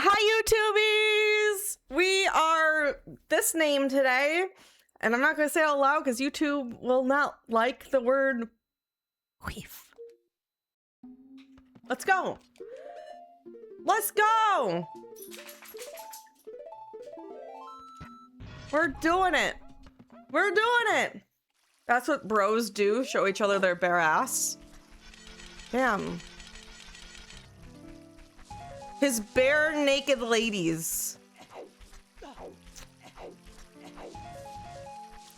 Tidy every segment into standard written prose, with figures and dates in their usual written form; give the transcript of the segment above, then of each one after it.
Hi, YouTubies! We are this name today, and I'm not going to say it out loud because YouTube will not like the word queef. Let's go! Let's go! We're doing it! We're doing it! That's what bros do, show each other their bare ass. Damn. His bare naked ladies.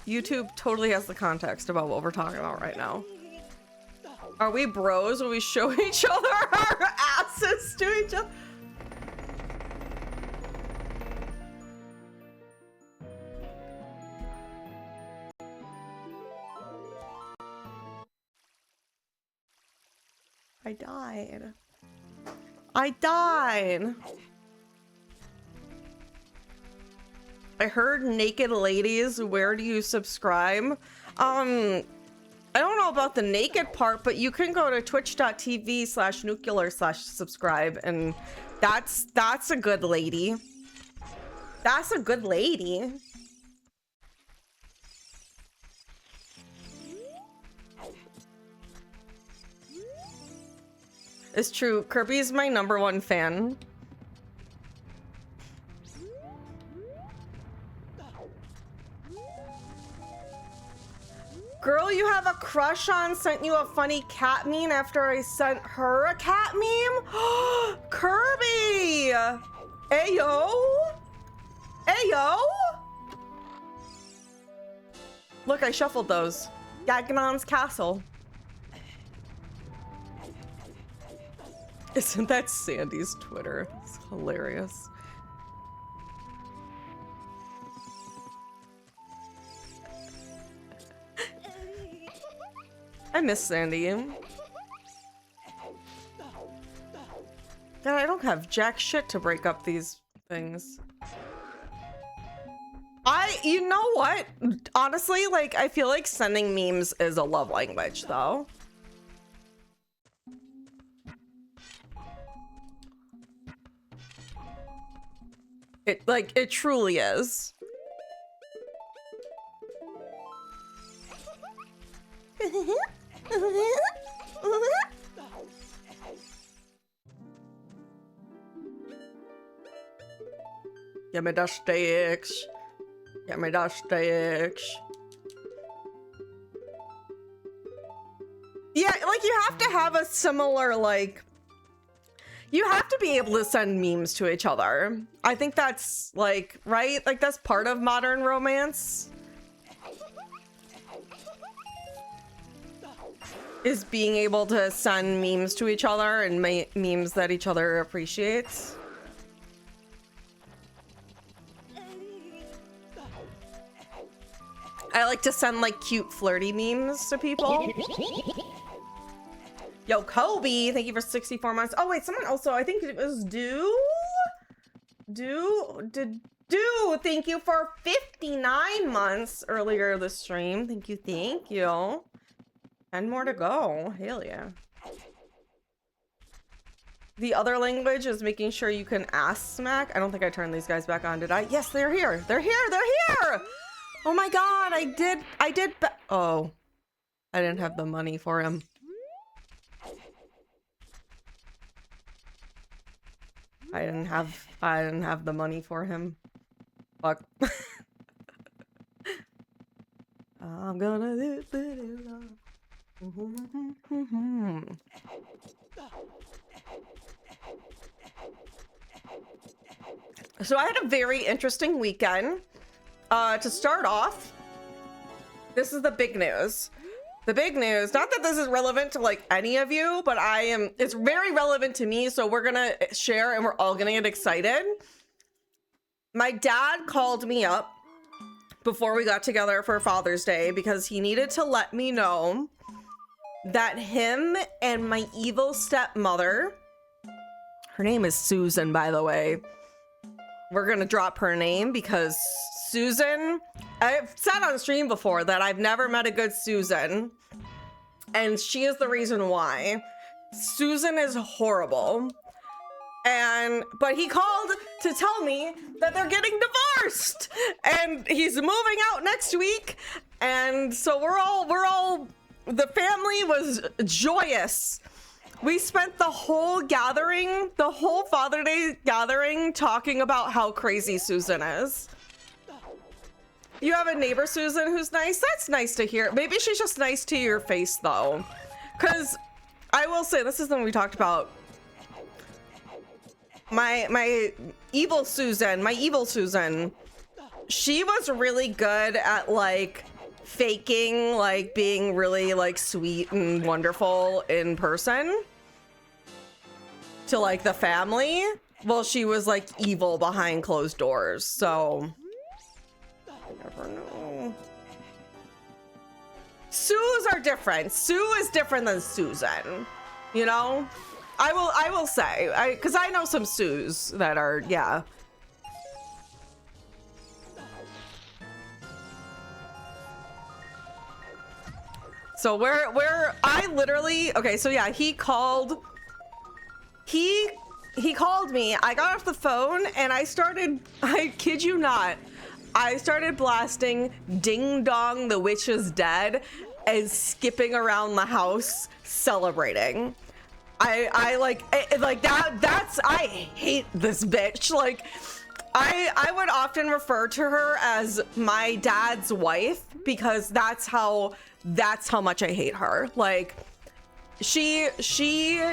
YouTube totally has the context about what we're talking about right now. Are we bros when we show each other our asses to each other? I died. I died. I heard naked ladies, where do you subscribe? I don't know about the naked part, but you can go to twitch.tv/nuclear/subscribe, and that's a good lady. That's a good lady. It's true. Kirby's my #1 fan. Girl you have a crush on sent you a funny cat meme after I sent her a cat meme? Kirby! Ayo! Ayo! Look, I shuffled those. Ganon's castle. Isn't that Sandy's Twitter? It's hilarious. I miss Sandy. God, I don't have jack shit to break up these things. You know what? Honestly, like, I feel like sending memes is a love language, though. It truly is. Give me the sticks. Give me the sticks. Yeah, like, you have to have a similar, like, you have to be able to send memes to each other. I think that's, like, right? Like, that's part of modern romance. Is being able to send memes to each other and memes that each other appreciates. I like to send, like, cute flirty memes to people. Yo, Kobe, thank you for 64 months. Oh, wait, someone also, I think it was Do, thank you for 59 months earlier this stream. Thank you, thank you. And more to go. Hell yeah. The other language is making sure you can ass smack. I don't think I turned these guys back on, did I? Yes, they're here. They're here. They're here. Oh my God, I did. Oh, I didn't have the money for him. I didn't have the money for him. Fuck. I'm gonna do it. So I had a very interesting weekend. To start off, this is the big news. The big news, not that this is relevant to like any of you, but it's very relevant to me, so we're gonna share and we're all gonna get excited. My dad called me up before we got together for Father's Day because he needed to let me know that him and my evil stepmother, her name is Susan, by the way. We're gonna drop her name because Susan, I've said on stream before that I've never met a good Susan, and she is the reason why. Susan is horrible. But he called to tell me that they're getting divorced and he's moving out next week. And so we're all, the family was joyous. We spent the whole gathering, the whole Father Day gathering, talking about how crazy Susan is. You have a neighbor, Susan, who's nice? That's nice to hear. Maybe she's just nice to your face, though. Because I will say, this is something we talked about. My evil Susan, she was really good at, like, faking, like, being really, like, sweet and wonderful in person to, like, the family. Well, she was, like, evil behind closed doors, so I never know. Sues are different. Sue is different than Susan, you know? I will say, because I know some Sues that are, yeah. So where I literally, okay, so yeah, he called me, I got off the phone and I kid you not, I started blasting Ding Dong, the Witch is Dead and skipping around the house celebrating. I hate this bitch. Like, I would often refer to her as my dad's wife because that's how much I hate her. Like, she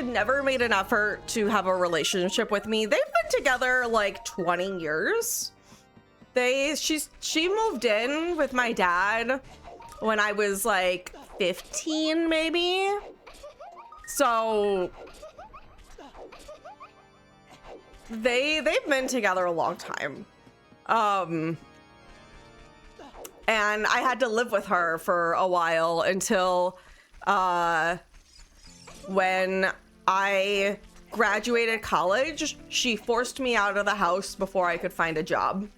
never made an effort to have a relationship with me. They've been together like 20 years. She moved in with my dad when I was like 15 maybe. So they've been together a long time. And I had to live with her for a while until when I graduated college. She forced me out of the house before I could find a job.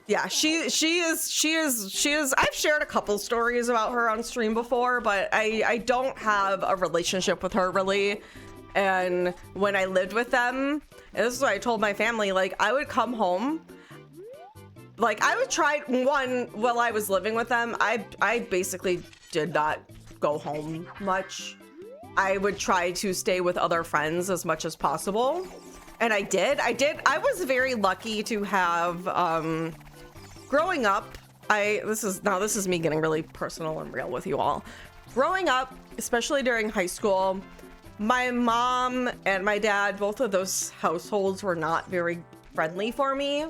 Yeah, she is, I've shared a couple stories about her on stream before, but I don't have a relationship with her really. And when I lived with them, and this is what I told my family, like, I would come home, like, I would try, while I was living with them, I basically did not go home much. I would try to stay with other friends as much as possible. And I did. I was very lucky to have, growing up, this is me getting really personal and real with you all. Growing up, especially during high school, my mom and my dad, both of those households were not very friendly for me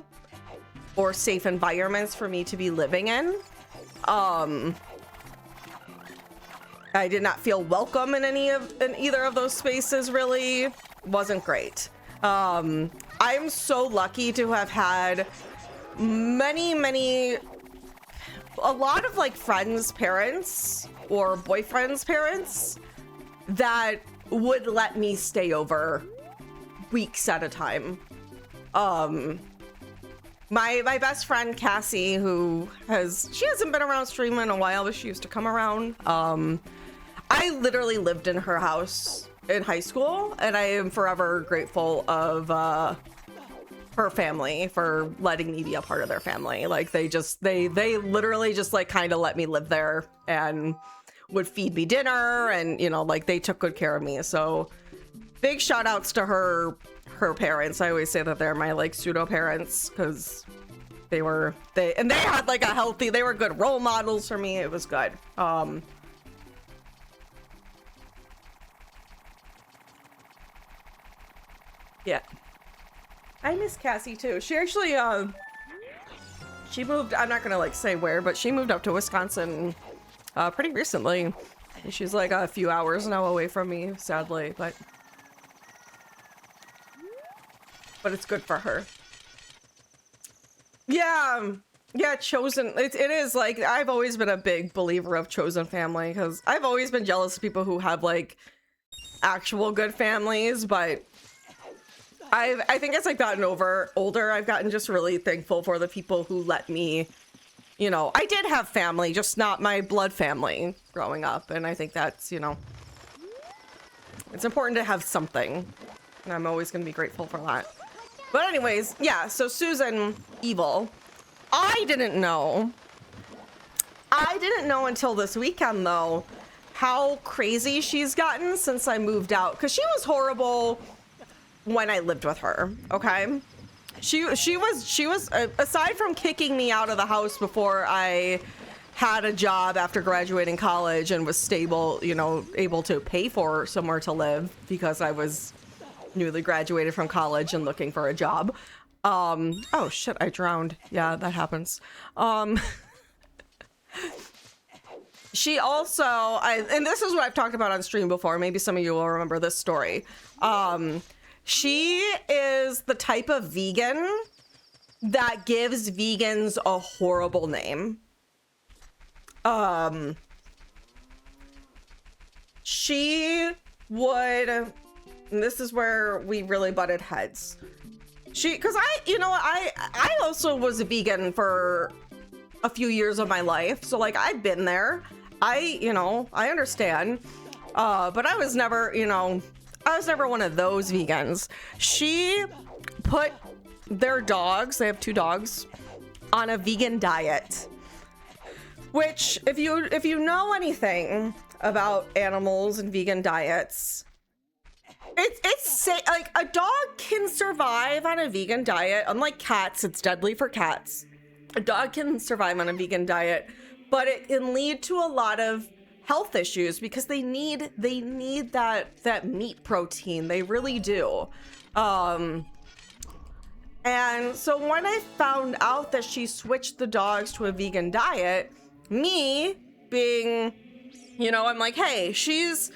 or safe environments for me to be living in. I did not feel welcome in either of those spaces, really. Wasn't great. I'm so lucky to have had a lot of like friends' parents or boyfriends' parents that would let me stay over weeks at a time. My best friend Cassie, she hasn't been around streaming in a while, but she used to come around. I literally lived in her house in high school, and I am forever grateful of her family for letting me be a part of their family. Like, they literally just like kind of let me live there and would feed me dinner, and you know, like, they took good care of me. So big shout outs to her parents. I always say that they're my like pseudo parents because they had like they were good role models for me. It was good. Yeah, I miss Cassie too. She actually she moved, I'm not gonna like say where, but she moved up to Wisconsin pretty recently. She's like a few hours now away from me, sadly, but it's good for her. Yeah, chosen. It is like, I've always been a big believer of chosen family because I've always been jealous of people who have like actual good families, but I think as I've gotten older, I've gotten just really thankful for the people who let me, you know, I did have family, just not my blood family growing up. And I think that's, you know, It's important to have something. And I'm always going to be grateful for that. But anyways, yeah, so Susan, evil. I didn't know until this weekend, though, how crazy she's gotten since I moved out. Because she was horrible when I lived with her, okay? She was aside from kicking me out of the house before I had a job after graduating college and was stable, you know, able to pay for somewhere to live because I was newly graduated from college and looking for a job. Oh shit, I drowned. Yeah, that happens. She also, and this is what I've talked about on stream before. Maybe some of you will remember this story. She is the type of vegan that gives vegans a horrible name. She would, and this is where we really butted heads. Because I also was a vegan for a few years of my life. So like I've been there. I understand. But I was never, one of those vegans. She put their dogs, they have 2 dogs, on a vegan diet. Which, if you know anything about animals and vegan diets, it's like a dog can survive on a vegan diet. Unlike cats, it's deadly for cats. A dog can survive on a vegan diet, but it can lead to a lot of health issues because they need that meat protein. They really do. And so when I found out that she switched the dogs to a vegan diet, me being, I'm like, hey, she's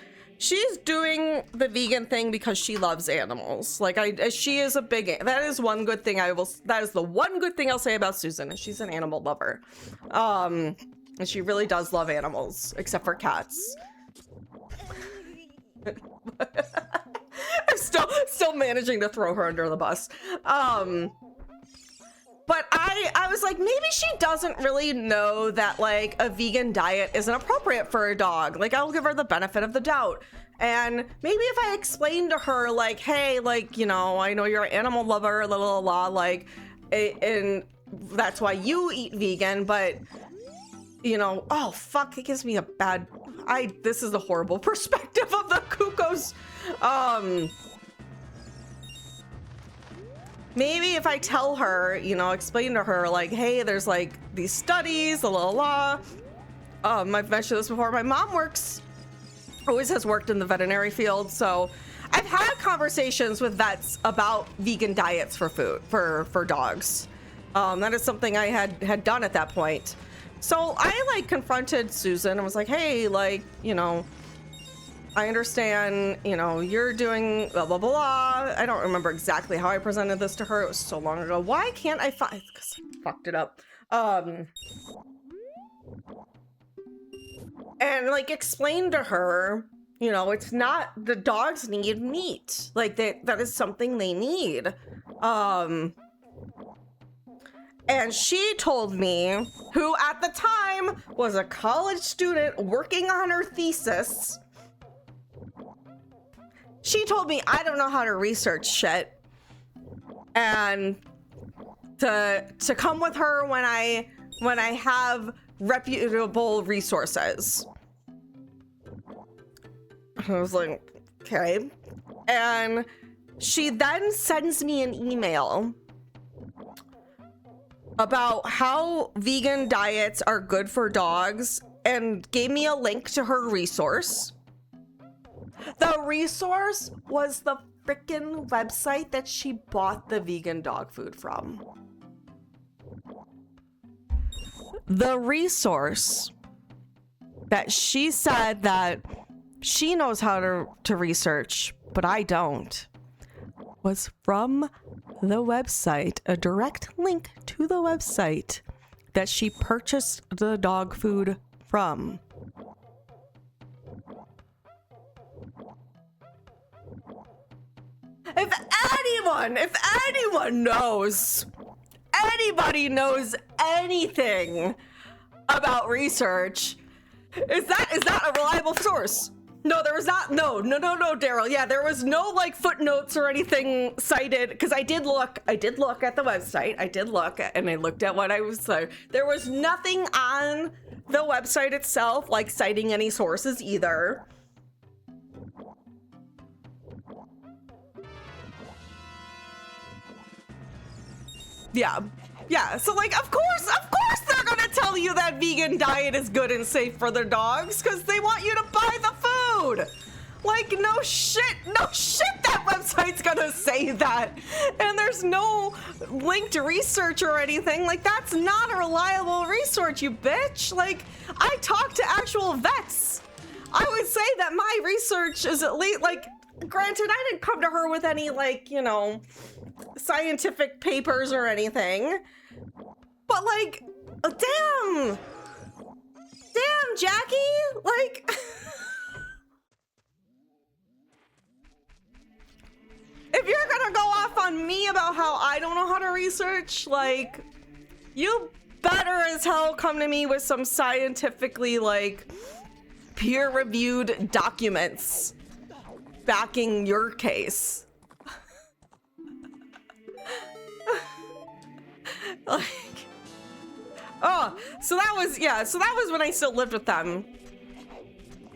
doing the vegan thing because she loves animals. Like she is a big, that is one good thing that is the one good thing I'll say about Susan, is she's an animal lover. And she really does love animals, except for cats. I'm still managing to throw her under the bus. But I was like, maybe she doesn't really know that like a vegan diet isn't appropriate for a dog. Like I'll give her the benefit of the doubt. And maybe if I explained to her like, hey, like, I know you're an animal lover, la la la, like, and that's why you eat vegan, but oh fuck, it gives me a bad, this is a horrible perspective of the cuckoos. Maybe if I tell her, explain to her like, hey, there's like these studies, la. I've mentioned this before. My mom always has worked in the veterinary field. So I've had conversations with vets about vegan diets for food, for dogs. That is something I had done at that point. So I like confronted Susan and was like, hey, like, I understand, you're doing blah, blah, blah. I don't remember exactly how I presented this to her. It was so long ago. Why can't I find, because I fucked it up. And like explain to her, it's not, the dogs need meat. Like that is something they need. And she told me, who at the time was a college student working on her thesis, she told me I don't know how to research shit, and to come with her when I have reputable resources. I was like, okay. And she then sends me an email about how vegan diets are good for dogs and gave me a link to her resource. The resource was the freaking website that she bought the vegan dog food from. The resource that she said that she knows how to research, but I don't, was from the website, a direct link to the website that she purchased the dog food from. If anyone knows, anybody knows anything about research, is that a reliable source? No, there was not. No, Daryl. Yeah, there was no like footnotes or anything cited because I did look at the website. And I looked at what I was. There was nothing on the website itself like citing any sources either. Yeah. So like, of course they're gonna tell you that vegan diet is good and safe for their dogs because they want you to buy the food. Like, no shit, that website's gonna say that. And there's no linked research or anything. Like, that's not a reliable resource, you bitch. Like, I talked to actual vets. I would say that my research is at least, like, granted, I didn't come to her with any, like, you know, scientific papers or anything. But, like, damn, Jackie, like... If you're gonna go off on me about how I don't know how to research, like, you better as hell come to me with some scientifically, like, peer-reviewed documents backing your case. Like, oh, so that was when I still lived with them.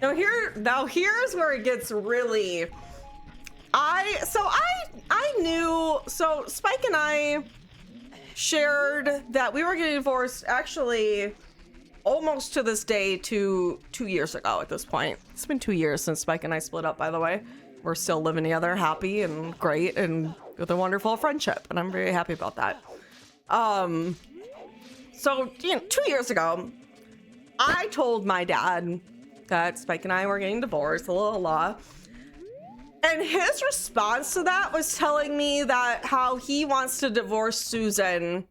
Now here's where it gets really... I knew, so Spike and I shared that we were getting divorced actually almost to this day 2 years ago at this point. It's been 2 years since Spike and I split up, by the way. We're still living together, happy and great and with a wonderful friendship, and I'm very happy about that. So, you know, 2 years ago, I told my dad that Spike and I were getting divorced, and his response to that was telling me that how he wants to divorce Susan,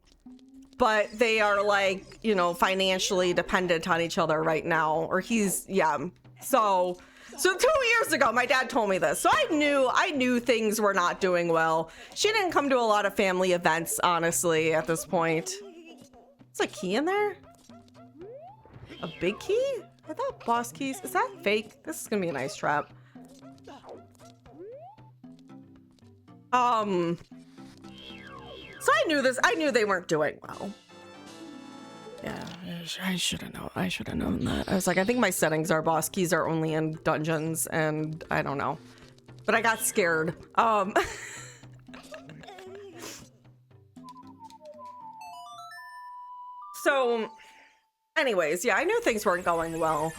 but they are like, you know, financially dependent on each other right now, or he's, yeah. So 2 years ago, my dad told me this. So I knew things were not doing well. She didn't come to a lot of family events, honestly, at this point. Is a key in there? A big key? I thought boss keys. Is that fake? This is gonna be a nice trap. So I knew this. I knew they weren't doing well. Yeah, I should have known. I should have known that. I was like, I think my settings are boss keys are only in dungeons, and I don't know. But I got scared. So, anyways, yeah, I knew things weren't going well.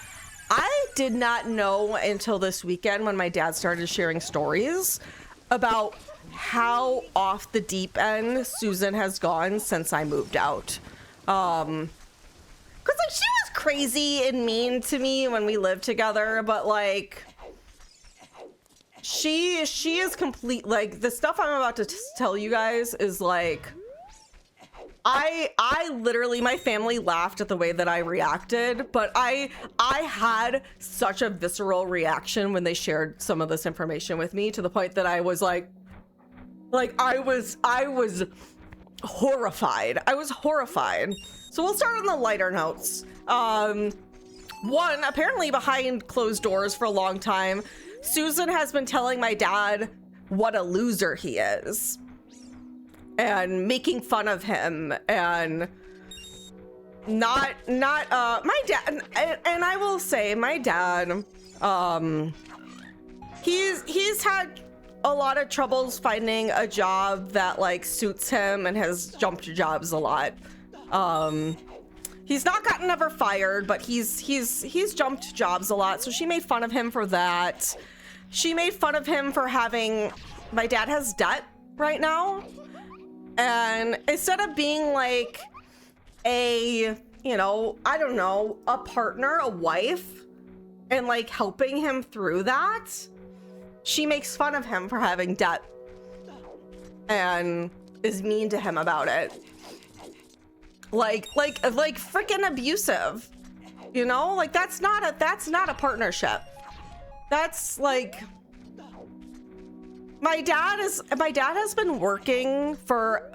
I did not know until this weekend when my dad started sharing stories about how off the deep end Susan has gone since I moved out. Cause like she was crazy and mean to me when we lived together, but like she is complete. Like the stuff I'm about to tell you guys is like, I literally, my family laughed at the way that I reacted, but I had such a visceral reaction when they shared some of this information with me, to the point that I was like I was horrified. I was horrified. So we'll start on the lighter notes. One, apparently behind closed doors for a long time, Susan has been telling my dad what a loser he is, and making fun of him, and not my dad, and I will say my dad, he's had a lot of troubles finding a job that like suits him, and has jumped jobs a lot. He's not gotten ever fired, but he's jumped jobs a lot. So she made fun of him for that. She made fun of him for having, my dad has debt right now. And instead of being like a, you know, I don't know, a partner, a wife, and like helping him through that, she makes fun of him for having debt and is mean to him about it. Like freaking abusive, you know? Like that's not a partnership. That's like, my dad has been working for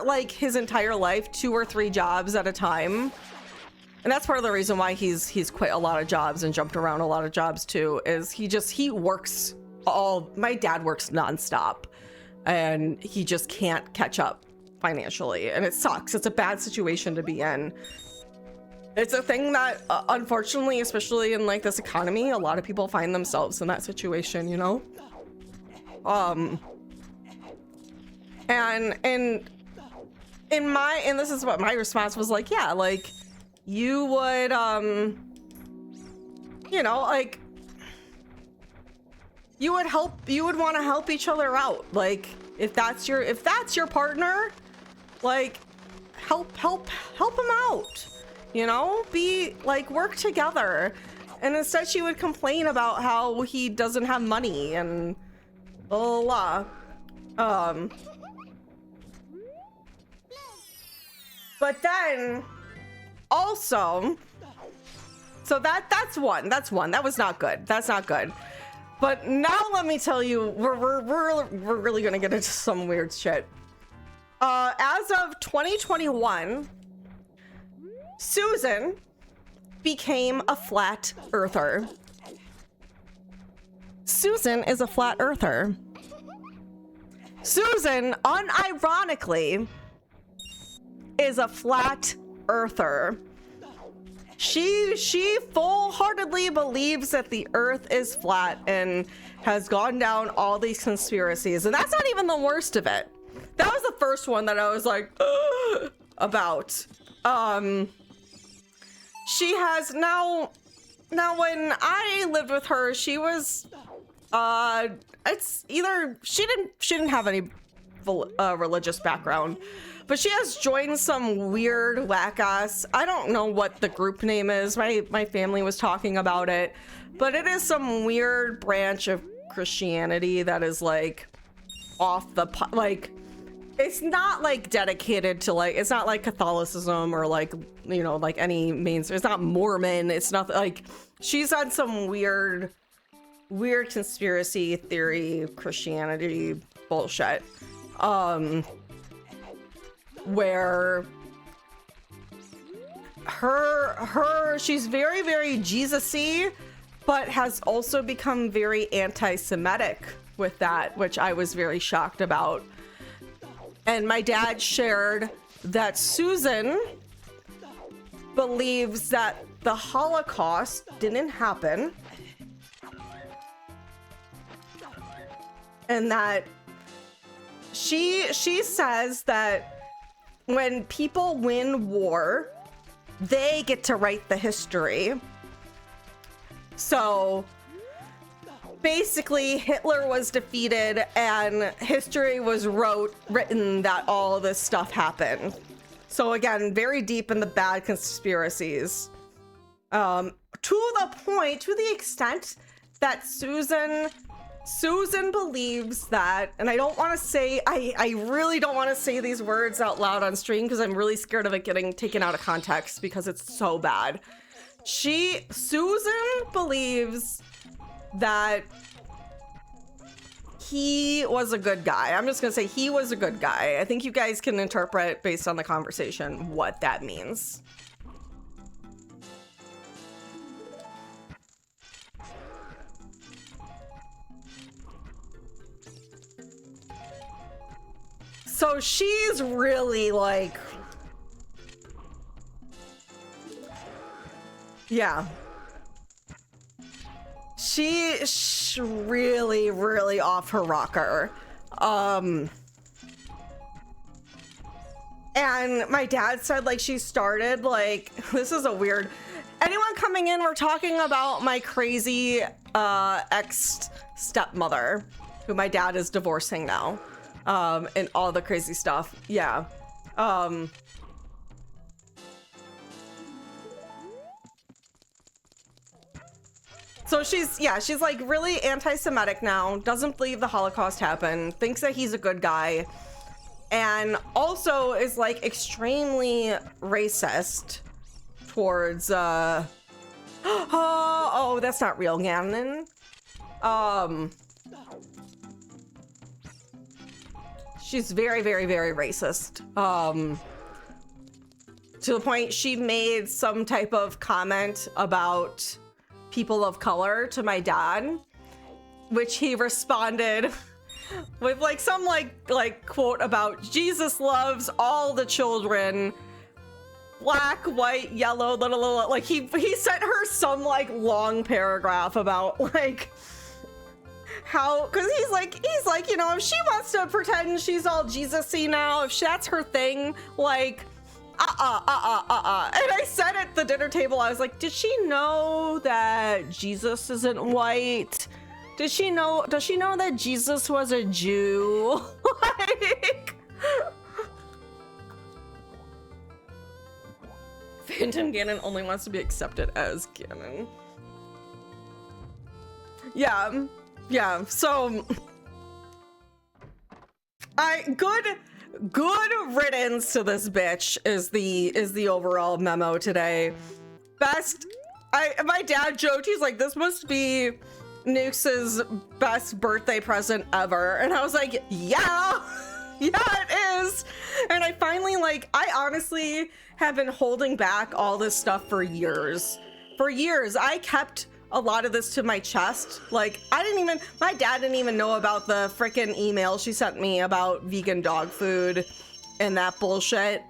like his entire life, 2 or 3 jobs at a time. And that's part of the reason why he's quit a lot of jobs and jumped around a lot of jobs too, is he works my dad works nonstop and he just can't catch up financially, and it sucks. It's a bad situation to be in. It's a thing that unfortunately, especially in like this economy, a lot of people find themselves in that situation, you know? And this is what my response was like, yeah, like you would you know, like you would want to help each other out. Like if that's your partner, like help him out, you know, be like, work together. And instead she would complain about how he doesn't have money and blah, blah, blah. But then also, so that's one. That was not good. That's not good. But now let me tell you, we're really gonna get into some weird shit. As of 2021, Susan became a flat earther. Susan is a flat earther. Susan, unironically, is a flat earther. She full-heartedly believes that the earth is flat and has gone down all these conspiracies, and that's not even the worst of it. That was the first one that I was like, ugh, about. She has now when I lived with her, she was it's either she didn't have any religious background, but she has joined some weird whack-ass, I don't know what the group name is, my family was talking about it, but it is some weird branch of Christianity that is like off the, like, it's not like dedicated to like, it's not like Catholicism or like, you know, like any mainstream, it's not Mormon, it's not like, she's on some weird conspiracy theory Christianity bullshit. Where she's very, very Jesus-y, but has also become very anti-Semitic with that, which I was very shocked about. And my dad shared that Susan believes that the Holocaust didn't happen, and that she says that when people win war, they get to write the history. So basically Hitler was defeated and history was written that all of this stuff happened. So again, very deep in the bad conspiracies. To the extent that Susan believes that, and I don't want to say, I really don't want to say these words out loud on stream because I'm really scared of it getting taken out of context because it's so bad. Susan believes that he was a good guy. I'm just gonna say he was a good guy. I think you guys can interpret based on the conversation what that means. So she's really like, yeah. She's really, really off her rocker. And my dad said like she started like, this is a weird, anyone coming in, we're talking about my crazy ex stepmother who my dad is divorcing now. And all the crazy stuff. Yeah. So she's like really anti-Semitic now, doesn't believe the Holocaust happened, thinks that he's a good guy, and also is like extremely racist towards, oh, that's not real, Ganon. She's very, very, very racist to the point she made some type of comment about people of color to my dad, which he responded with like some like quote about Jesus loves all the children, black, white, yellow, little, like he sent her some like long paragraph about like how, because he's like, you know, if she wants to pretend she's all Jesus-y now, if that's her thing, like and I said at the dinner table, I was like, did she know that Jesus isn't white? Does she know that Jesus was a Jew? Like, Phantom Ganon only wants to be accepted as Ganon. Yeah, so good riddance to this bitch is the overall memo today. My dad joked, he's like, this must be Nukes' best birthday present ever. And I was like, yeah, it is. And I finally, like, I honestly have been holding back all this stuff for years. I kept a lot of this to my chest. Like, my dad didn't even know about the freaking email she sent me about vegan dog food and that bullshit.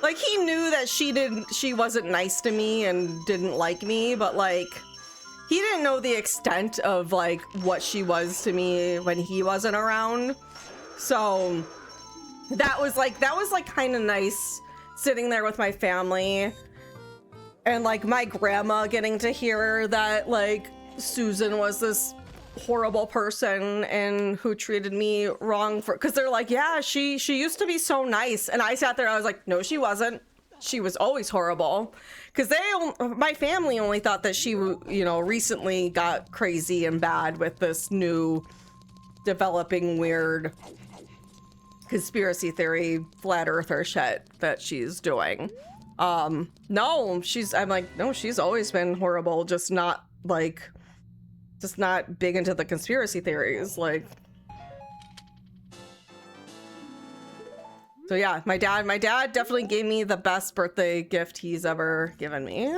Like, he knew that she wasn't nice to me and didn't like me, but like, he didn't know the extent of like what she was to me when he wasn't around. So that was like kind of nice sitting there with my family and like my grandma getting to hear that like Susan was this horrible person and who treated me wrong because they're like, yeah, she used to be so nice. And I sat there, I was like, no, she wasn't. She was always horrible. Because my family only thought that she, you know, recently got crazy and bad with this new developing weird conspiracy theory flat earther shit that she's doing. No, I'm like, no, she's always been horrible, just not big into the conspiracy theories, like. So yeah, my dad definitely gave me the best birthday gift he's ever given me.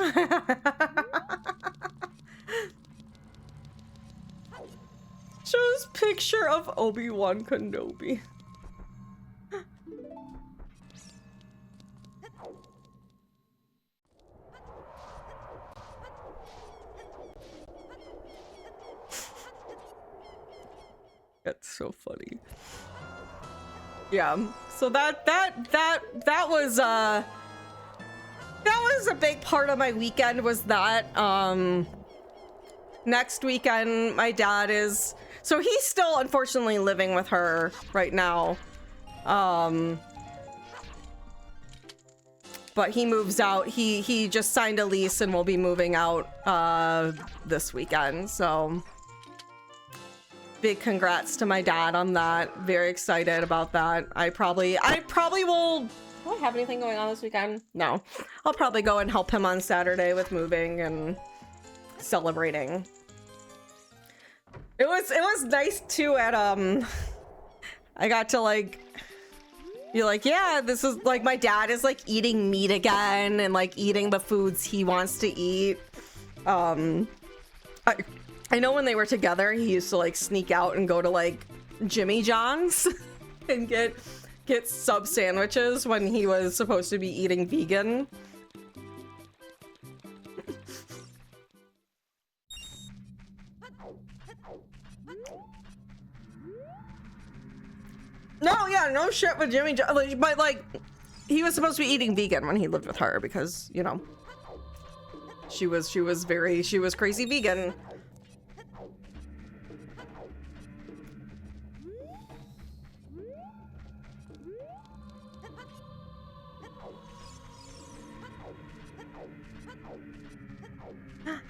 Shows picture of Obi-Wan Kenobi. That's so funny. Yeah, so that was a big part of my weekend, was that. Next weekend my dad is, so he's still unfortunately living with her right now, but he moves out. He just signed a lease and will be moving out this weekend, so big congrats to my dad on that. Very excited about that. I probably will. Do I have anything going on this weekend? No. I'll probably go and help him on Saturday with moving and celebrating. It was nice too at I got to like be like, yeah, this is like, my dad is like eating meat again and like eating the foods he wants to eat. I know when they were together, he used to like sneak out and go to like Jimmy John's and get sub sandwiches when he was supposed to be eating vegan. No, yeah, no shit with Jimmy John, but like, he was supposed to be eating vegan when he lived with her because, you know, she was crazy vegan.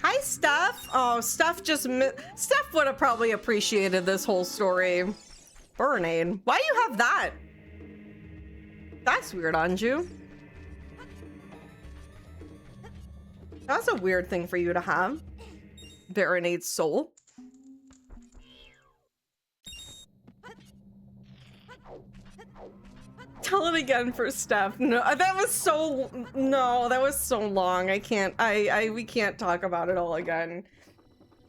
Hi, Steph. Oh, Steph would have probably appreciated this whole story. Burnade. Why do you have that? That's weird, Anju. That's a weird thing for you to have. Baronade's soul. Tell it again for Steph. No, that was so long. I can't. We can't talk about it all again.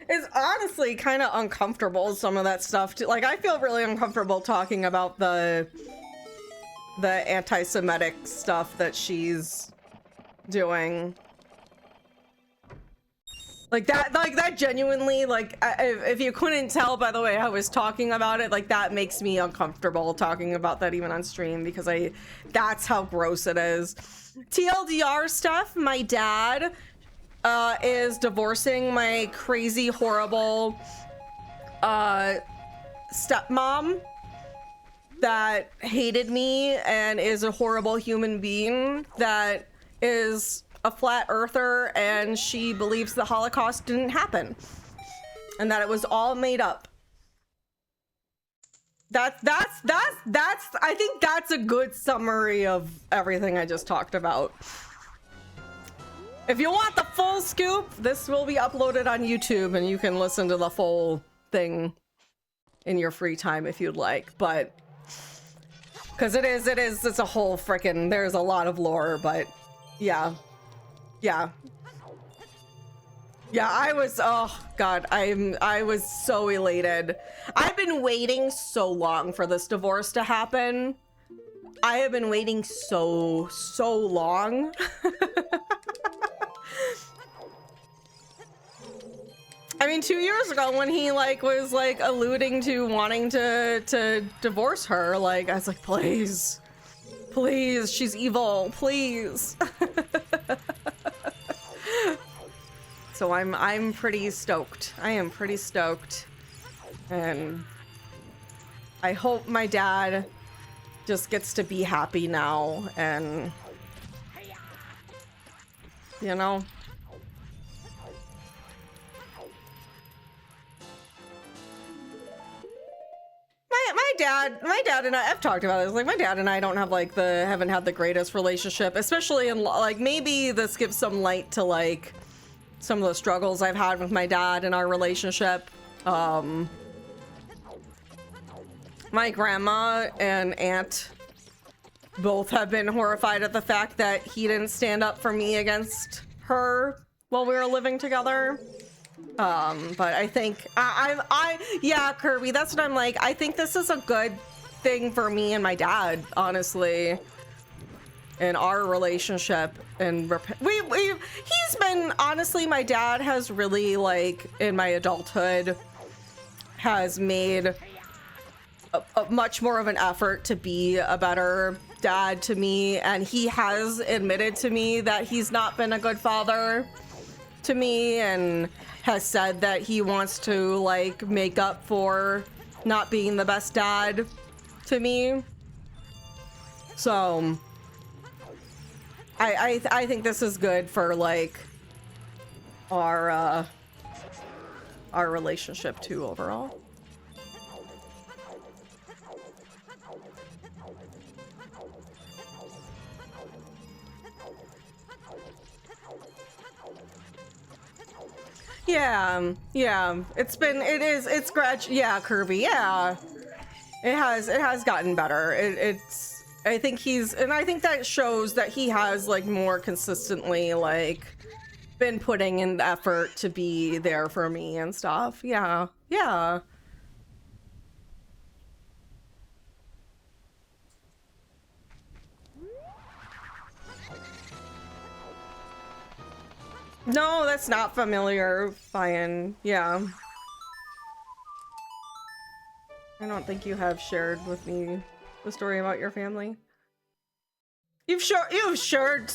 It's honestly kind of uncomfortable, some of that stuff too. Like, I feel really uncomfortable talking about the anti-Semitic stuff that she's doing. Like that genuinely, like, if you couldn't tell by the way I was talking about it, like, that makes me uncomfortable talking about that even on stream, because that's how gross it is. TLDR stuff, my dad is divorcing my crazy, horrible stepmom that hated me and is a horrible human being that is a flat earther, and she believes the Holocaust didn't happen and that it was all made up. I think that's a good summary of everything I just talked about. If you want the full scoop, this will be uploaded on YouTube and you can listen to the full thing in your free time if you'd like, but because it's a whole freaking, there's a lot of lore, but yeah. I was, oh god, I was so elated. I've been waiting so long for this divorce to happen. I have been waiting so long. I mean, 2 years ago when he was alluding to wanting to divorce her, like, I was like, please, she's evil, please. So I'm pretty stoked. I am pretty stoked. And I hope my dad just gets to be happy now, and you know. My dad and I've talked about this. Like, my dad and I don't have haven't had the greatest relationship, especially in maybe this gives some light to some of the struggles I've had with my dad in our relationship. My grandma and aunt both have been horrified at the fact that he didn't stand up for me against her while we were living together. But I think yeah, Kirby, that's what I'm like. I think this is a good thing for me and my dad, honestly, in our relationship. And he's been, honestly, my dad has really, in my adulthood, has made a much more of an effort to be a better dad to me, and he has admitted to me that he's not been a good father to me, and has said that he wants to make up for not being the best dad to me. So I think this is good for our relationship too overall. Yeah, it's gradual. Yeah, Kirby, yeah. It has gotten better. I think I think that shows that he has more consistently been putting in the effort to be there for me and stuff. Yeah. No, that's not familiar. Fine. Yeah. I don't think you have shared with me the story about your family. You've shared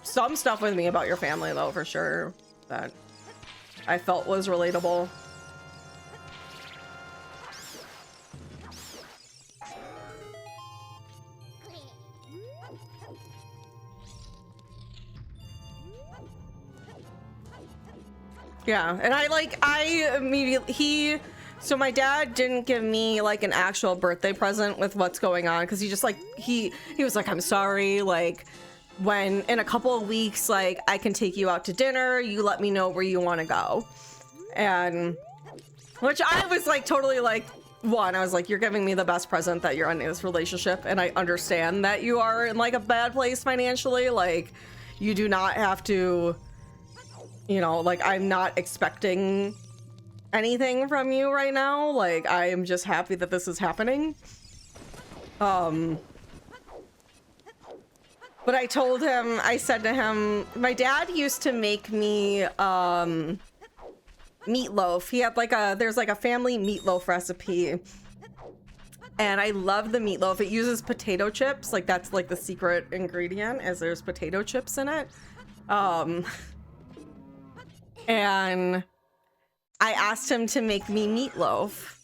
some stuff with me about your family, though, for sure, that I felt was relatable. Yeah, and I immediately, so my dad didn't give me an actual birthday present with what's going on, because he just he was like, I'm sorry, when in a couple of weeks, I can take you out to dinner, you let me know where you want to go. And which I was totally one, I was like, you're giving me the best present that you're ending this relationship, and I understand that you are in like a bad place financially. Like, you do not have to, you know, like, I'm not expecting anything from you right now. Like, I am just happy that this is happening. But I told him, I said to him, my dad used to make me meatloaf. He had like there's like a family meatloaf recipe, and I love the meatloaf. It uses potato chips. Like, that's like the secret ingredient, is there's potato chips in it. And I asked him to make me meatloaf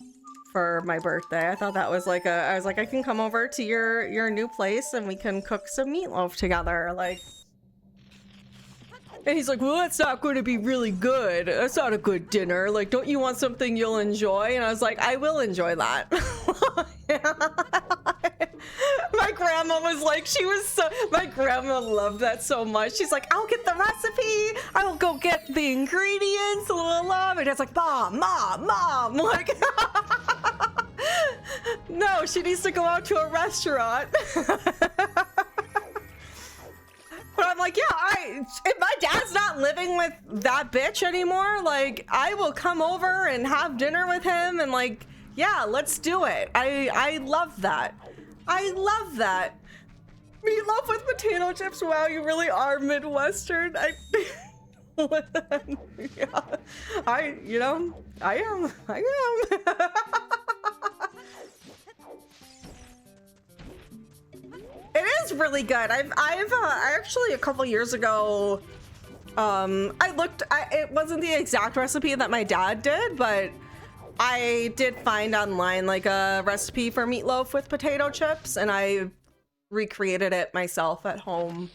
for my birthday. I thought that was like I was like, I can come over to your new place and we can cook some meatloaf together. Like, and he's like, well, that's not going to be really good. That's not a good dinner. Like, don't you want something you'll enjoy? And I was like, I will enjoy that. My grandma was like, my grandma loved that so much. She's like, I'll get the recipe. I will go get the ingredients. And it's like, mom. Like, no, she needs to go out to a restaurant. But I'm like, yeah, if my dad's not living with that bitch anymore, like, I will come over and have dinner with him, and like, yeah, let's do it. I love that. I love that. Meatloaf with potato chips. Wow, you really are Midwestern. Yeah, I am. It is really good. I actually, a couple years ago, it wasn't the exact recipe that my dad did, but I did find online like a recipe for meatloaf with potato chips, and I recreated it myself at home.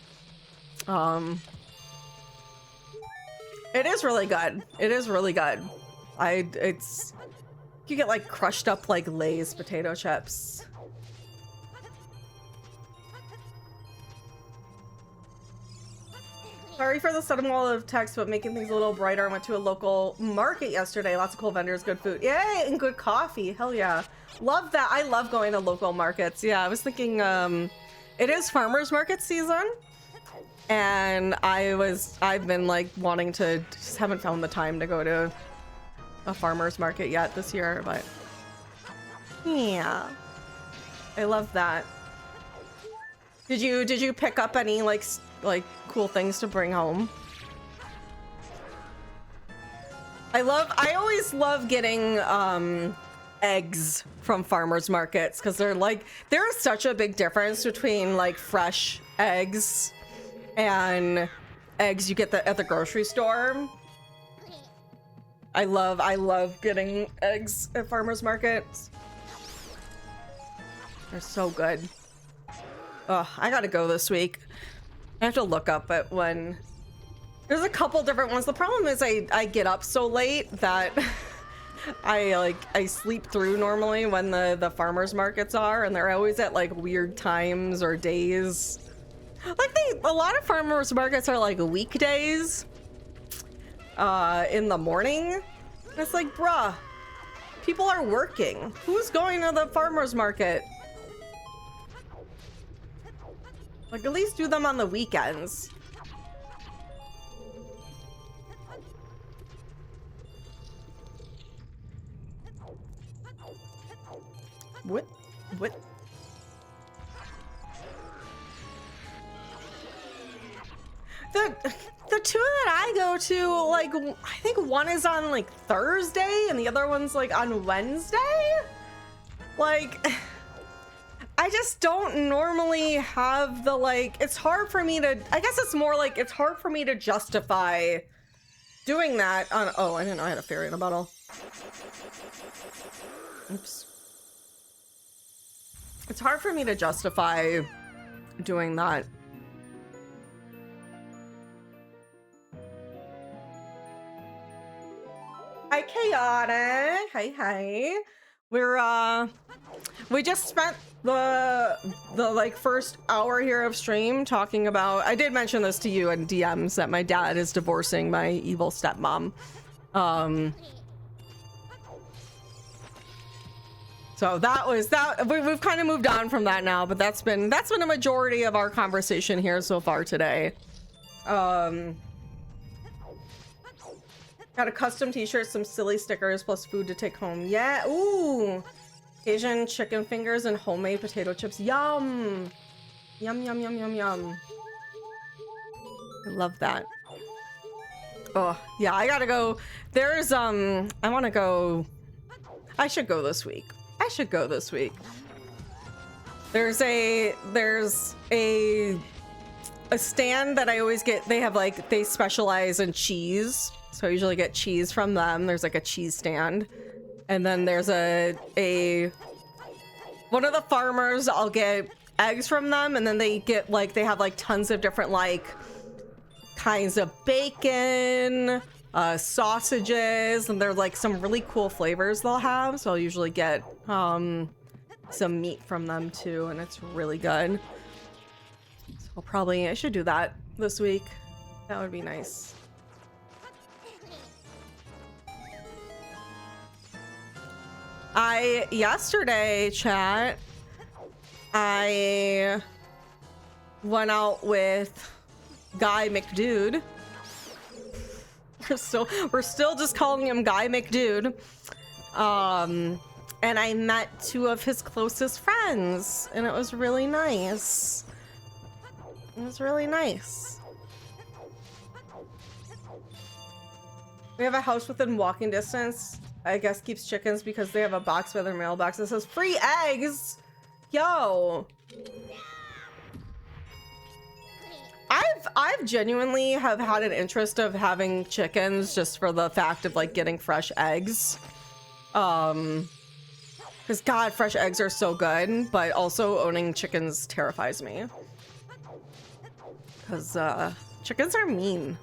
It is really good. It is really good. You get like crushed up like Lay's potato chips. Sorry for the sudden wall of text, but making things a little brighter. I went to a local market yesterday. Lots of cool vendors, good food. Yay, and good coffee. Hell yeah. Love that. I love going to local markets. Yeah, I was thinking, it is farmers market season. And I've been like wanting to, just haven't found the time to go to a farmers market yet this year, but yeah. I love that. Did you pick up any like cool things to bring home? I always love getting eggs from farmers markets, because there is such a big difference between like fresh eggs and eggs you get at the grocery store. I love getting eggs at farmers markets. They're so good. Oh, I gotta go this week. I have to look up at when. There's a couple different ones. The problem is I get up so late that I sleep through normally when the farmers markets are, and they're always at like weird times or days. Like a lot of farmers markets are like weekdays in the morning. And it's like, bruh, people are working. Who's going to the farmers market? Like, at least do them on the weekends. What? The two that I go to, like, I think one is on like Thursday and the other one's like on Wednesday. Like, I just don't normally have the, like, it's hard for me to, I guess it's more like, it's hard for me to justify doing that on, oh, I didn't know I had a fairy in a bottle. Oops. It's hard for me to justify doing that. Hi, Chaotic. Hi. We just spent the like first hour here of stream talking about, I did mention this to you in DMs, that my dad is divorcing my evil stepmom. So that was that. We've kind of moved on from that now, but that's been a majority of our conversation here so far today. Got a custom t-shirt, some silly stickers, plus food to take home. Yeah, ooh. Asian chicken fingers and homemade potato chips. Yum. Yum, yum, yum, yum, yum. I love that. Oh, yeah, I gotta go. There's, I wanna go. I should go this week. I should go this week. There's a stand that I always get. They have like, they specialize in cheese. So I usually get cheese from them. There's like a cheese stand. And then there's one of the farmers, I'll get eggs from them. And then they get like, they have like tons of different like kinds of bacon, sausages, and they're like some really cool flavors they'll have. So I'll usually get some meat from them too, and it's really good. So I should do that this week. That would be nice. Yesterday, chat, I went out with Guy McDude. We're still just calling him Guy McDude. And I met two of his closest friends, and it was really nice. It was really nice. We have a house within walking distance. I guess keeps chickens because they have a box by their mailbox that says free eggs. Yo. I've genuinely have had an interest of having chickens just for the fact of like getting fresh eggs. Because God, fresh eggs are so good, but also owning chickens terrifies me. Because chickens are mean.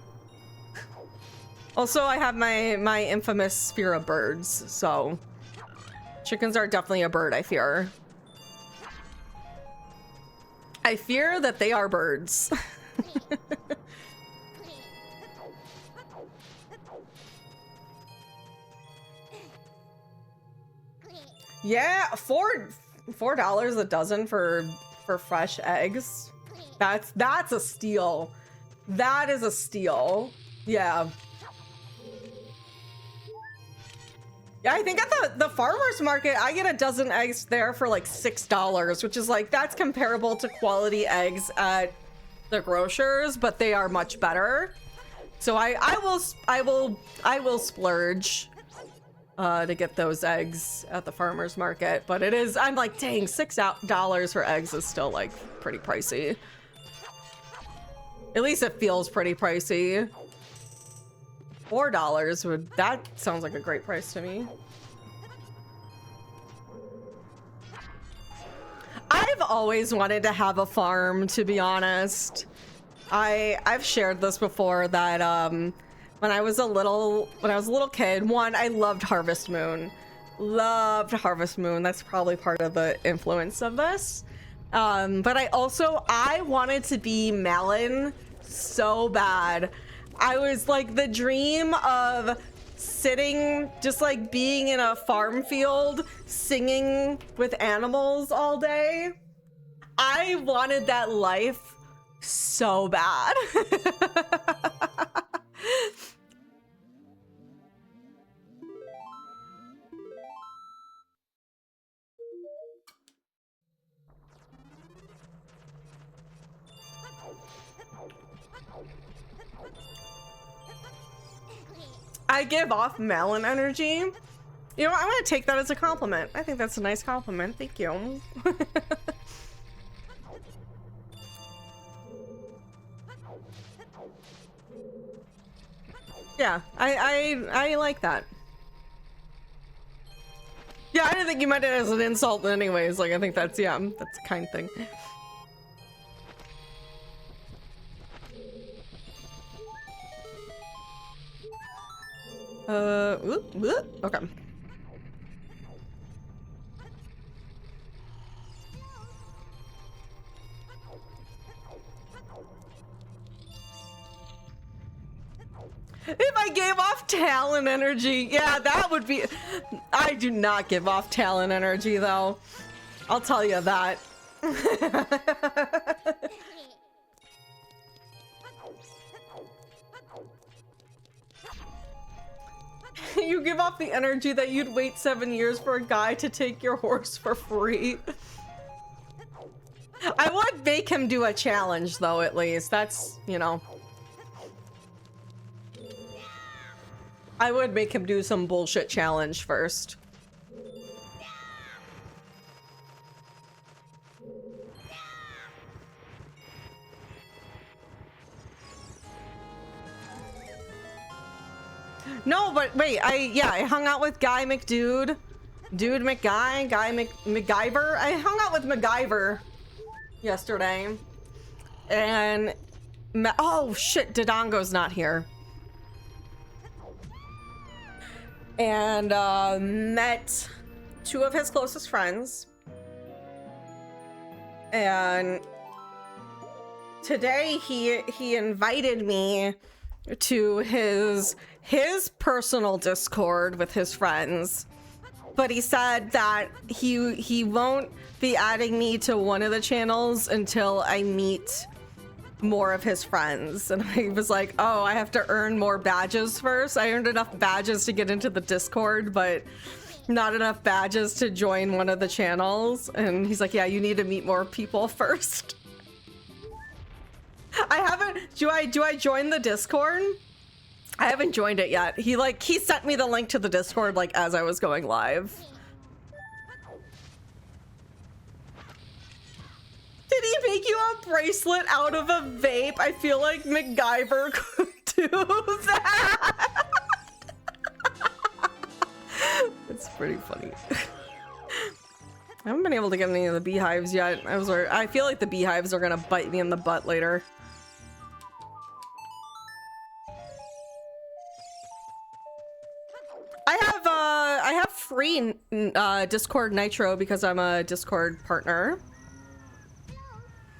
Also, I have my infamous fear of birds, so chickens are definitely a bird I fear. I fear that they are birds. Yeah, $4 a dozen for fresh eggs. That's a steal. That is a steal. Yeah. Yeah, I think at the farmer's market, I get a dozen eggs there for like $6, which is like, that's comparable to quality eggs at the grocers, but they are much better. So I will splurge to get those eggs at the farmer's market. But it is, I'm like, dang, $6 for eggs is still like pretty pricey. At least it feels pretty pricey. $4 that sounds like a great price to me. I've always wanted to have a farm, to be honest. I've shared this before that when I was a little kid, I loved Harvest Moon. Loved Harvest Moon. That's probably part of the influence of this. But I wanted to be Malin so bad. I was like the dream of sitting, just like being in a farm field, singing with animals all day. I wanted that life so bad. I give off Malin energy. You know, I'm gonna take that as a compliment. I think that's a nice compliment. Thank you. Yeah, I like that. Yeah, I didn't think you meant it as an insult anyways. Like, I think that's, yeah, that's a kind thing. Okay. If I gave off talent energy, yeah, that would be... I do not give off talent energy, though. I'll tell you that. You give off the energy that you'd wait 7 years for a guy to take your horse for free. I would make him do a challenge, though, at least. That's, you know... I would make him do some bullshit challenge first. No, but wait, I hung out with Guy McDude. Dude McGuy, MacGyver. I hung out with MacGyver yesterday. And... oh, shit, Dodongo's not here. And met 2 of his closest friends. And today he invited me to his personal Discord with his friends. But he said that he won't be adding me to one of the channels until I meet more of his friends. And I was like, oh, I have to earn more badges first. I earned enough badges to get into the Discord, but not enough badges to join one of the channels. And he's like, yeah, you need to meet more people first. I haven't... do I join the Discord? I haven't joined it yet. He sent me the link to the Discord like as I was going live. Did he make you a bracelet out of a vape? I feel like MacGyver could do that. It's pretty funny. I haven't been able to get any of the beehives yet. I feel like the beehives are gonna bite me in the butt later. I have free Discord Nitro because I'm a Discord partner.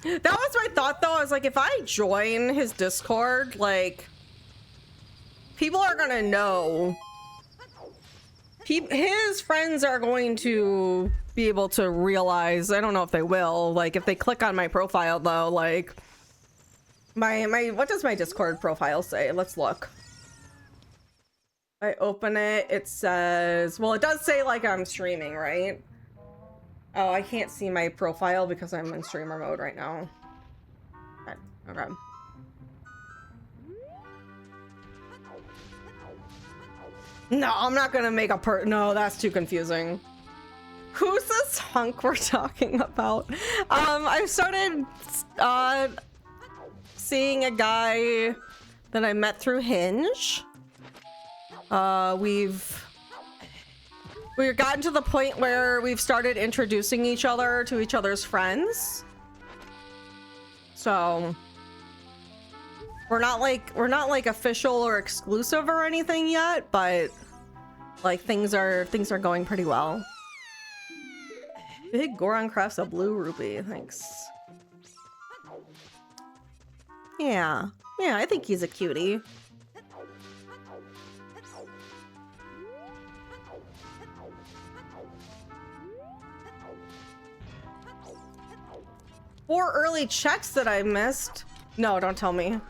That was my thought, though. I was like, if I join his Discord, like, people are gonna know. His friends are going to be able to realize, I don't know if they will, like, if they click on my profile, though, like, what does my Discord profile say? Let's look. I open it, it says, well, it does say, like, I'm streaming, right? Oh, I can't see my profile because I'm in streamer mode right now. Okay. No, I'm not gonna make a no, that's too confusing. Who's this hunk we're talking about? I started seeing a guy that I met through Hinge. We've gotten to the point where we've started introducing each other to each other's friends. So we're not like official or exclusive or anything yet, but like things are going pretty well. Big Goron crafts a blue rupee, thanks. Yeah, I think he's a cutie. Or early checks that I missed. No, don't tell me.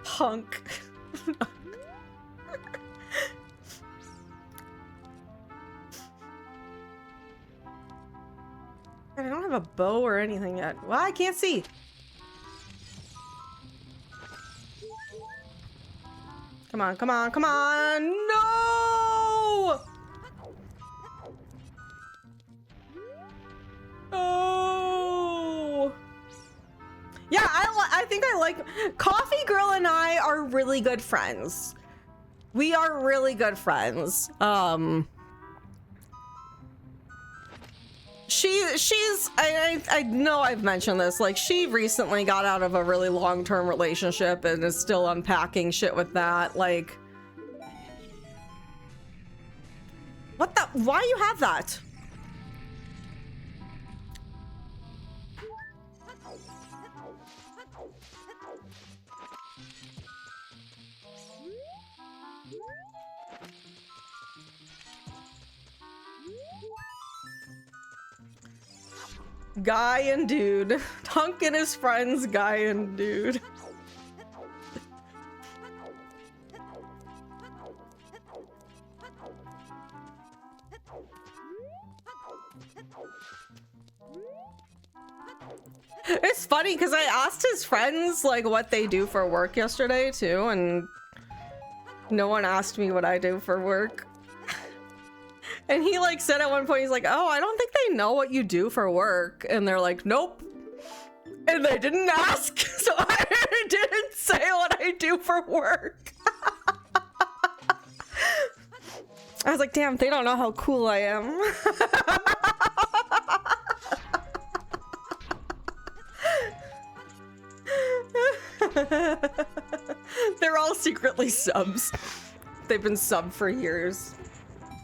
Punk. I don't have a bow or anything yet. Well, I can't see. Come on, come on, come on! No! Oh! Yeah, I think I like... Coffee Girl and I are really good friends. We are really good friends. I know I've mentioned this, like, she recently got out of a really long-term relationship and is still unpacking shit with that, like... What the? Why you have that? Guy and dude. Tunk and his friends, guy and dude. It's funny because I asked his friends like what they do for work yesterday too, and no one asked me what I do for work. And he like said at one point, he's like, oh, I don't think they know what you do for work. And they're like, nope. And they didn't ask, so I didn't say what I do for work. I was like, damn, they don't know how cool I am. They're all secretly subs. They've been subbed for years.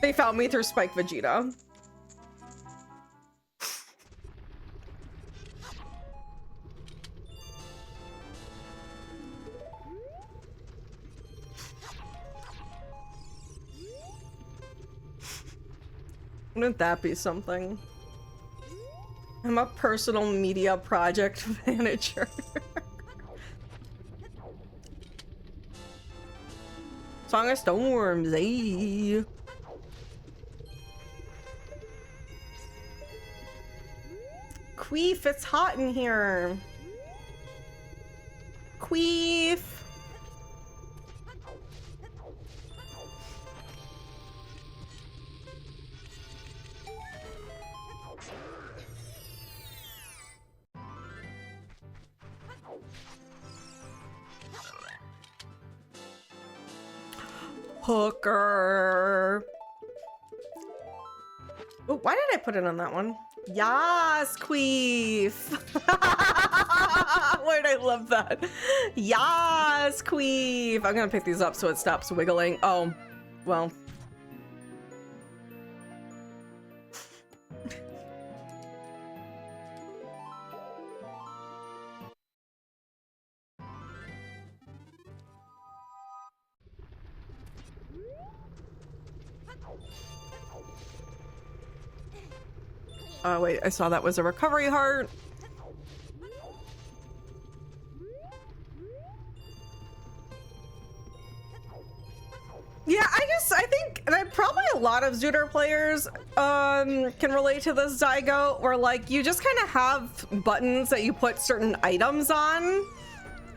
They found me through Spike Vegeta. Wouldn't that be something? I'm a personal media project manager. Song of Storms, eh? Queef, it's hot in here. Queef. Hooker. Oh, why did I put it on that one? Yas, Queef. Wait, I love that. Yas, Queef. I'm gonna pick these up so it stops wiggling. Oh, well. Oh, wait, I saw that was a recovery heart. Yeah, I think that probably a lot of Zooter players can relate to this Zygote, where like you just kind of have buttons that you put certain items on,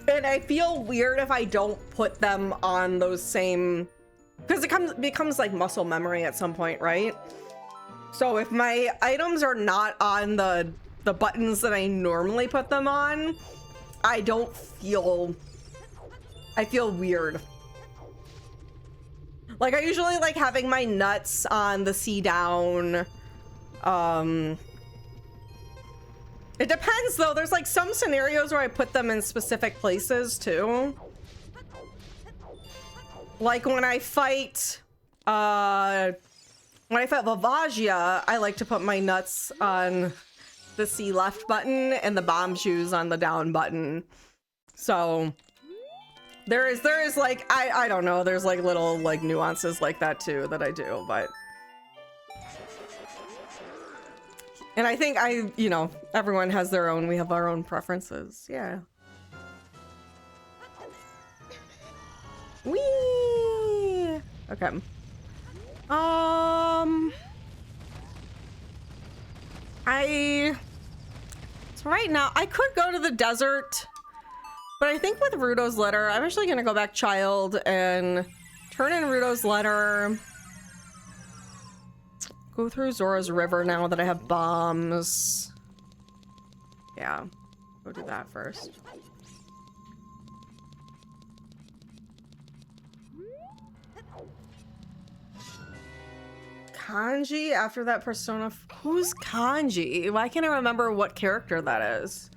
and I feel weird if I don't put them on those same, because it becomes like muscle memory at some point, right? So if my items are not on the buttons that I normally put them on, I feel weird. Like I usually like having my nuts on the C down. It depends though. There's like some scenarios where I put them in specific places too. Like when I fight Vavagia, I like to put my nuts on the C left button and the bomb shoes on the down button. So there is like, I don't know, there's like little like nuances like that too that I do, but. And I think you know, everyone has their own, we have our own preferences, yeah. Whee! Okay. So right now I could go to the desert, but I think with Rudo's letter, I'm actually gonna go back child and turn in Rudo's letter. Go through Zora's River now that I have bombs. Yeah, go do that first. Kanji after that Persona. Who's Kanji? Why can't I remember what character that is?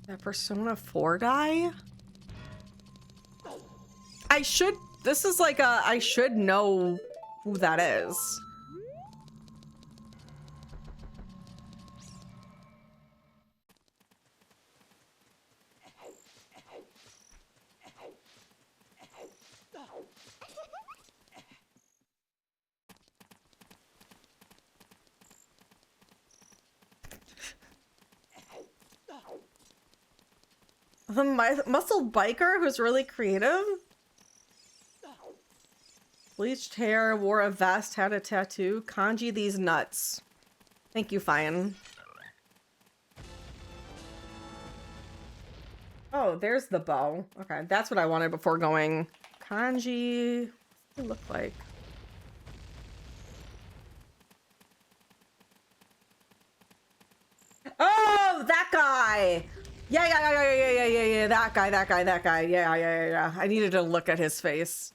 That Persona 4 guy? This is like I should know who that is. The muscle biker who's really creative? Bleached hair, wore a vest, had a tattoo. Kanji these nuts. Thank you, Fine. Oh, there's the bow. Okay, that's what I wanted before going. Kanji. What's it look like? Oh, that guy! Yeah. That guy. Yeah. I needed to look at his face.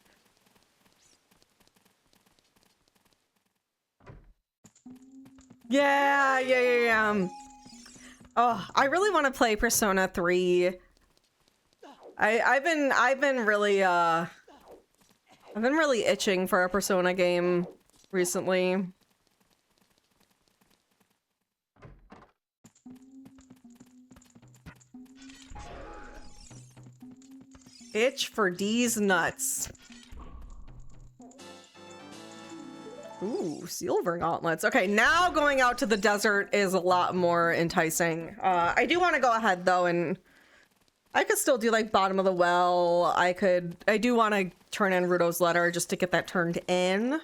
Yeah. Oh, I really want to play Persona 3. I've been really itching for a Persona game recently. Itch for these nuts. Ooh, silver gauntlets. Okay, now going out to the desert is a lot more enticing. I do want to go ahead though, and I could still do like bottom of the well. I do want to turn in Rudo's letter just to get that turned in.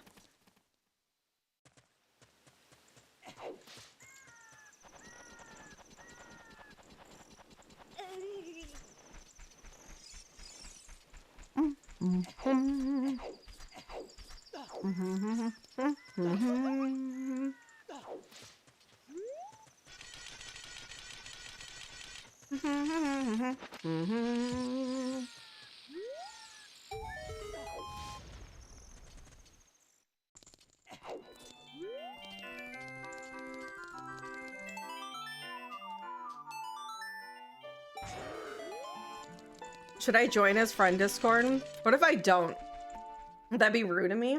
Should I join his friend Discord? What if I don't? Would that be rude of me?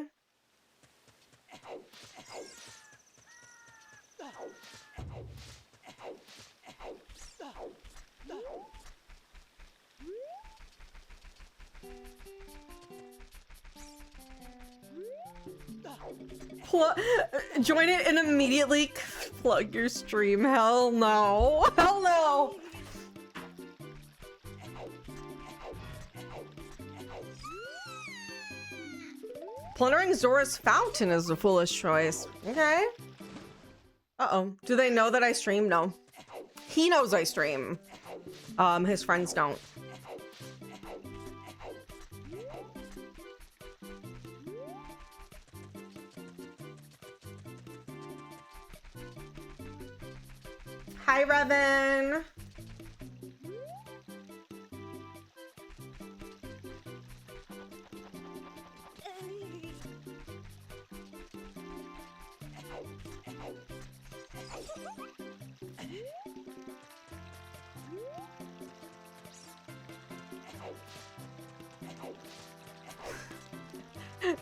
Join it and immediately plug your stream. Hell no. Hell no. Plundering Zora's fountain is a foolish choice. Okay. Uh-oh. Do they know that I stream? No. He knows I stream. His friends don't. Hi, Revan.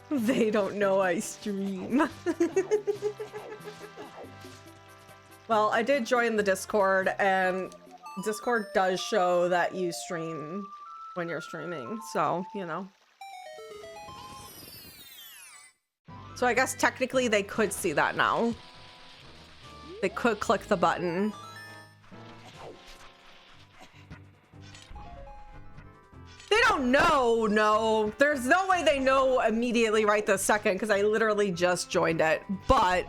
They don't know I stream. Well, I did join the Discord, and Discord does show that you stream when you're streaming, so, you know. So I guess technically they could see that now. They could click the button. They don't know, no. There's no way they know immediately right this second, because I literally just joined it, but...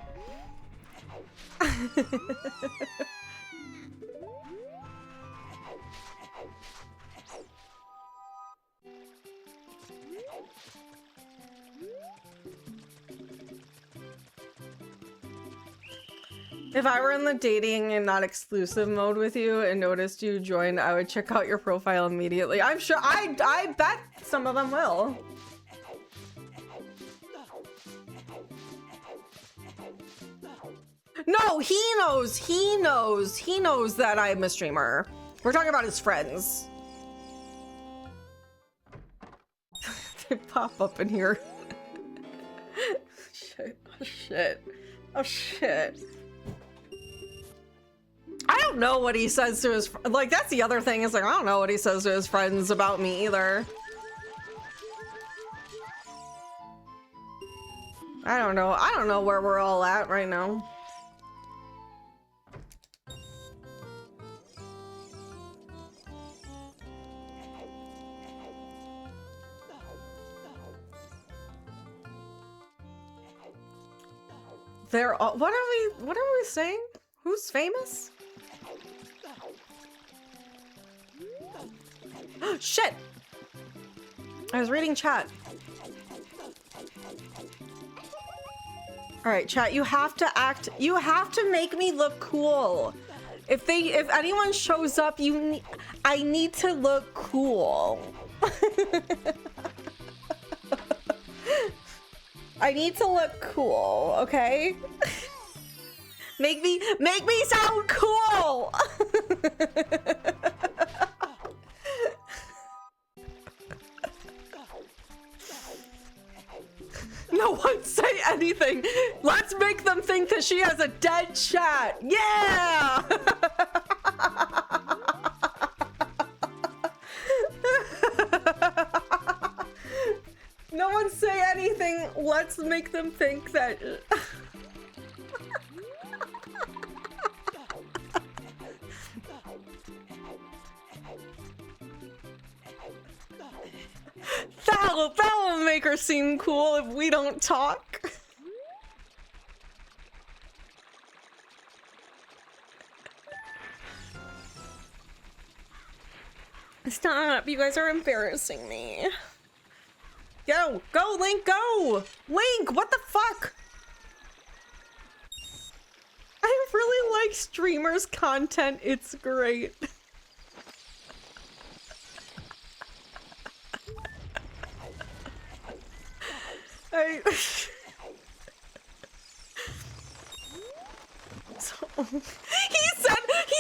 If I were in the dating and not exclusive mode with you and noticed you joined, I would check out your profile immediately. I'm sure, I bet some of them will. No, he knows that I'm a streamer. We're talking about his friends. They pop up in here. Oh shit. I don't know what he says to his, like, that's the other thing, is like, I don't know what he says to his friends about me either. I don't know where we're all at right now. They're all, what are we saying? Who's famous? Shit! I was reading chat. All right, chat, you have to make me look cool. If anyone shows up, I need to look cool. I need to look cool, okay? Make me sound cool. No one say anything. Let's make them think that she has a dead chat. Yeah! No one say anything. Let's make them think that... That'll make her seem cool if we don't talk. Stop, you guys are embarrassing me. Go, Link, go! Link, what the fuck? I really like streamers' content, it's great. He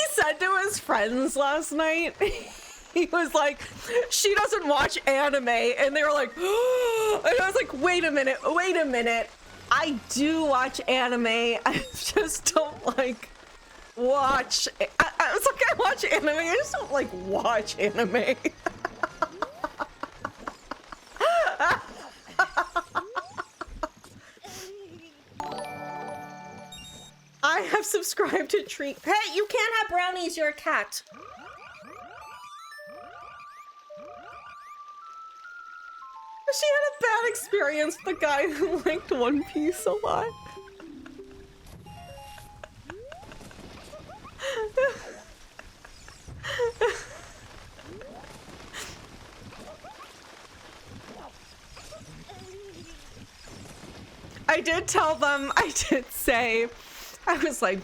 said to his friends last night, he was like, she doesn't watch anime, and they were like, oh, and I was like, wait a minute, I do watch anime, I just don't like watch, I was like, I watch anime, I just don't like watch anime. I have subscribed to treat. Hey, you can't have brownies, you're a cat. She had a bad experience with the guy who liked One Piece a lot. I did tell them, I did say, I was like,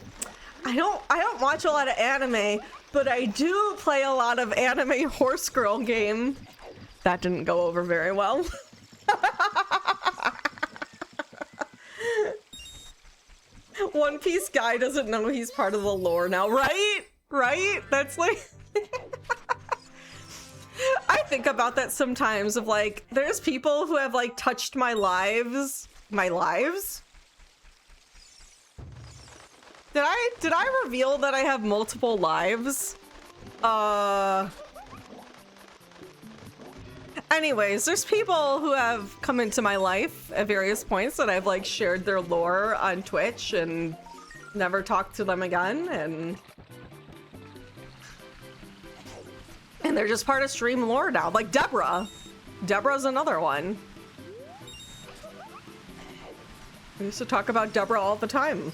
I don't watch a lot of anime, but I do play a lot of anime horse girl game. That didn't go over very well. One Piece guy doesn't know he's part of the lore now, right? Right? That's like... I think about that sometimes of like, there's people who have like touched my lives. My lives? Did I reveal that I have multiple lives? Anyways, there's people who have come into my life at various points that I've like shared their lore on Twitch and never talked to them again, and they're just part of stream lore now. Like Deborah. Deborah's another one. We used to talk about Deborah all the time.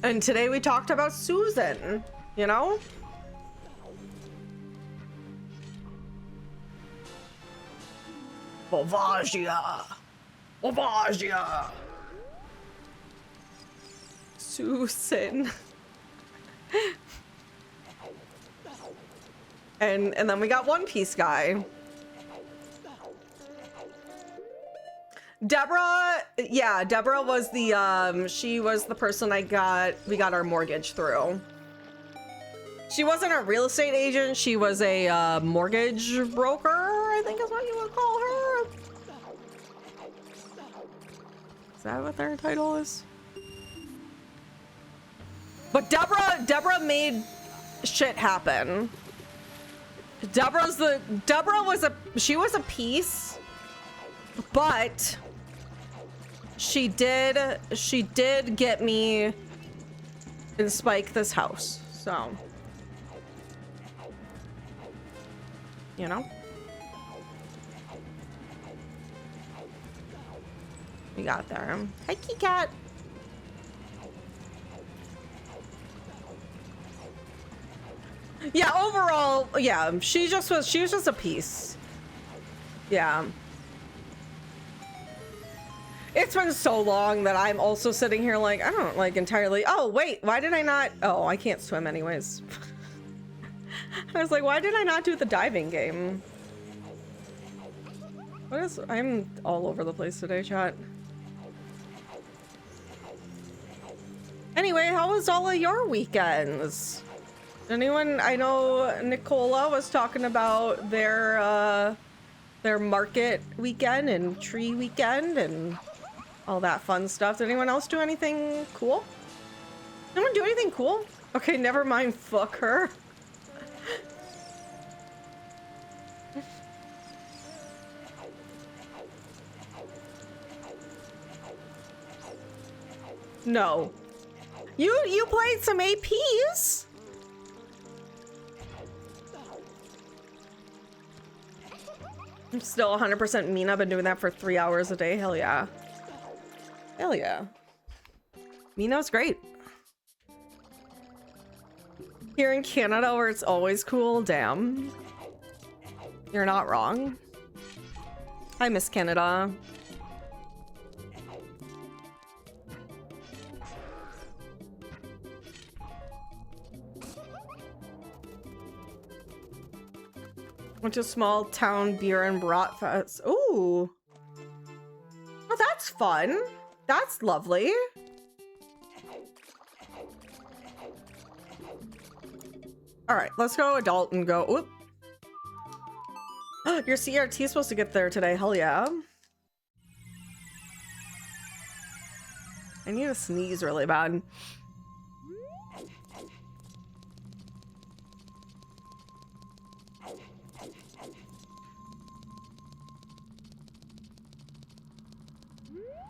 And today we talked about Susan, you know? Bavagia! Bavagia! Susan. And then we got One Piece guy. Deborah, yeah, Deborah was the, she was the person we got our mortgage through. She wasn't a real estate agent, she was a mortgage broker, I think is what you would call her. Is that what their title is? But Deborah made shit happen. She was a piece But she did get me and Spike this house, so you know. We got there. Hi, Key Cat. Yeah, overall, yeah, she was just a piece. Yeah. It's been so long that I'm also sitting here like, I don't like entirely. Oh, wait, why did I not? Oh, I can't swim anyways. I was like, why did I not do the diving game? What is, I'm all over the place today, chat. Anyway, how was all of your weekends? Anyone? I know Nicola was talking about their market weekend and tree weekend and all that fun stuff. Did anyone else do anything cool? Anyone do anything cool? Okay, never mind. Fuck her. No. You played some APs? I'm still 100% mean. I've been doing that for 3 hours a day. Hell yeah. Hell yeah. Mino's great. Here in Canada where it's always cool, damn. You're not wrong. I miss Canada. Went to small town beer and brat fest. Ooh. Well, that's fun. That's lovely. All right, let's go adult and go. Oop. Your CRT is supposed to get there today. Hell yeah. I need to sneeze really bad.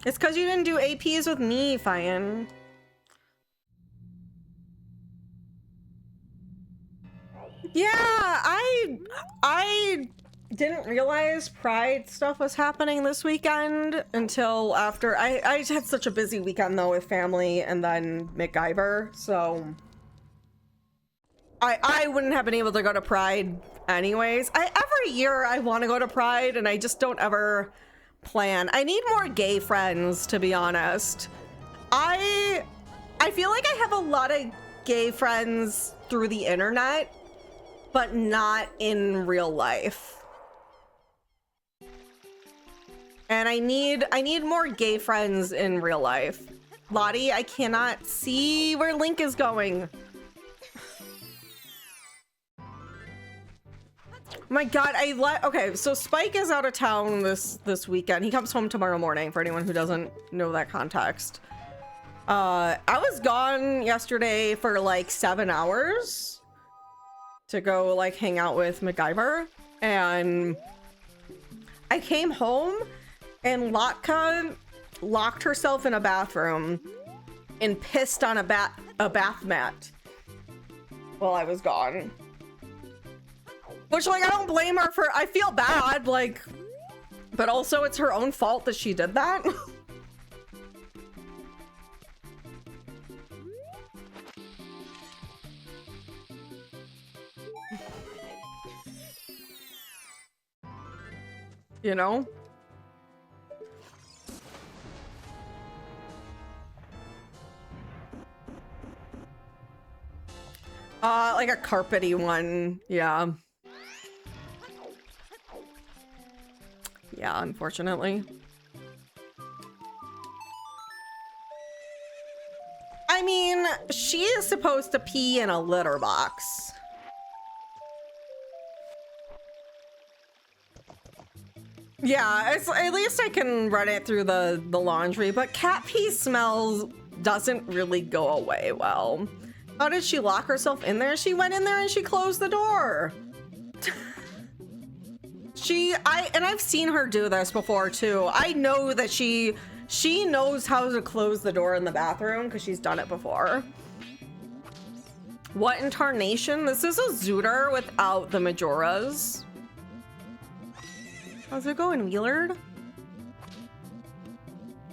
It's because you didn't do APs with me, Fian. Yeah, I didn't realize Pride stuff was happening this weekend until after. I had such a busy weekend though with family and then MacGyver, so I wouldn't have been able to go to Pride anyways. Every year I want to go to Pride and I just don't ever plan. I need more gay friends, to be honest. I feel like I have a lot of gay friends through the internet, but not in real life. And I need more gay friends in real life. Lottie, I cannot see where Link is going. My God, okay, so Spike is out of town this weekend. He comes home tomorrow morning, for anyone who doesn't know that context. I was gone yesterday for like 7 hours to go like hang out with MacGyver, and I came home and Latka locked herself in a bathroom and pissed on a bath mat while I was gone. Which, like, I don't blame her for, I feel bad, like, but also it's her own fault that she did that. You know? Like a carpety one, yeah. Yeah, unfortunately. I mean, she is supposed to pee in a litter box. Yeah, it's, at least I can run it through the laundry, but cat pee smells doesn't really go away well. How did she lock herself in there? She went in there and she closed the door. I've seen her do this before too. I know that she knows how to close the door in the bathroom because she's done it before. What in tarnation? This is a Zooter without the Majoras. How's it going, Wheelard?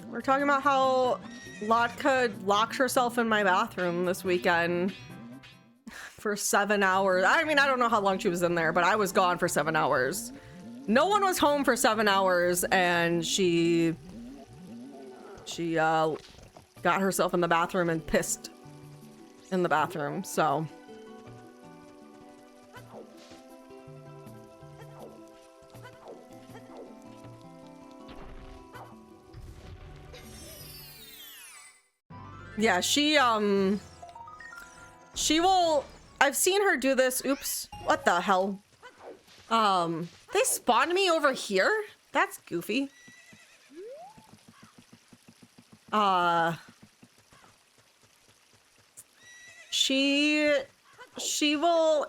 We're talking about how Latka locked herself in my bathroom this weekend for 7 hours. I mean, I don't know how long she was in there, but I was gone for 7 hours. No one was home for 7 hours, and she got herself in the bathroom and pissed in the bathroom, so. Yeah, she will, I've seen her do this. Oops, what the hell? They spawned me over here? That's goofy. She will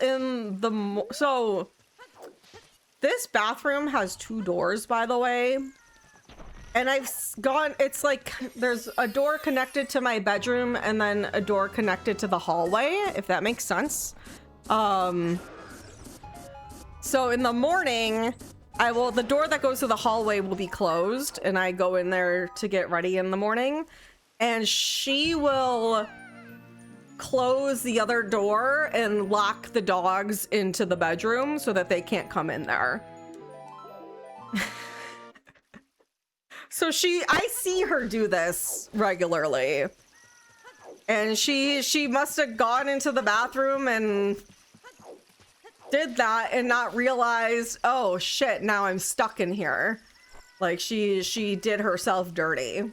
so this bathroom has 2 doors, by the way. And it's like there's a door connected to my bedroom and then a door connected to the hallway, if that makes sense. So in the morning, the door that goes to the hallway will be closed and I go in there to get ready in the morning, and she will close the other door and lock the dogs into the bedroom so that they can't come in there. So I see her do this regularly, and she must have gone into the bathroom and did that and not realized, oh shit, now I'm stuck in here. Like she did herself dirty.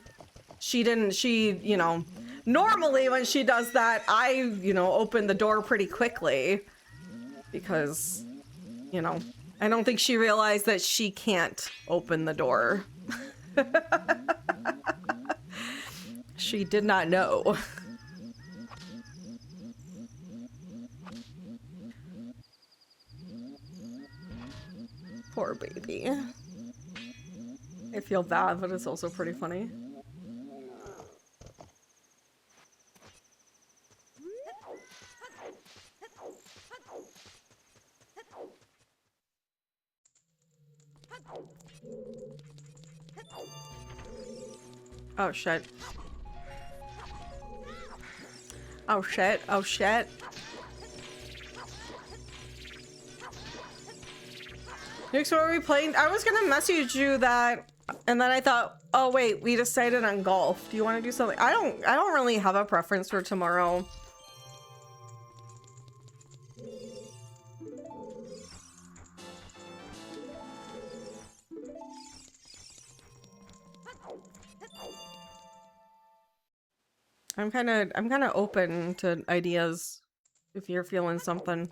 You know, normally when she does that, I, open the door pretty quickly because, I don't think she realized that she can't open the door. She did not know. Poor baby. I feel bad, but it's also pretty funny. Oh shit. Oh shit. Oh shit. Next, what are we playing? I was gonna message you that, and then I thought, oh wait, we decided on golf. Do you want to do something? I don't really have a preference for tomorrow. I'm kind of open to ideas if you're feeling something.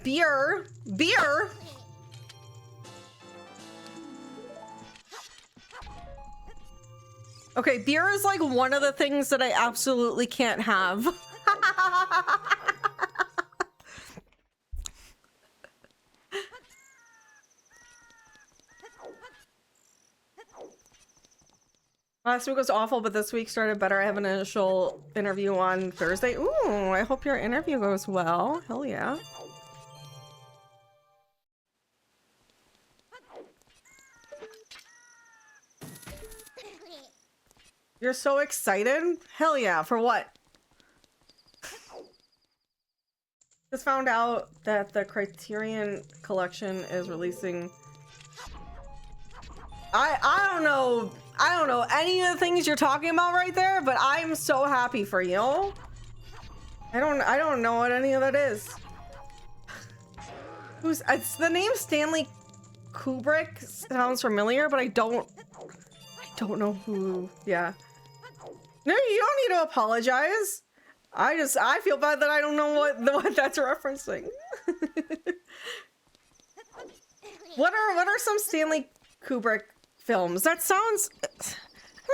Beer. Okay, beer is like one of the things that I absolutely can't have. Last week was awful, but this week started better. I have an initial interview on Thursday. Ooh, I hope your interview goes well. Hell yeah. You're so excited? Hell yeah, for what? Just found out that the Criterion Collection is releasing... I don't know any of the things you're talking about right there, but I'm so happy for you. I don't know what any of that is. It's the name Stanley Kubrick sounds familiar, but I don't know who. Yeah. No, you don't need to apologize. I feel bad that I don't know what that's referencing. What are some Stanley Kubrick films? That sounds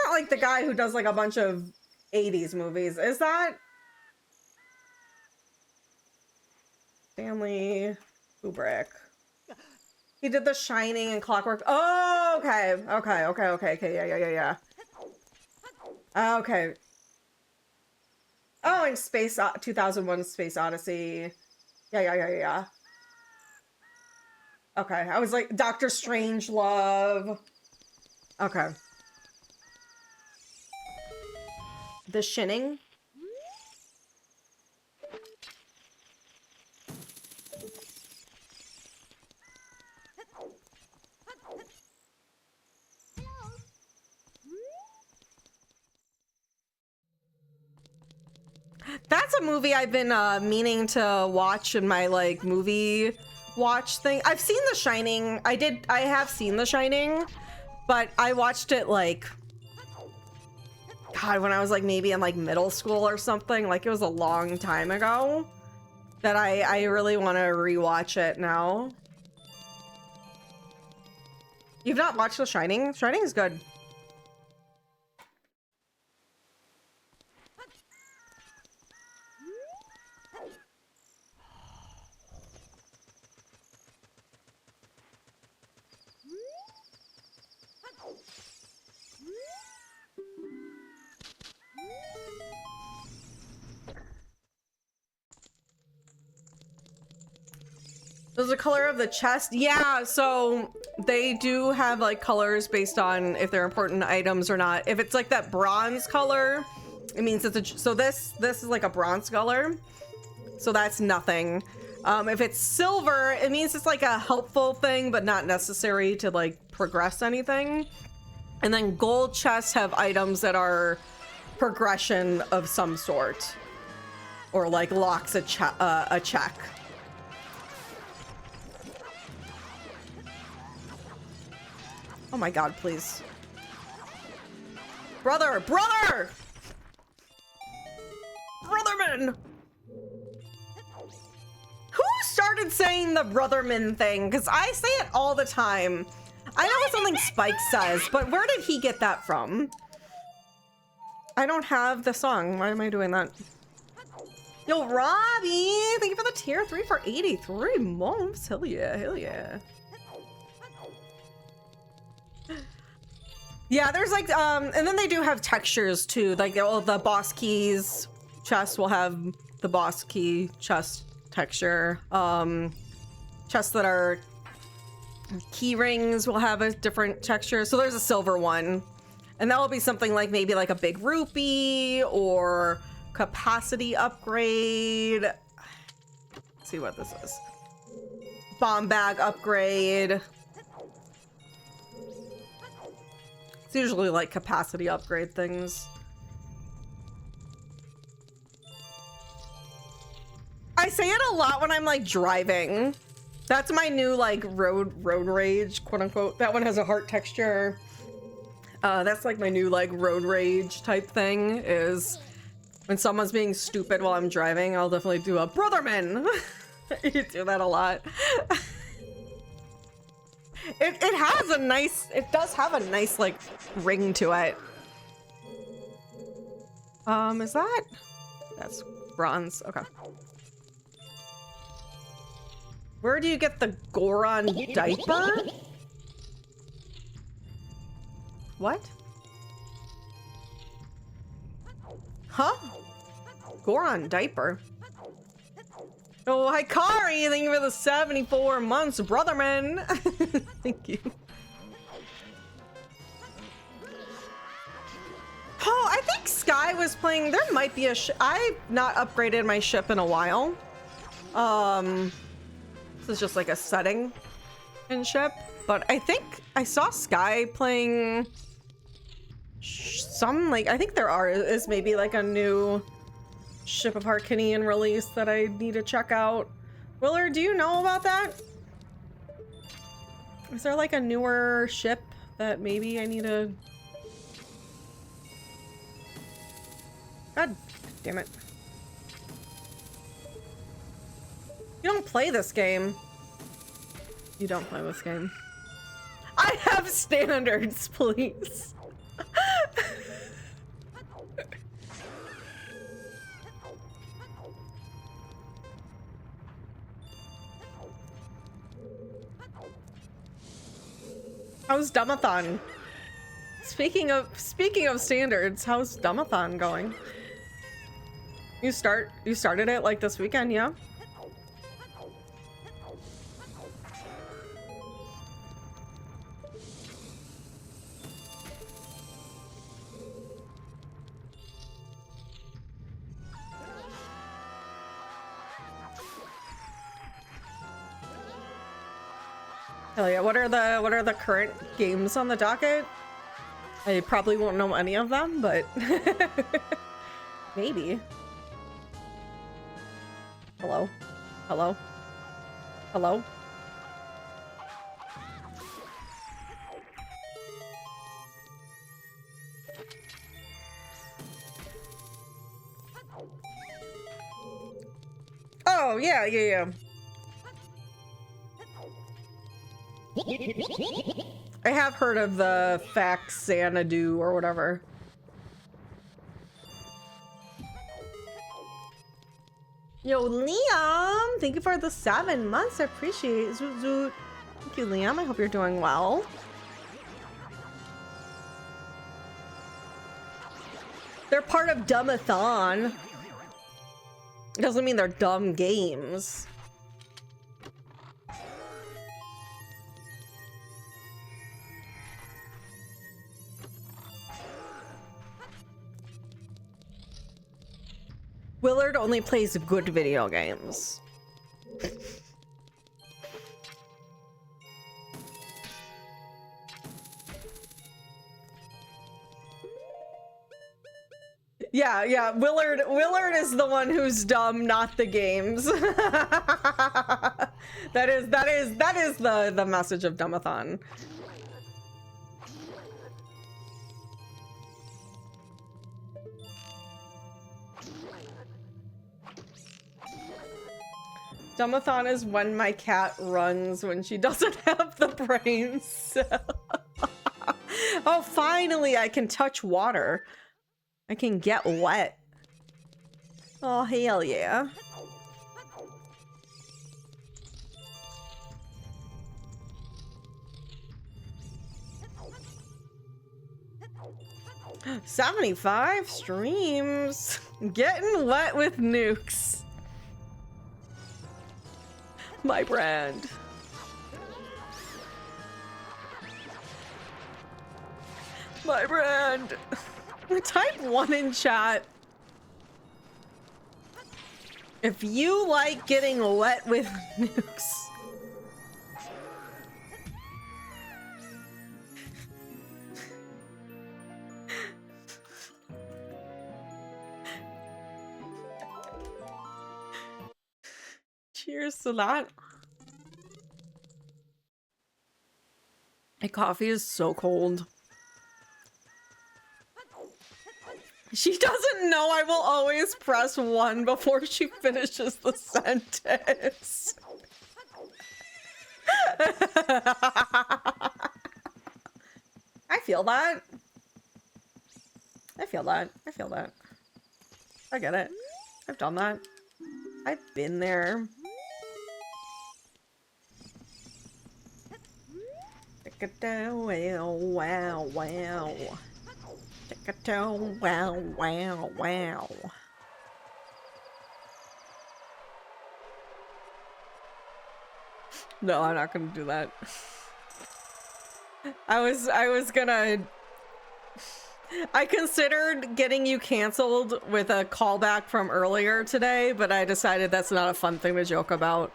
not like the guy who does like a bunch of 80s movies. Is that Stanley Kubrick? He did The Shining and Clockwork. Oh, okay. Okay. Yeah. Okay. Oh, and 2001 Space Odyssey. Yeah. Okay, I was like, Doctor Strangelove. Okay. The Shining. That's a movie I've been meaning to watch in my like movie watch thing. I've seen The Shining. I have seen The Shining, but I watched it like, God, when I was like maybe in like middle school or something. Like it was a long time ago that I really want to rewatch it now. You've not watched The Shining? Shining is good. There's the color of the chest. Yeah, so they do have like colors based on if they're important items or not. If it's like that bronze color, it means it's a, so this is like a bronze color. So that's nothing. If it's silver, it means it's like a helpful thing, but not necessary to like progress anything. And then gold chests have items that are progression of some sort, or like locks a check. Oh my God, please. Brotherman! Brotherman! Who started saying the Brotherman thing? Because I say it all the time. I know it's something Spike says, but where did he get that from? I don't have the song. Why am I doing that? Yo, Robbie! Thank you for the tier 3 for 83 months. Hell yeah. Yeah, there's like, and then they do have textures too. Like all the boss keys chests will have the boss key chest texture. Chests that are key rings will have a different texture. So there's a silver one, and that will be something like maybe like a big rupee or capacity upgrade. Let's see what this is. Bomb bag upgrade. It's usually like capacity upgrade things. I say it a lot when I'm like driving. That's my new like road rage, quote unquote. That one has a heart texture. That's like my new like road rage type thing, is when someone's being stupid while I'm driving, I'll definitely do a Brotherman. You do that a lot. It has a nice, it does have a nice like ring to it. Is that? That's bronze. Okay. Where do you get the Goron diaper? What? Huh? Goron diaper? Oh, Hikari, thank you for the 74 months, Brotherman. Thank you. Oh, I think Sky was playing. There might be a I've not upgraded my ship in a while. This is just like a setting in ship, but I think I saw Sky playing some, like, I think there is maybe like a new Ship of Harkinian release that I need to check out. Willard, do you know about that? Is there like a newer ship that maybe I need to... God damn it. You don't play this game. You don't play this game. I have standards, please. How's Dumbathon? Speaking of standards, how's Dumbathon going? You started it like this weekend, yeah? Hell yeah, what are the current games on the docket? I probably won't know any of them, but maybe. Hello? Hello? Hello? Oh, yeah. I have heard of the Fax Xanadu or whatever. Yo, Liam! Thank you for the 7 months. I appreciate it. Zoot zoot. Thank you, Liam. I hope you're doing well. They're part of Dumbathon. It doesn't mean they're dumb games. Willard only plays good video games. Yeah. Willard is the one who's dumb, not the games. that is the message of Dumbathon. Dumbathon is when my cat runs when she doesn't have the brains. Oh, finally I can touch water. I can get wet. Oh, hell yeah. $75 streams. Getting wet with nukes. My brand. My brand. Type 1 in chat if you like getting wet with nukes. Cheers to that. My coffee is so cold. She doesn't know I will always press 1 before she finishes the sentence. I feel that. I feel that. I get it. I've done that. I've been there. Wow. Wow. No, I'm not gonna do that. I was gonna... I considered getting you canceled with a callback from earlier today, but I decided that's not a fun thing to joke about.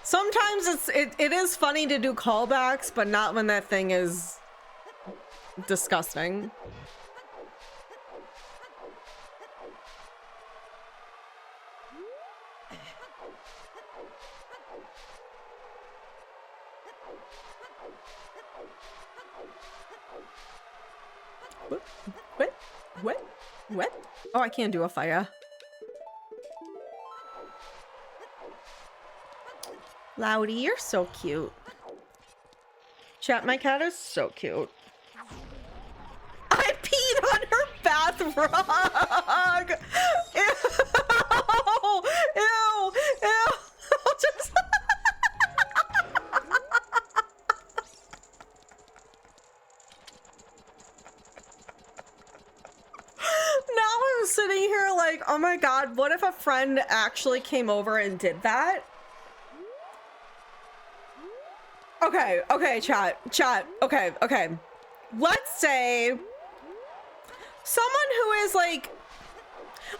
Sometimes it is funny to do callbacks, but not when that thing is disgusting. What? Oh, I can't do a fire. Loudy, you're so cute. Chat, my cat is so cute. I peed on her bath rug! Ew! Just... just sitting here like, oh my god, what if a friend actually came over and did that? Okay, chat, okay. Let's say someone who is like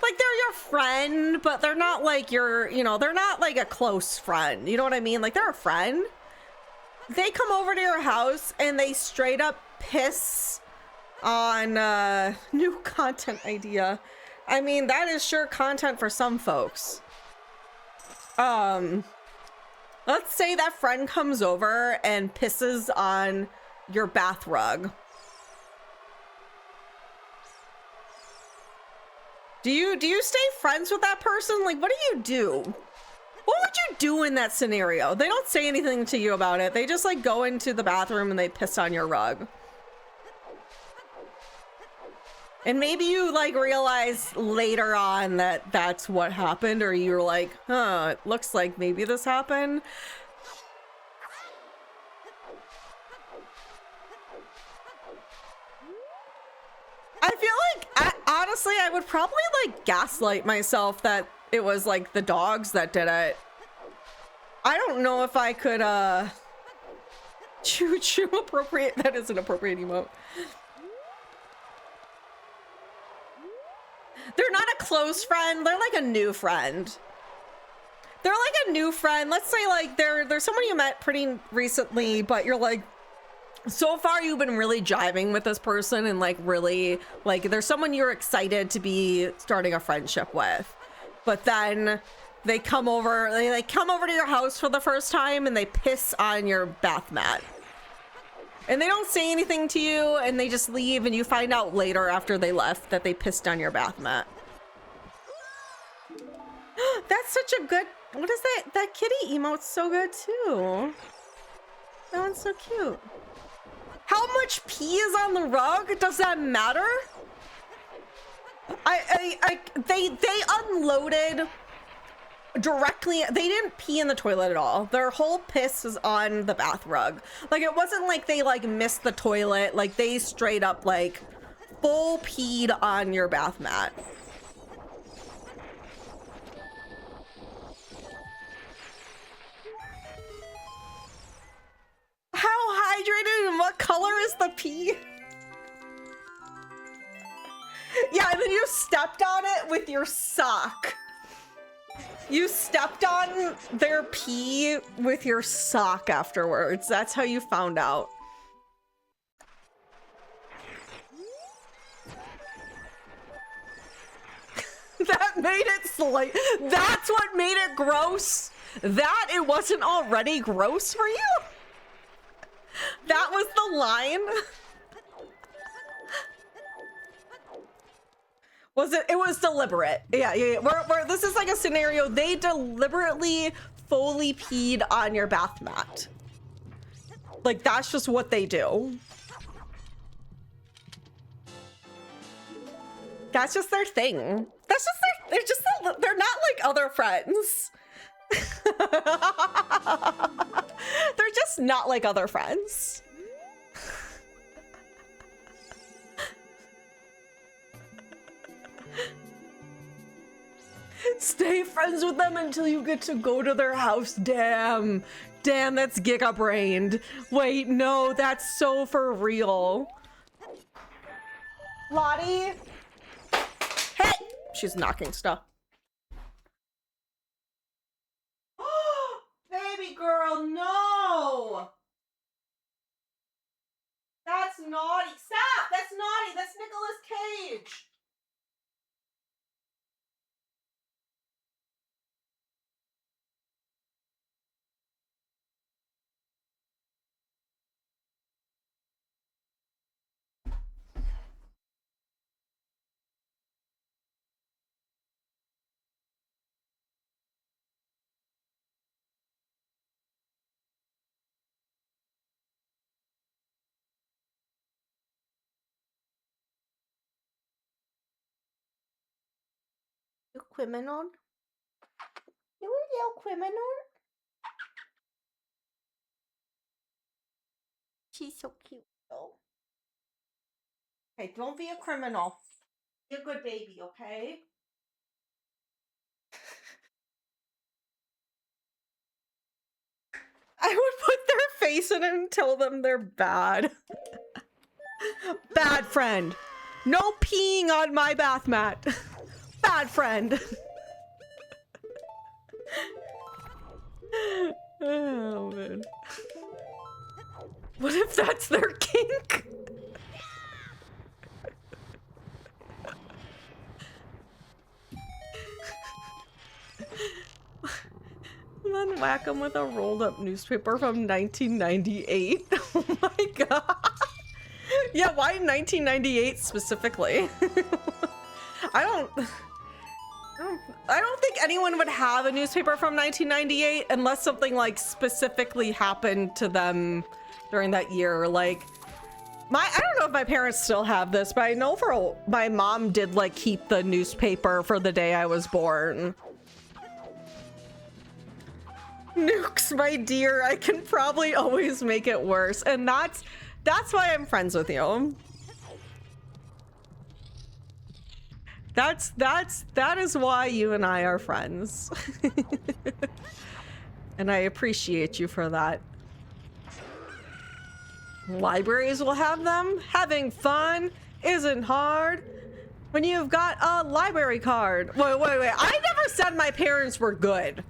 they're your friend, but they're not like your, you know, they're not like a close friend. You know what I mean? Like they're a friend. They come over to your house and they straight up piss on new content idea. I mean, that is sure content for some folks. Let's say that friend comes over and pisses on your bath rug. Do you stay friends with that person? Like, what do you do? What would you do in that scenario? They don't say anything to you about it. They just like go into the bathroom and they piss on your rug. And maybe you like realize later on that that's what happened, or you're like, huh, it looks like maybe this happened. I feel like, honestly, I would probably like gaslight myself that it was like the dogs that did it. I don't know if I could, choo appropriate. That is an appropriate emote. They're not a close friend. They're like a new friend. They're like a new friend. Let's say like they're someone you met pretty recently, but you're like, so far you've been really jiving with this person and like really like there's someone you're excited to be starting a friendship with, but then they come over to your house for the first time and they piss on your bath mat and they don't say anything to you and they just leave, and you find out later after they left that they pissed on your bath mat. That's such a good, what is that kitty emote's so good too. That one's so cute. How much pee is on the rug? Does that matter? They unloaded directly. They didn't pee in the toilet at all. Their whole piss is on the bath rug. Like it wasn't like they like missed the toilet. Like they straight up like full peed on your bath mat. How hydrated and what color is the pee? Yeah, and then you stepped on it with your sock. You stepped on their pee with your sock afterwards. That's how you found out. That made it that's what made it gross? That it wasn't already gross for you? That was the line? Was it? It was deliberate. Yeah. This is like a scenario. They deliberately fully peed on your bath mat. Like, that's just what they do. That's just their thing. That's just they're not like other friends. They're just not like other friends. Stay friends with them until you get to go to their house. Damn, that's giga brained. Wait, no, that's so for real. Lottie, hey, she's knocking stuff. Baby girl, no! That's naughty. Stop! That's naughty. That's Nicolas Cage. You criminal? You a little criminal? She's so cute though. Okay, don't be a criminal. Be a good baby, okay? I would put their face in it and tell them they're bad. Bad friend. No peeing on my bath mat. Bad friend. Oh, man. What if that's their kink? And then whack them with a rolled up newspaper from 1998. Oh my god. Yeah, why 1998 specifically? I don't think anyone would have a newspaper from 1998 unless something like specifically happened to them during that year. Like I don't know if my parents still have this, but I know my mom did like keep the newspaper for the day I was born. Nukes, my dear, I can probably always make it worse. And that's why I'm friends with you. That is why you and I are friends. And I appreciate you for that. Libraries will have them. Having fun isn't hard when you've got a library card. Wait. I never said my parents were good.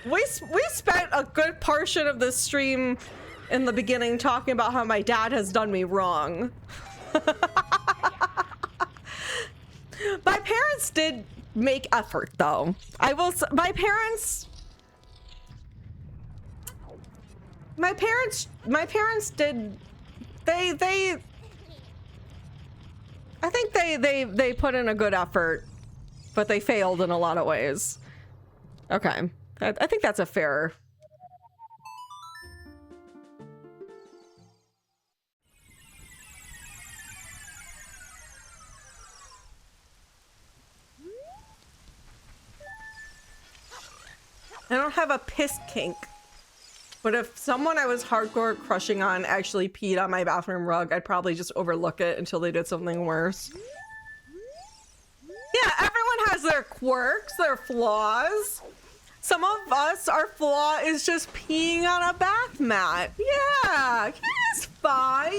We spent a good portion of this stream in the beginning talking about how my dad has done me wrong. My parents did make effort, though. My parents did. I think they put in a good effort, but they failed in a lot of ways. Okay. I think that's a fair. I don't have a piss kink, but if someone I was hardcore crushing on actually peed on my bathroom rug, I'd probably just overlook it until they did something worse. Yeah, everyone has their quirks, their flaws. Some of us, our flaw is just peeing on a bath mat. Yeah, it's fine.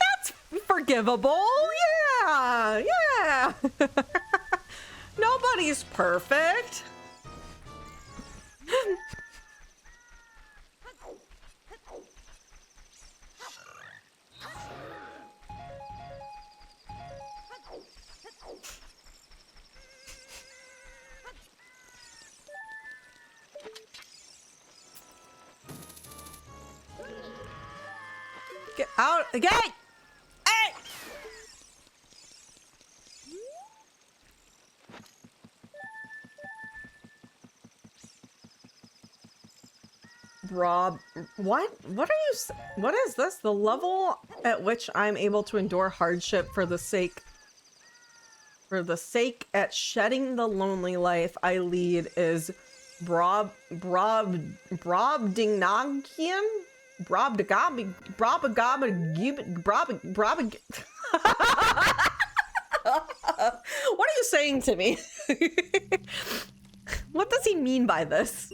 That's forgivable. Yeah. Nobody's perfect. Get out again! Hey! Rob, what are you, what is this? The level at which I'm able to endure hardship for the sake at shedding the lonely life I lead is Brobdingnagian? Brobdagabi, what are you saying to me? What does he mean by this?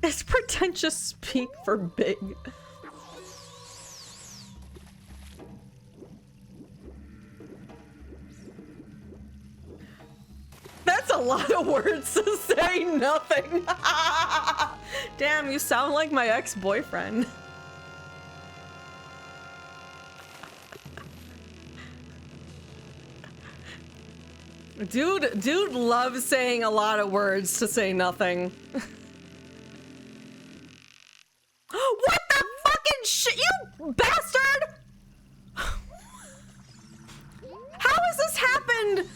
Is pretentious speak for big? That's a lot of words to say nothing. Damn, you sound like my ex-boyfriend. Dude loves saying a lot of words to say nothing. What the fucking shit, you bastard! How has this happened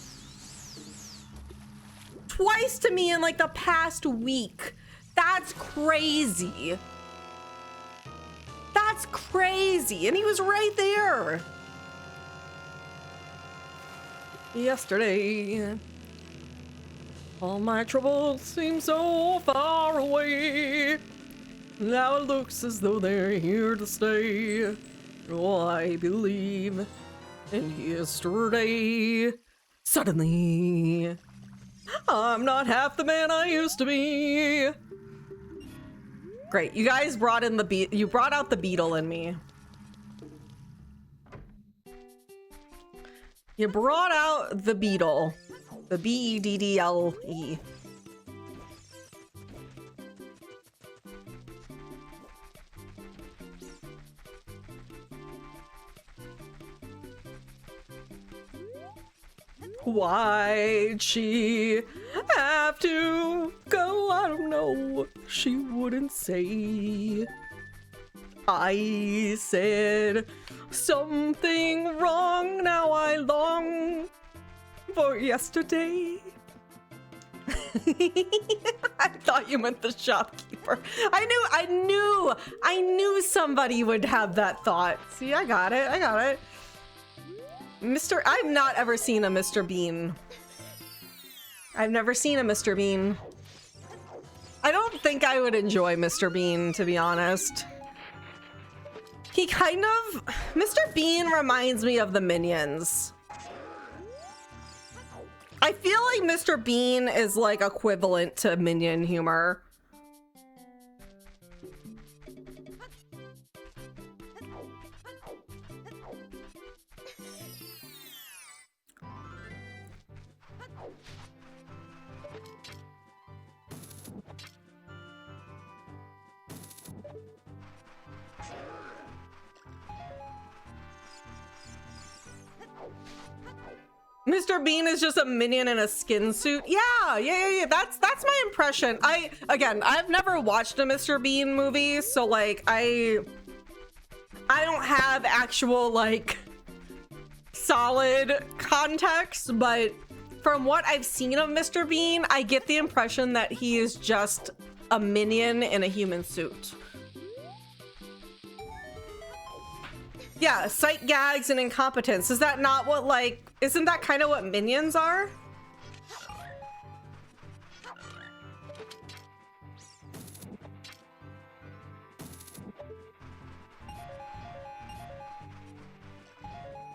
twice to me in like the past week? That's crazy. That's crazy. And he was right there. Yesterday. All my troubles seem so far away. Now it looks as though they're here to stay. Oh, I believe in yesterday. Suddenly, I'm not half the man I used to be. Great, you guys brought in the beat. You brought out the beetle in me. You brought out the beetle. The B-E-D-D-L-E. Why'd she have to go? I don't know. She wouldn't say. I said something wrong. Now I long for yesterday. I thought you meant the shopkeeper. I knew somebody would have that thought. See, I got it. I've not ever seen a Mr. Bean. I've never seen a Mr. Bean. I don't think I would enjoy Mr. Bean, to be honest. He kind of... Mr. Bean reminds me of the Minions. I feel like Mr. Bean is like equivalent to Minion humor. Mr. Bean is just a minion in a skin suit. Yeah. That's my impression. I've never watched a Mr. Bean movie, so like I don't have actual like solid context, but from what I've seen of Mr. Bean, I get the impression that he is just a minion in a human suit. Yeah, sight gags and incompetence. Is that not what, like, isn't that kind of what minions are?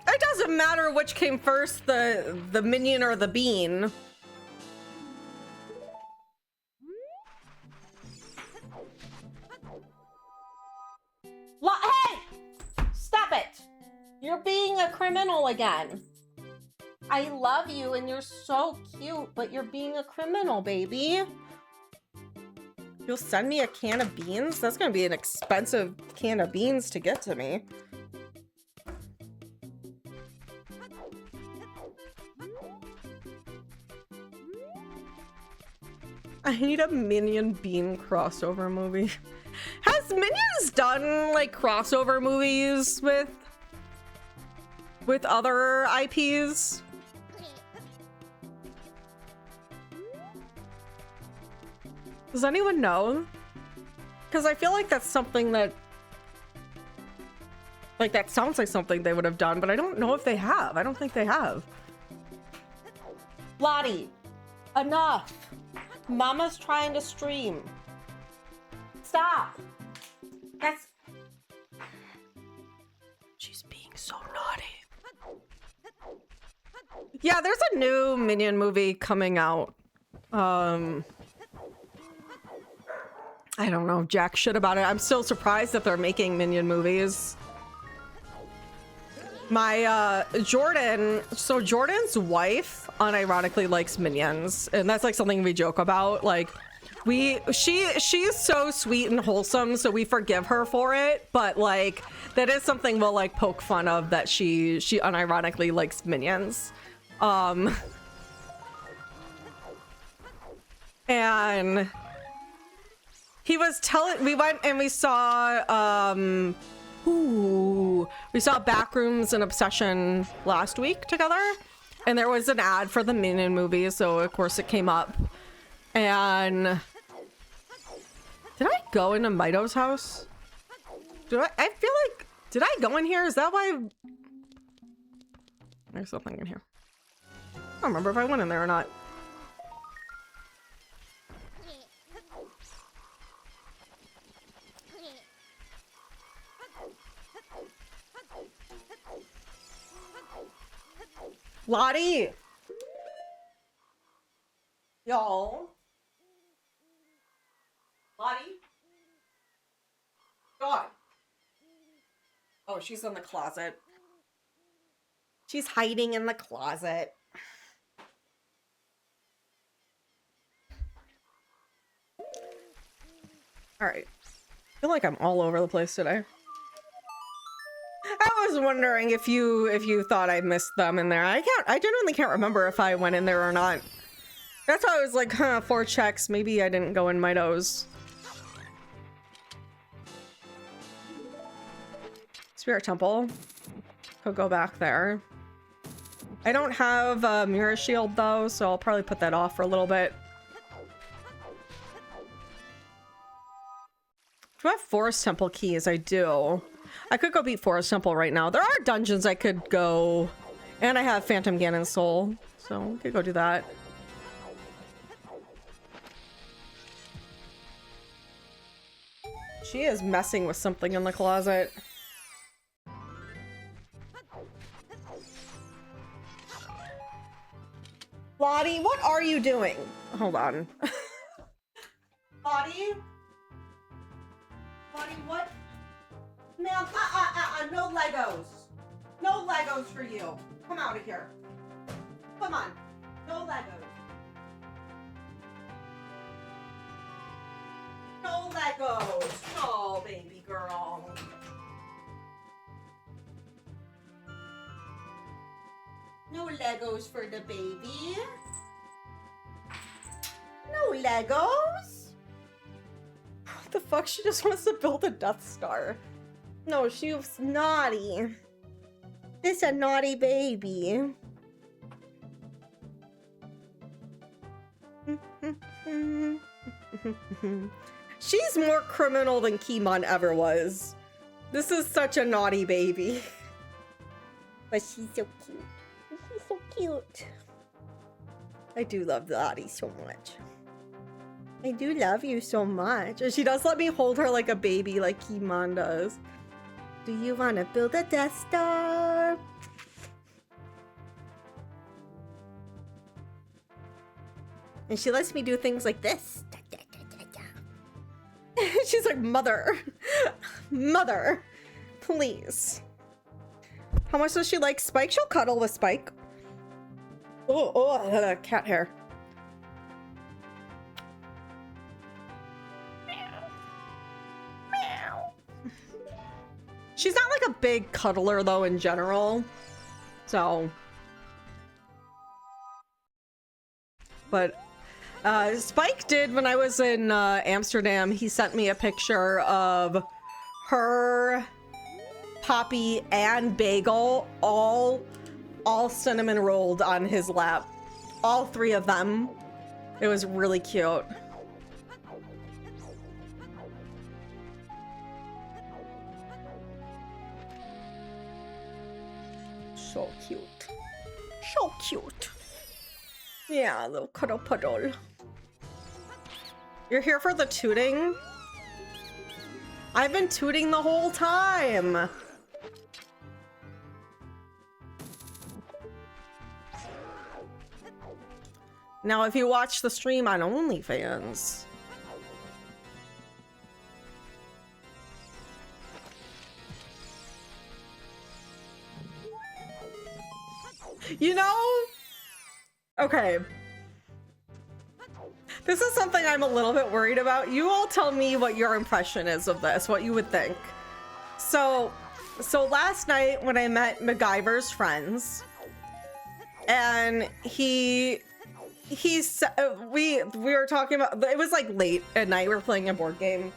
It doesn't matter which came first, the minion or the bean. Hey! Stop it! You're being a criminal again. I love you and you're so cute, but you're being a criminal, baby. You'll send me a can of beans? That's gonna be an expensive can of beans to get to me. I need a Minion Bean crossover movie. Has Minions done like crossover movies with other IPs? Does anyone know? Because I feel like that's something that, like, that sounds like something they would have done, but I don't know if they have. I don't think they have. Lottie, enough. Mama's trying to stream. Stop. That's... She's being so naughty. Yeah, there's a new Minion movie coming out. I don't know jack shit about it. I'm still surprised that they're making Minion movies. My Jordan, so Jordan's wife unironically likes Minions, and that's like something we joke about. Like she's so sweet and wholesome, so we forgive her for it, but like that is something we'll like poke fun of, that she unironically likes Minions. And he was telling, we went and we saw we saw Backrooms and Obsession last week together, and there was an ad for the Minion movie, so of course it came up. And did I go into Mito's house? I feel like, did I go in here? Is that why? There's something in here. I don't remember if I went in there or not. Lottie! Y'all. Lottie? God. Oh, she's in the closet. She's hiding in the closet. All right. I feel like I'm all over the place today. I was wondering if you thought I missed them in there. I genuinely can't remember if I went in there or not. That's why I was like, huh, 4 checks. Maybe I didn't go in my nose. Spirit Temple. Could go back there. I don't have a mirror shield though, so I'll probably put that off for a little bit. Do I have Forest Temple keys? I do. I could go beat Forest Temple right now. There are dungeons I could go. And I have Phantom Ganon's Soul. So we could go do that. She is messing with something in the closet. Lottie, what are you doing? Hold on. Lottie? Lottie, what? Man, no Legos. No Legos for you. Come out of here. Come on. No Legos. No Legos. Oh, baby girl. No Legos for the baby. No Legos. What the fuck? She just wants to build a Death Star. No, she was naughty. This a naughty baby. She's more criminal than Kimon ever was. This is such a naughty baby. But she's so cute. She's so cute. I do love Lottie so much. I do love you so much. And she does let me hold her like a baby like Kimon does. Do you want to build a Death Star? And she lets me do things like this. She's like, mother. Mother. Please. How much does she like Spike? She'll cuddle with Spike. Oh, cat hair. She's not like a big cuddler though in general. So. But Spike did when I was in Amsterdam. He sent me a picture of her, Poppy, and Bagel all cinnamon rolled on his lap. All 3 of them. It was really cute. So cute. So cute. Yeah, little cuddle puddle. You're here for the tooting? I've been tooting the whole time. Now, if you watch the stream on OnlyFans, you know, okay. This is something I'm a little bit worried about. You all tell me what your impression is of this, what you would think. So last night when I met MacGyver's friends, and we were talking about, it was like late at night, we were playing a board game,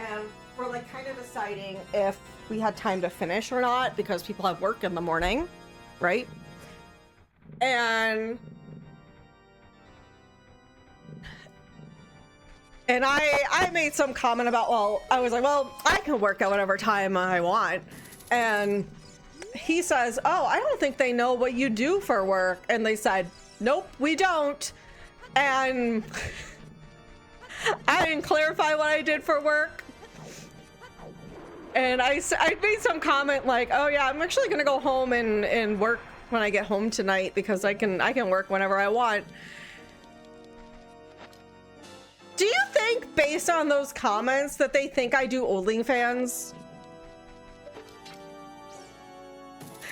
and we're like kind of deciding if we had time to finish or not because people have work in the morning, right? And I made some comment about, well, I was like, well, I can work at whatever time I want. And he says, oh, I don't think they know what you do for work. And they said, nope, we don't. And I didn't clarify what I did for work. And I made some comment like, oh yeah, I'm actually gonna go home and work when I get home tonight because I can work whenever I want. Do you think, based on those comments, that they think I do OnlyFans?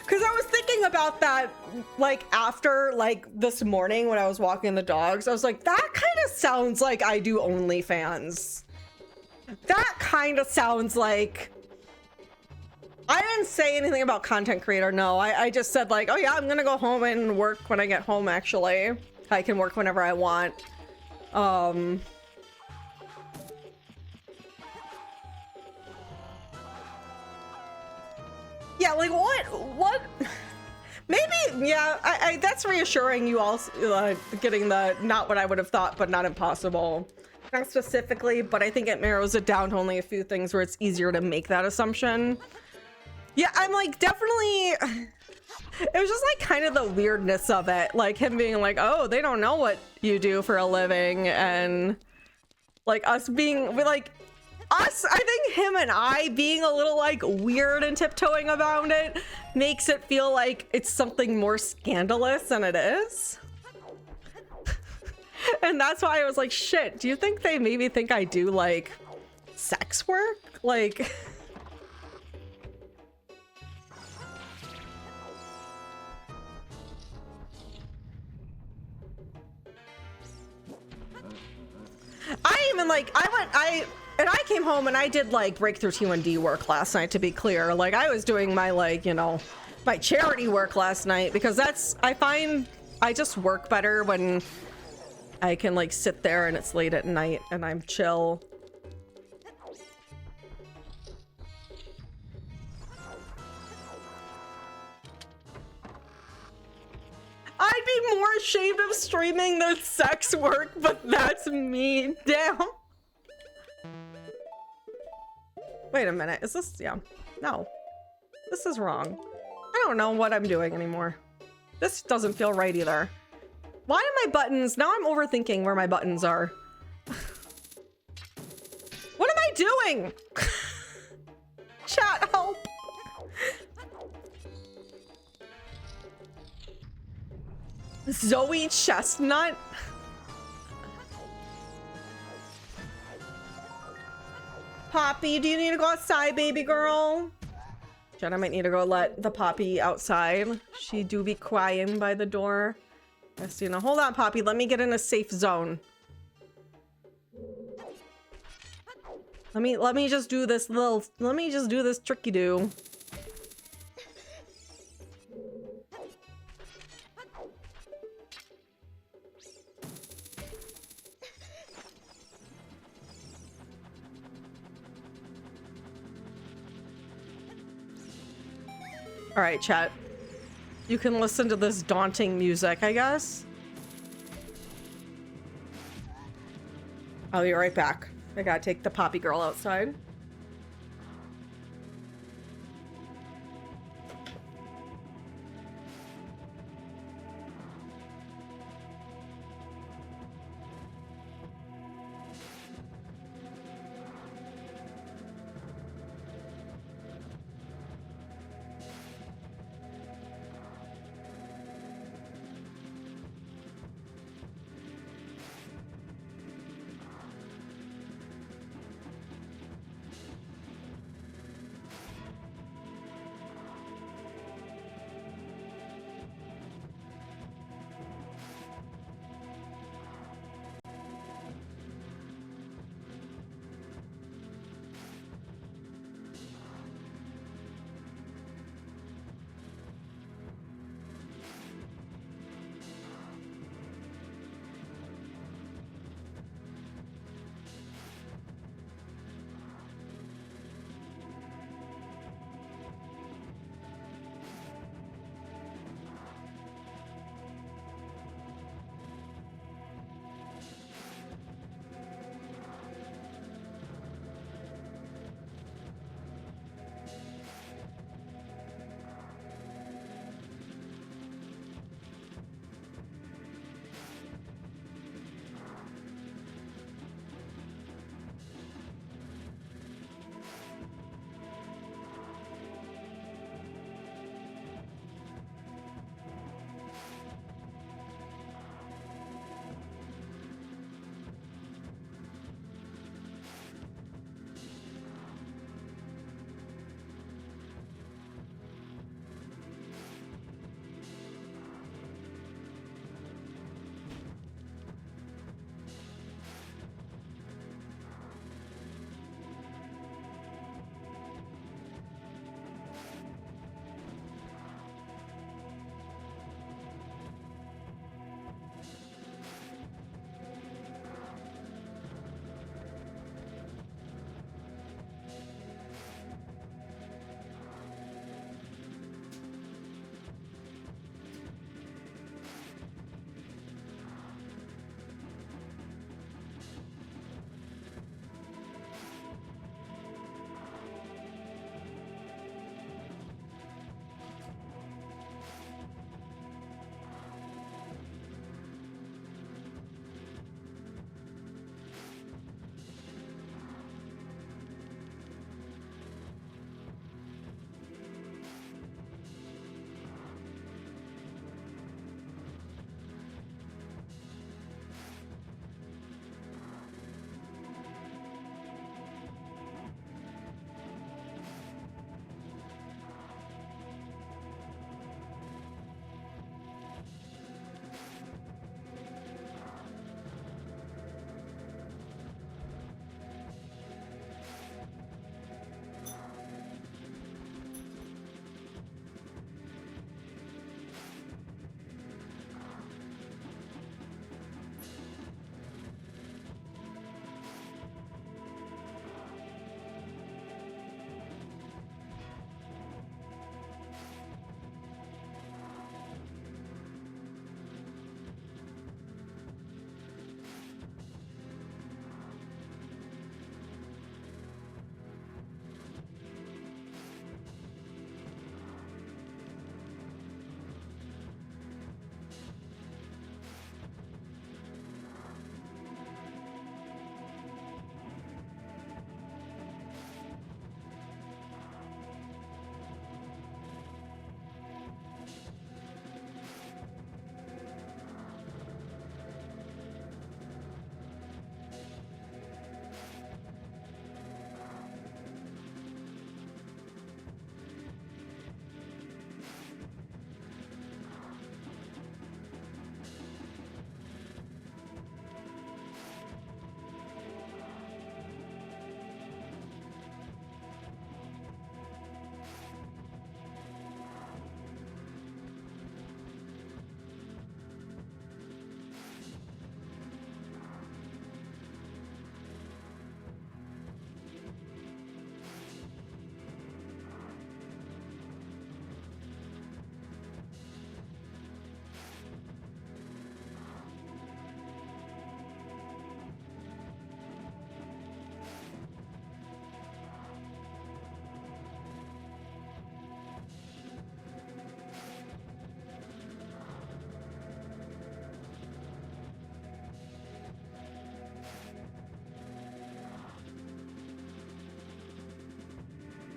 Because I was thinking about that, like, after, like, this morning when I was walking the dogs. I was like, that kind of sounds like I do OnlyFans. That kind of sounds like... I didn't say anything about content creator, no. I just said, like, oh yeah, I'm gonna go home and work when I get home, actually. I can work whenever I want. Yeah, like, what? Maybe, yeah, that's reassuring you all, getting the, not what I would have thought, but not impossible. Not specifically, but I think it narrows it down to only a few things where it's easier to make that assumption. Yeah, I'm like, definitely, it was just like kind of the weirdness of it. Like him being like, oh, they don't know what you do for a living. And like us being like, I think him and I being a little like weird and tiptoeing around it makes it feel like it's something more scandalous than it is. And that's why I was like, shit, do you think they maybe think I do like sex work? Like... I even like, I came home and I did like breakthrough T1D work last night, to be clear. Like I was doing my like, you know, my charity work last night because that's, I find I just work better when I can like sit there and it's late at night and I'm chill. I'd be more ashamed of streaming than sex work, but that's me. Damn. Wait a minute. Is this? Yeah. No. This is wrong. I don't know what I'm doing anymore. This doesn't feel right either. Why are my buttons? Now I'm overthinking where my buttons are. What am I doing? Chat, help. Zoe Chestnut? Poppy, do you need to go outside, baby girl? Jenna might need to go let the Poppy outside. She do be crying by the door. Yes, you know. Hold on, Poppy. Let me get in a safe zone. Let me just do this little... Let me just do this tricky-do. All right, chat. You can listen to this daunting music, I guess. I'll be right back. I gotta take the Poppy girl outside.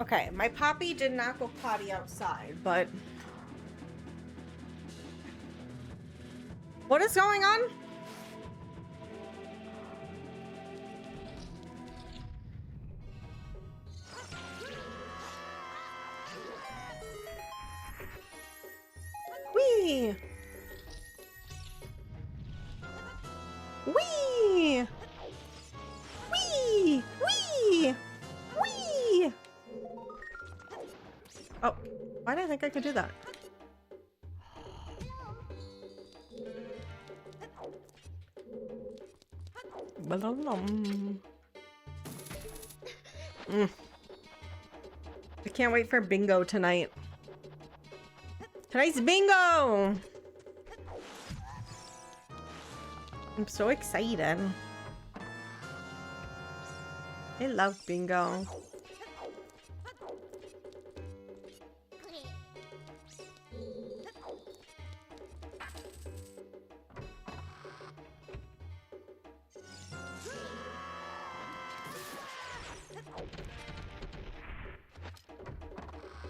Okay, my Poppy did not go potty outside, but... What is going on? Whee! Whee! Whee! Whee! Whee! Oh, why did I think I could do that? I can't wait for bingo tonight. Tonight's bingo! I'm so excited. I love bingo.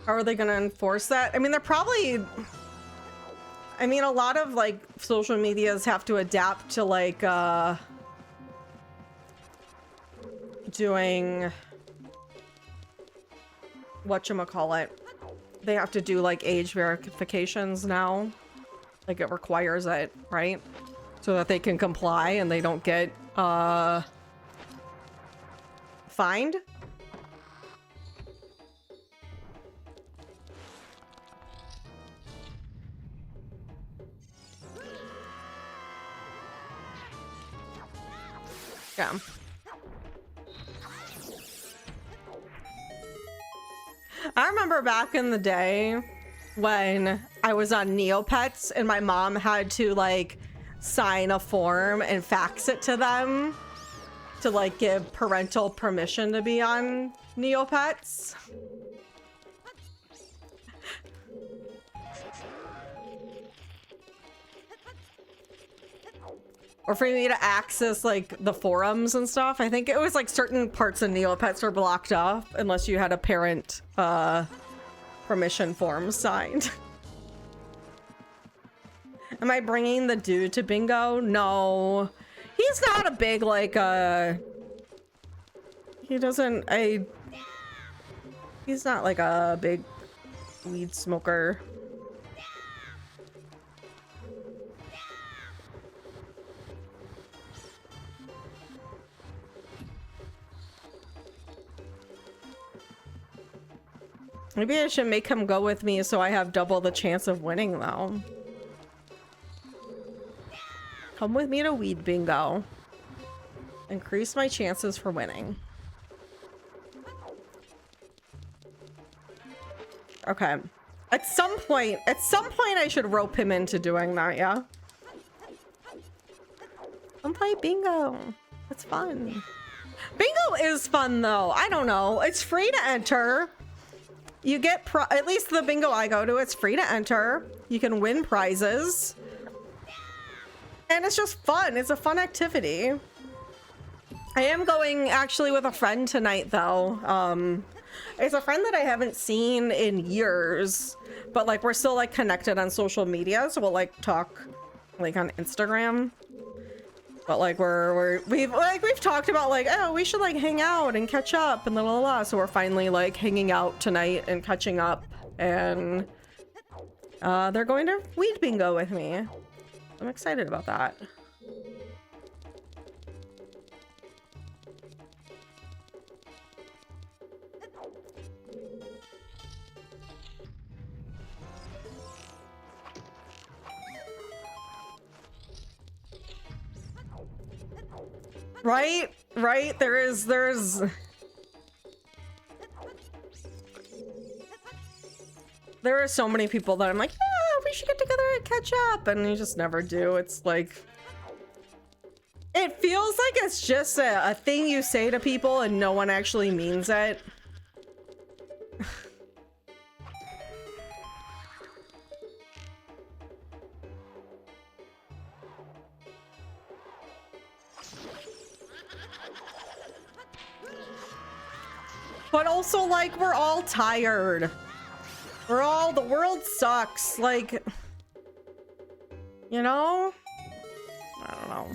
How are they gonna enforce that? I mean, they're probably... I mean, a lot of, like, social medias have to adapt to, like, doing... whatchamacallit. They have to do, like, age verifications now. Like, it requires it, right? So that they can comply and they don't get, fined? Yeah. I remember back in the day when I was on Neopets and my mom had to like sign a form and fax it to them to like give parental permission to be on Neopets. Or for me to access like the forums and stuff. I think it was like certain parts of Neopets were blocked off unless you had a parent permission form signed. Am I bringing the dude to bingo? No. He's not a big like he doesn't he's not like a big weed smoker. Maybe I should make him go with me so I have double the chance of winning, though. Come with me to weed bingo. Increase my chances for winning. Okay. At some point I should rope him into doing that, yeah? Come play bingo. It's fun. Bingo is fun, though. I don't know. It's free to enter. You get, at least the bingo I go to, it's free to enter. You can win prizes. And it's just fun. It's a fun activity. I am going actually with a friend tonight, though. It's a friend that I haven't seen in years, but like we're still like connected on social media, so we'll like talk like on Instagram. But like we've talked about like, oh, we should like hang out and catch up and blah blah blah. So we're finally like hanging out tonight and catching up, and they're going to weed bingo with me. I'm excited about that. Right? Right? There's there are so many people that I'm like, yeah, we should get together and catch up, and you just never do. It's like, it feels like it's just a thing you say to people and no one actually means it. But also, like, we're all tired. The world sucks. Like, you know? I don't know.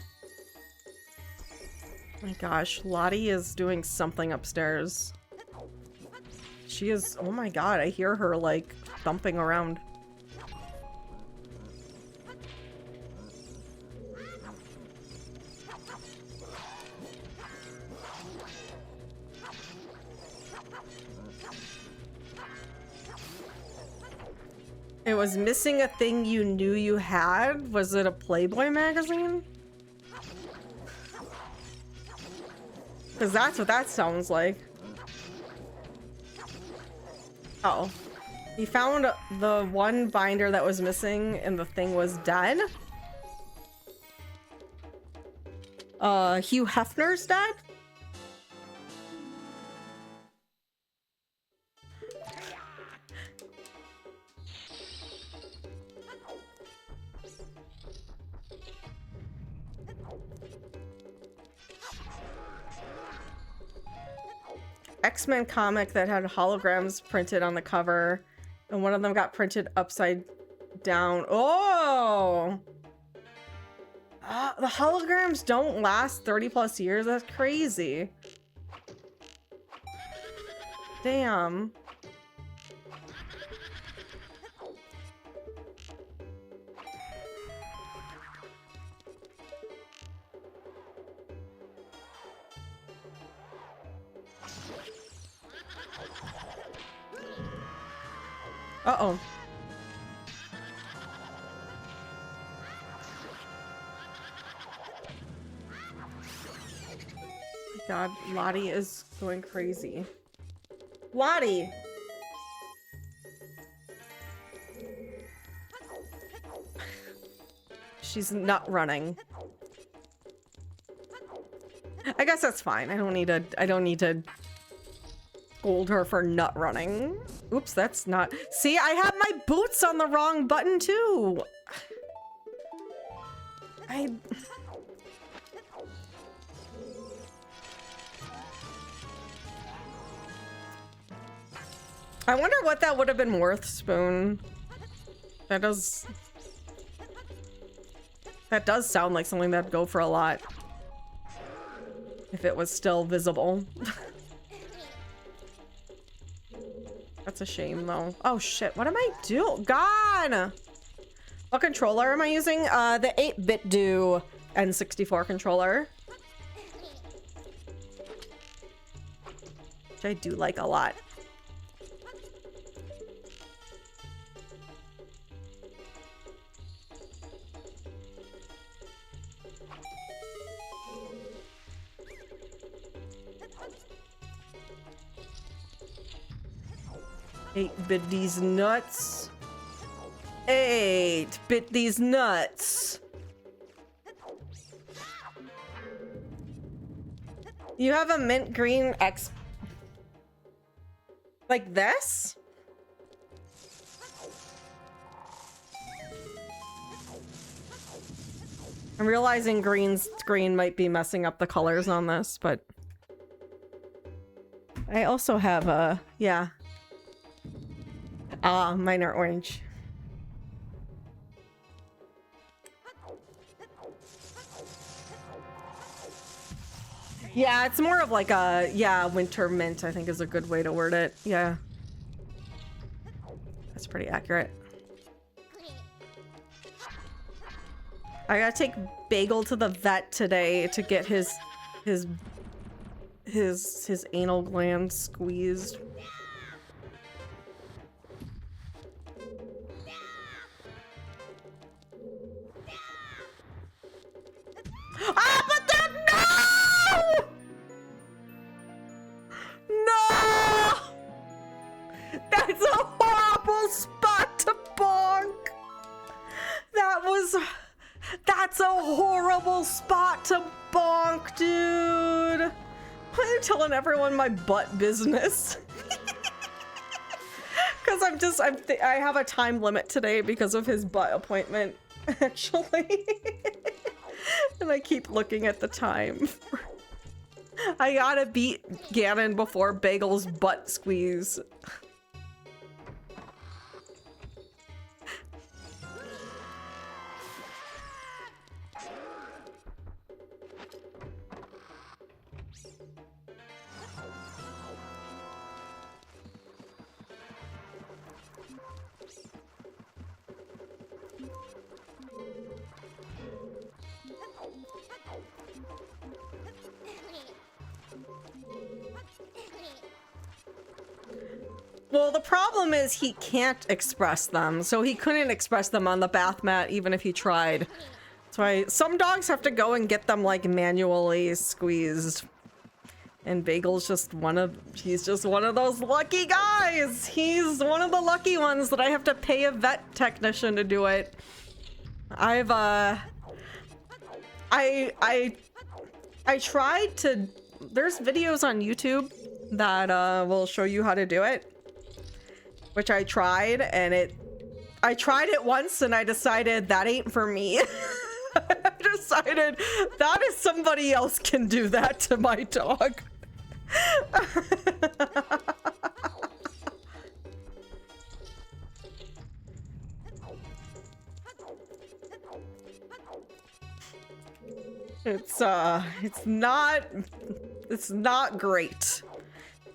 My gosh, Lottie is doing something upstairs. She is, oh my god, I hear her, like, thumping around. It was missing a thing you knew you had? Was it a Playboy magazine? Because that's what that sounds like. Oh. He found the one binder that was missing and the thing was dead? Hugh Hefner's dead? X-Men comic that had holograms printed on the cover, and one of them got printed upside down. Oh! The holograms don't last 30 plus years? That's crazy. Damn. Uh-oh. God, Lottie is going crazy. Lottie! She's not running. I guess that's fine. I don't need to scold her for nut running. Oops, that's not... See, I have my boots on the wrong button too! I wonder what that would have been worth, Spoon. That does sound like something that'd go for a lot. If it was still visible. That's a shame, though. Oh, shit. What am I doing? God! What controller am I using? The 8-bit do N64 controller. Which I do like a lot. Eight-bit these nuts. 8-bit these nuts. You have a mint green X... like this? I'm realizing green might be messing up the colors on this, but... I also have a... yeah. Ah, mine are orange. Yeah, it's more of like a, yeah, winter mint, I think is a good way to word it. Yeah. That's pretty accurate. I gotta take Bagel to the vet today to get his anal gland squeezed. Ah, but then no! No! That's a horrible spot to bonk. That's a horrible spot to bonk, dude. Why are you telling everyone my butt business? Because I have a time limit today because of his butt appointment, actually. And I keep looking at the time I gotta beat Ganon before Bagel's butt squeeze. Well, the problem is he can't express them, so he couldn't express them on the bath mat even if he tried. That's why some dogs have to go and get them like manually squeezed. And Bagel's just he's just one of those lucky guys. He's one of the lucky ones that I have to pay a vet technician to do it. I tried to, there's videos on YouTube that will show you how to do it. Which I tried, and I tried it once and I decided that ain't for me. I decided that is somebody else can do that to my dog. It's not great.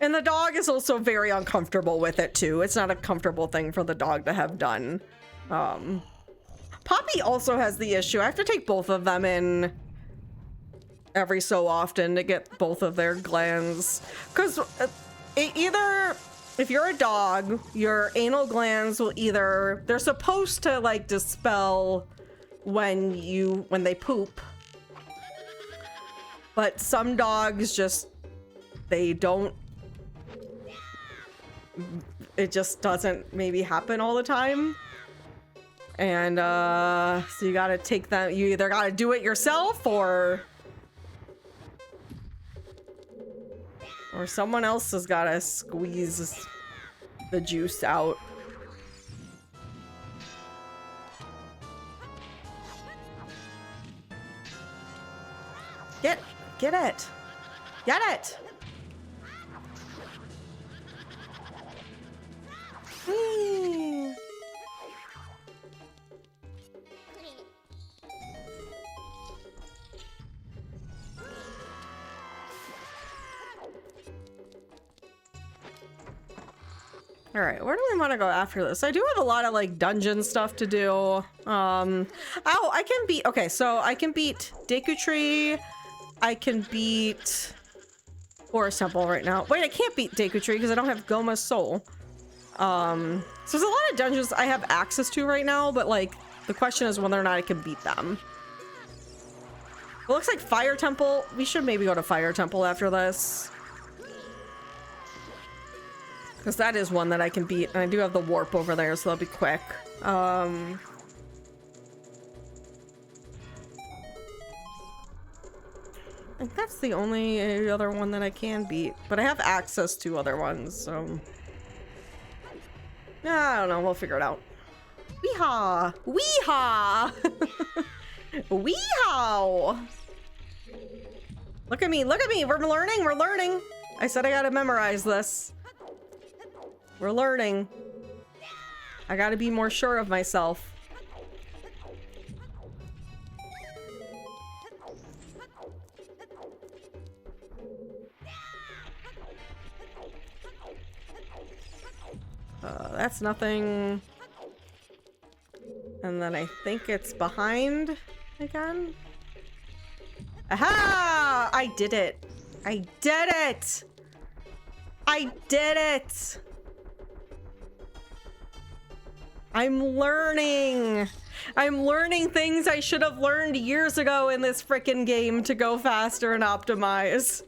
And the dog is also very uncomfortable with it too. It's not a comfortable thing for the dog to have done. Poppy also has the issue. I have to take both of them in every so often to get both of their glands. Because either, if you're a dog, your anal glands will either, they're supposed to like dispel when they poop. But some dogs just, they don't, it just doesn't maybe happen all the time. And so you gotta take them, you either gotta do it yourself or someone else has gotta squeeze the juice out. Get it. Get it. All right, where do we want to go after this? I do have a lot of like dungeon stuff to do. Oh, I can beat, okay, so I can beat Deku Tree. I can beat Forest Temple right now. Wait, I can't beat Deku Tree because I don't have Goma's soul. So there's a lot of dungeons I have access to right now, but like the question is whether or not I can beat them. It looks like Fire Temple. We should maybe go to Fire Temple after this. Because that is one that I can beat, and I do have the warp over there, so that'll be quick. I think that's the only other one that I can beat, but I have access to other ones, so... I don't know, we'll figure it out. Weehaw! Weehaw! Weehaw! Look at me, we're learning! I said I gotta memorize this. We're learning. I gotta be more sure of myself. That's nothing. And then I think it's behind again. Aha! I did it. I did it. I did it. I'm learning. I'm learning things I should have learned years ago in this frickin' game to go faster and optimize.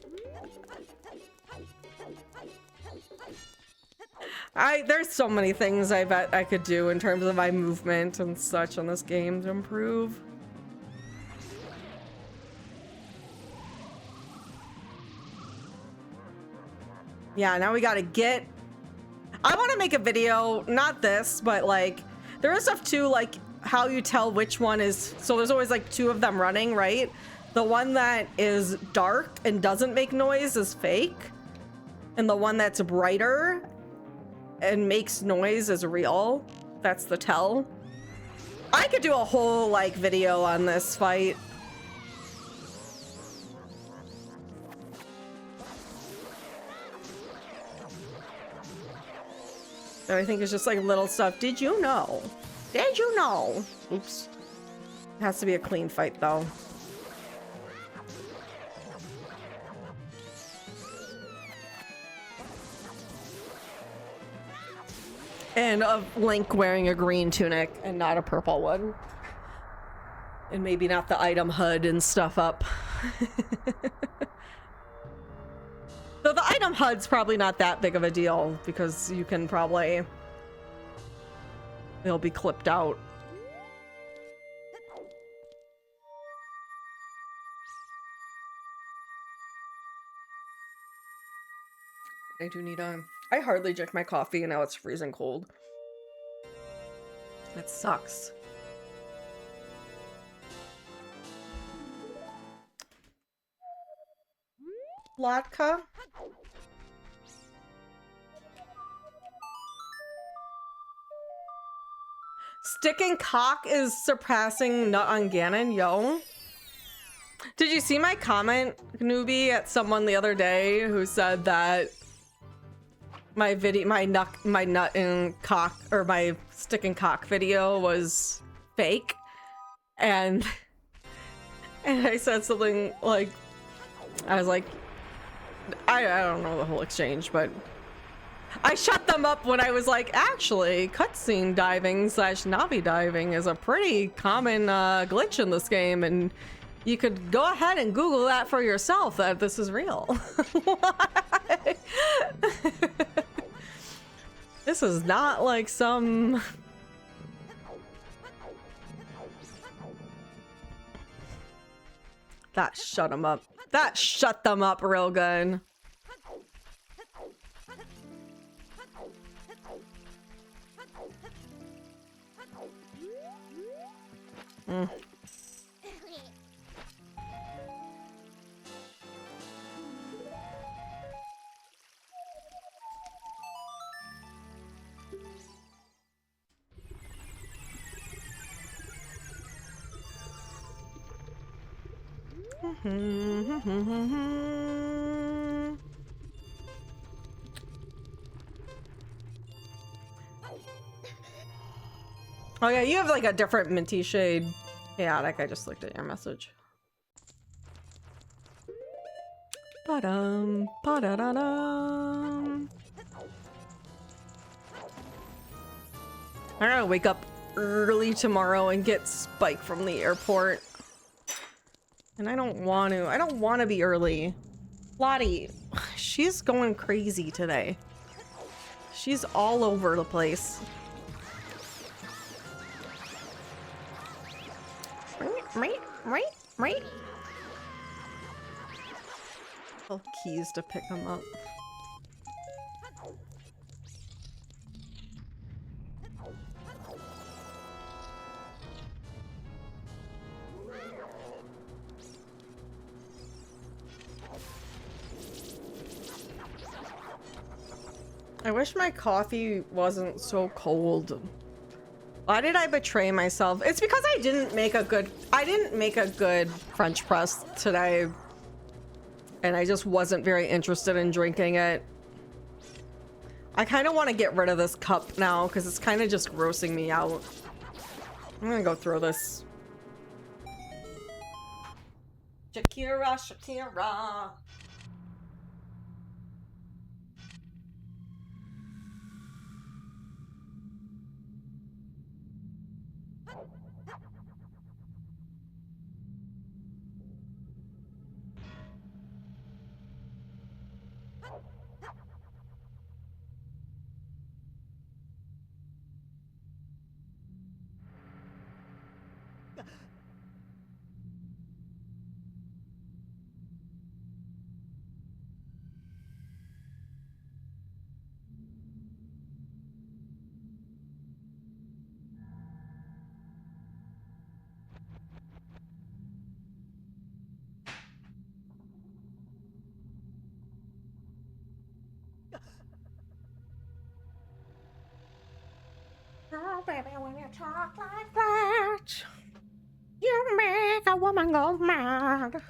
There's so many things I bet I could do in terms of my movement and such on this game to improve. Yeah, now we gotta get... I want to make a video, not this, but like, there is stuff too, like how you tell which one is... So there's always like two of them running, right? The one that is dark and doesn't make noise is fake. And the one that's brighter and makes noise is real. That's the tell. I could do a whole like video on this fight. Everything is just like little stuff. Did you know? Did you know? Oops. It has to be a clean fight though. And of Link wearing a green tunic and not a purple one. And maybe not the item HUD and stuff up. Though the item HUD's probably not that big of a deal because you can probably... They'll be clipped out. I do need a... I hardly drink my coffee and now it's freezing cold. It sucks. Latka? Sticking cock is surpassing nut on Ganon, yo. Did you see my comment, newbie, at someone the other day who said that my nut and cock, or my stick and cock video was fake? And I said something like, I was like, I don't know the whole exchange, but I shut them up when I was like, actually, cutscene diving / Navi diving is a pretty common glitch in this game, and you could go ahead and Google that for yourself that this is real. This is not like some... That shut them up. That shut them up real good. Mm. Oh yeah, you have like a different minty shade. Yeah, like I just looked at your message. Ba-dum, ba-da-da-dum. I gotta wake up early tomorrow and get Spike from the airport. And I don't want to. I don't want to be early. Lottie, she's going crazy today. She's all over the place. Right. Oh, keys to pick them up. I wish my coffee wasn't so cold. Why did I betray myself? It's because I didn't make a good French press today. And I just wasn't very interested in drinking it. I kind of want to get rid of this cup now because it's kind of just grossing me out. I'm gonna go throw this. Shakira. Oh, baby, when you talk like that, you make a woman go mad.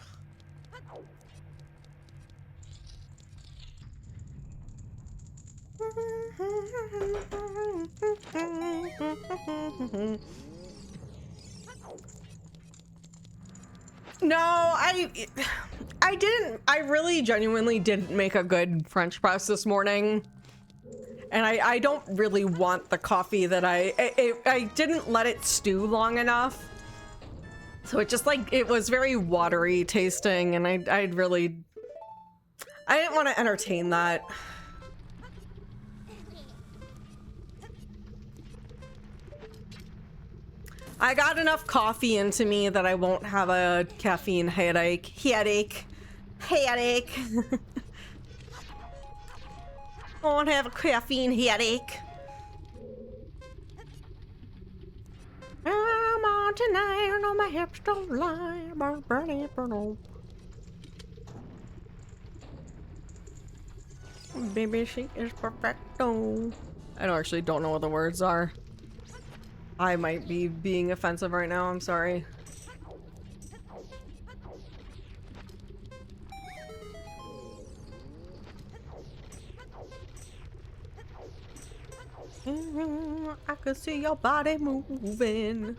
No, I didn't. I really genuinely didn't make a good French press this morning. And I don't really want the coffee that I didn't let it stew long enough. So it just like, it was very watery tasting, and I didn't want to entertain that. I got enough coffee into me that I won't have a caffeine headache. I won't have a caffeine headache. I'm on tonight, I know my hips don't lie. Baby, she is perfecto. I actually don't know what the words are. I might be being offensive right now, I'm sorry. I could see your body moving.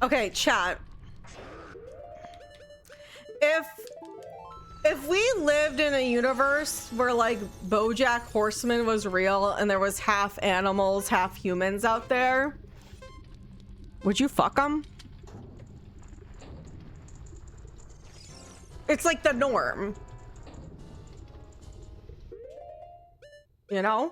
Okay, chat. If we lived in a universe where like BoJack Horseman was real and there was half animals, half humans out there, would you fuck them? It's like the norm. You know?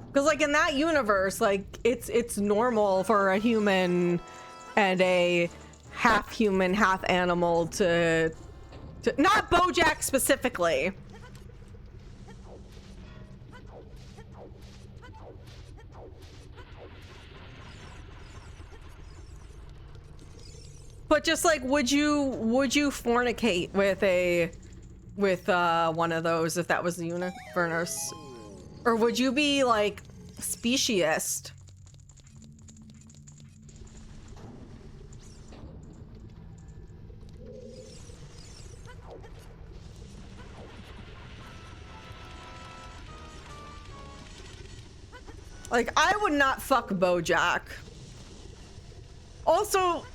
Because like in that universe, like it's normal for a human and a half human, half animal to not BoJack specifically. But just like, would you fornicate with one of those if that was the universe? Or would you be like speciesist? Like, I would not fuck BoJack. Also,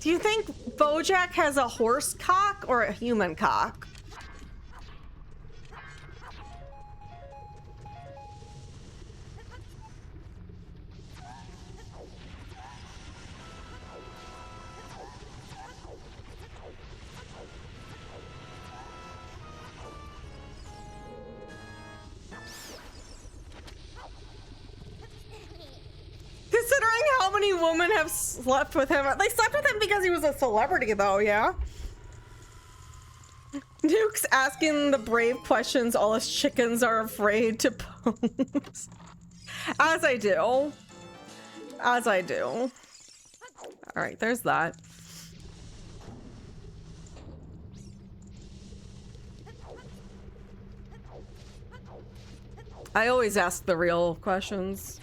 do you think BoJack has a horse cock or a human cock? Considering how many women have slept with him. They slept with him because he was a celebrity, though, yeah? Duke's asking the brave questions all his chickens are afraid to pose. As I do. As I do. Alright, there's that. I always ask the real questions.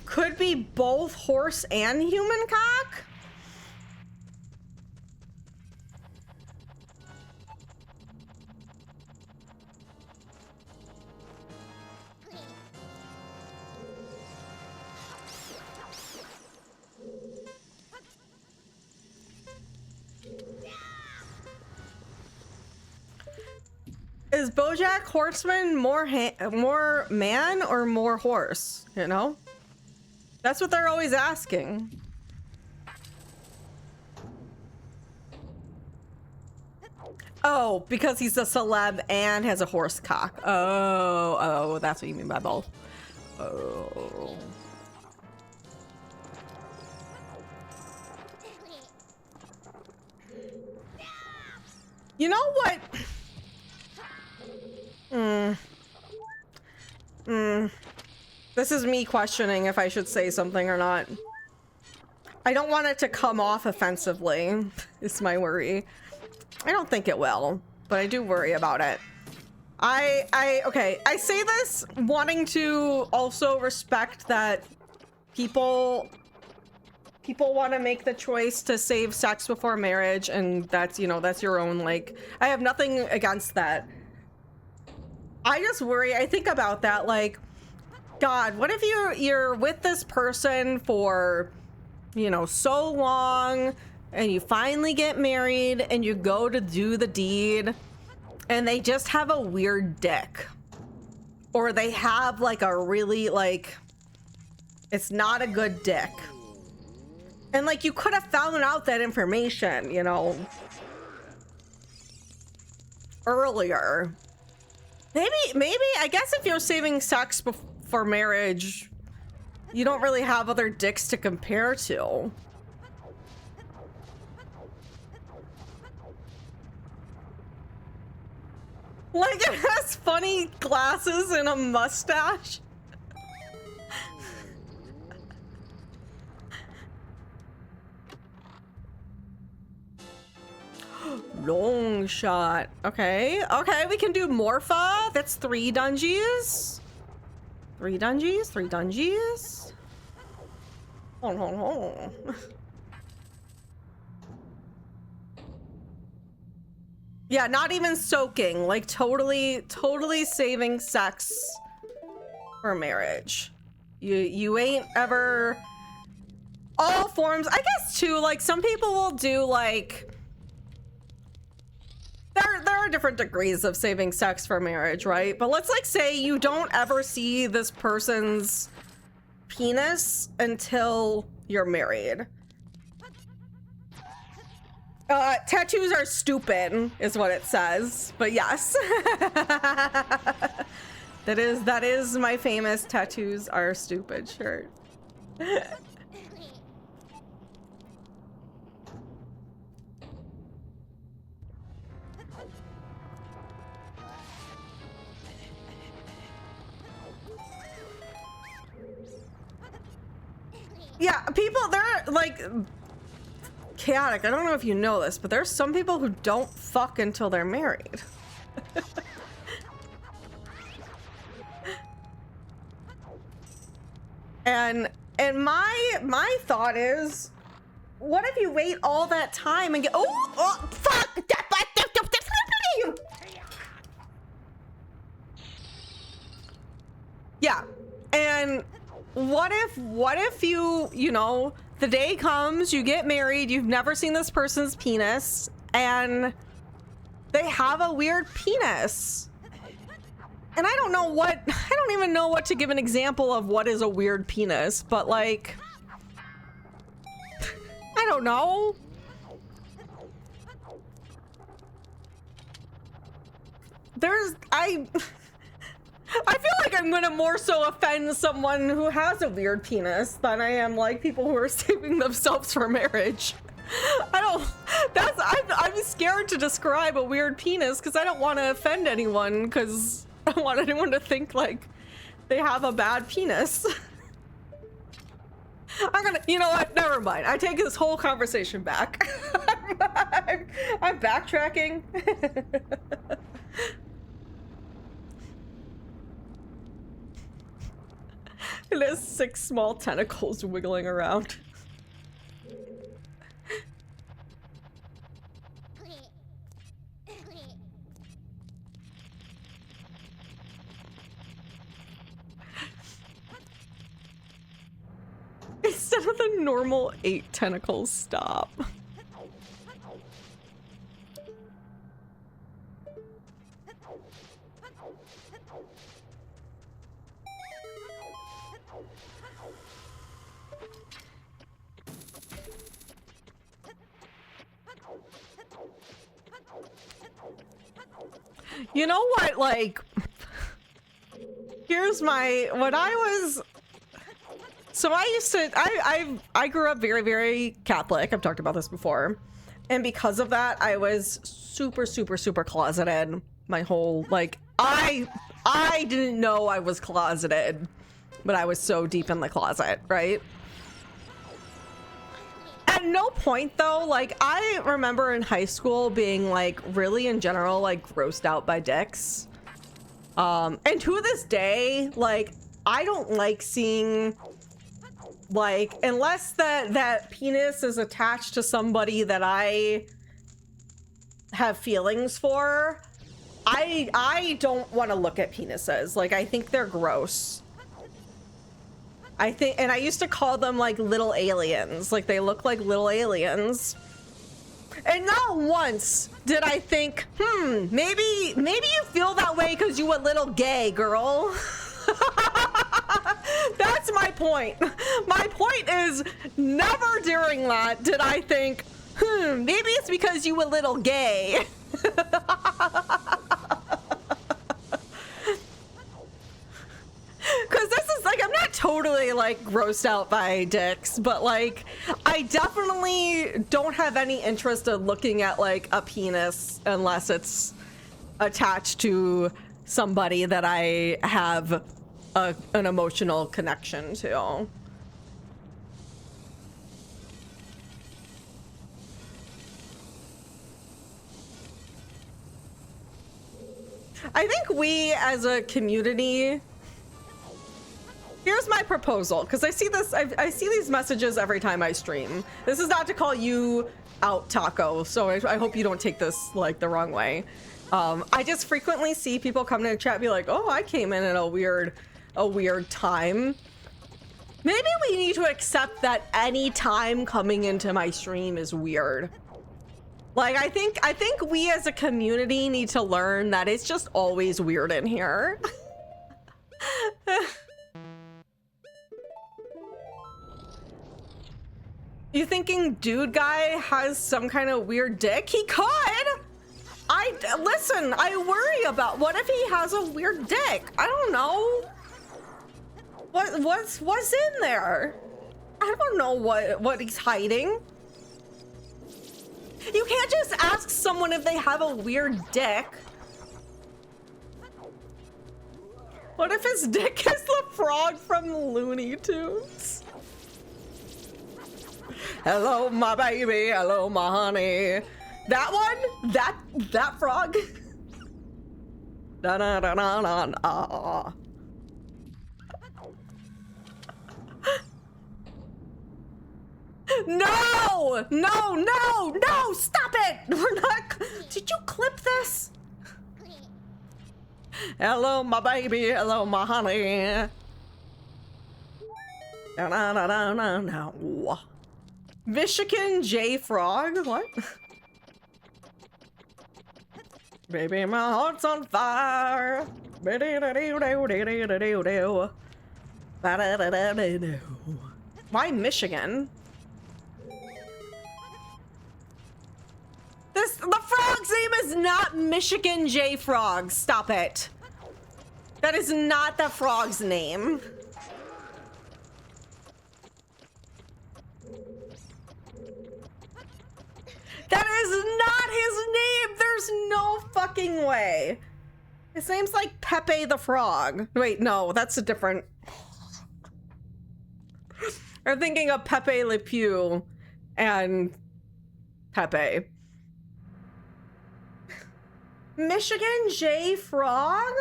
Could be both horse and human cock? Is BoJack Horseman more man or more horse, you know? That's what they're always asking. Oh, because he's a celeb and has a horse cock. Oh, that's what you mean by both. Oh. You know what? This is me questioning if I should say something or not. I don't want it to come off offensively, is my worry. I don't think it will, but I do worry about it. Okay, I say this wanting to also respect that people want to make the choice to save sex before marriage, and that's, you know, that's your own, like, I have nothing against that. I just worry, I think about that, like, God, what if you're with this person for, you know, so long, and you finally get married, and you go to do the deed, and they just have a weird dick. Or they have, like, a really, like, it's not a good dick. And, like, you could have found out that information, you know, earlier. Maybe, I guess if you're saving sex for marriage, you don't really have other dicks to compare to. Like, it has funny glasses and a mustache. Long shot. Okay, we can do Morpha. That's 3 dungeons. 3 dungeons, 3 dungeons. Hold on. Yeah, not even soaking. Like, totally saving sex for marriage. You ain't ever... All forms, I guess, too, like, some people will do, like... There are different degrees of saving sex for marriage, right? But let's, like, say you don't ever see this person's penis until you're married. Tattoos are stupid, is what it says. But yes. That is my famous tattoos are stupid shirt. Yeah, people, they're like chaotic. I don't know if you know this, but there's some people who don't fuck until they're married. and my thought is, what if you wait all that time and get oh fuck! Yeah, and what if you know, the day comes, you get married, you've never seen this person's penis, and they have a weird penis. And I don't even know what to give an example of what is a weird penis, but like, I don't know. I feel like I'm gonna more so offend someone who has a weird penis than I am like people who are saving themselves for marriage. I'm scared to describe a weird penis because I don't want to offend anyone, because I don't want anyone to think like they have a bad penis. You know what? Never mind. I take this whole conversation back. I'm backtracking. It has 6 small tentacles wiggling around. Instead of the normal 8 tentacles, stop. You know what, like, here's what I was, so I used to, I grew up very, very Catholic. I've talked about this before. And because of that, I was super, super, super closeted my whole, like, I didn't know I was closeted but I was so deep in the closet, right? At no point though, like I remember in high school being like really in general like grossed out by dicks. And to this day, like I don't like seeing like unless that penis is attached to somebody that I have feelings for, I don't want to look at penises. Like I think they're gross. I think, and I used to call them like little aliens. Like they look like little aliens. And not once did I think, maybe you feel that way because you a little gay, girl. That's my point. My point is never during that did I think, maybe it's because you a little gay. Because this is like, I'm not totally like grossed out by dicks, but like I definitely don't have any interest in looking at like a penis unless it's attached to somebody that I have an emotional connection to. I think we as a community, here's my proposal, because I see this, I see these messages every time I stream. This is not to call you out, Taco, so I hope you don't take this like the wrong way. I just frequently see people come to the chat and be like, oh, I came in at a weird time. Maybe we need to accept that any time coming into my stream is weird. Like, I think we as a community need to learn that it's just always weird in here. You thinking dude guy has some kind of weird dick? He could! Listen, I worry about, what if he has a weird dick? I don't know. What's in there? I don't know what he's hiding. You can't just ask someone if they have a weird dick. What if his dick is the frog from Looney Tunes? Hello, my baby. Hello, my honey. That one? That frog? Da da da da da da. No! No, no, no! Stop it! We're not. Did you clip this? Hello, my baby. Hello, my honey. Da da da da da da. Michigan J Frog? What? Baby, my heart's on fire. Why Michigan? The frog's name is not Michigan J Frog. Stop it. That is not the frog's name. That is not his name. There's no fucking way. His name's like Pepe the Frog. Wait, no, that's a different. I'm thinking of Pepe Le Pew and Pepe. Michigan J Frog?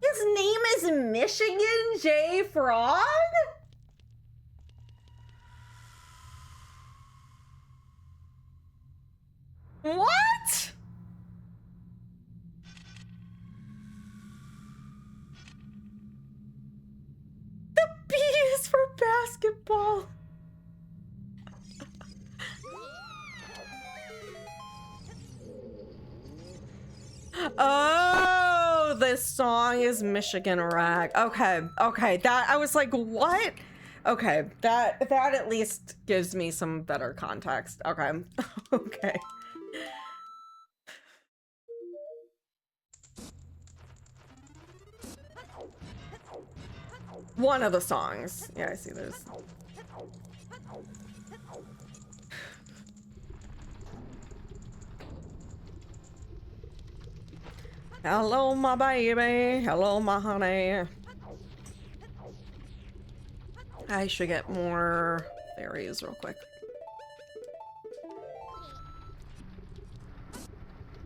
His name is Michigan J Frog? What? The B is for basketball. Oh, this song is Michigan Rag. Okay, okay. That I was like, what? Okay, that at least gives me some better context. Okay. Okay. One of the songs. Yeah, I see this. Hello, my baby. Hello, my honey. I should get more fairies real quick.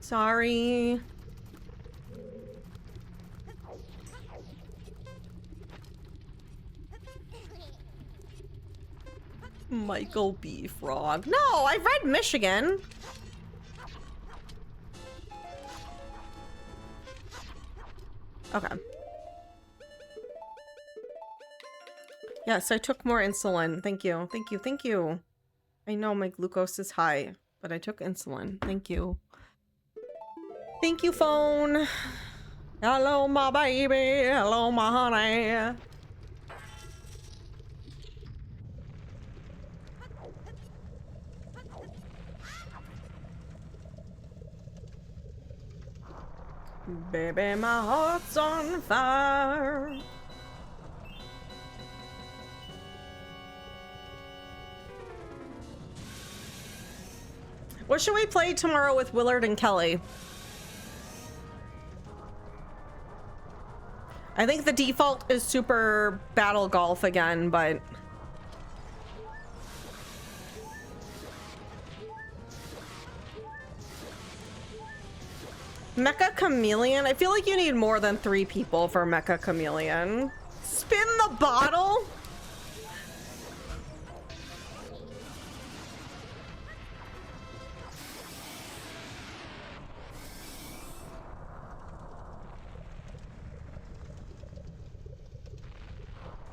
Sorry. Michael B. Frog. No, I read Michigan. Okay. Yes, I took more insulin. Thank you. Thank you. Thank you. I know my glucose is high, but I took insulin. Thank you. Thank you, phone. Hello, my baby. Hello, my honey. Baby, my heart's on fire. What should we play tomorrow with Willard and Kelly? I think the default is Super Battle Golf again, but... Mecha Chameleon? I feel like you need more than 3 people for Mecha Chameleon. Spin the bottle?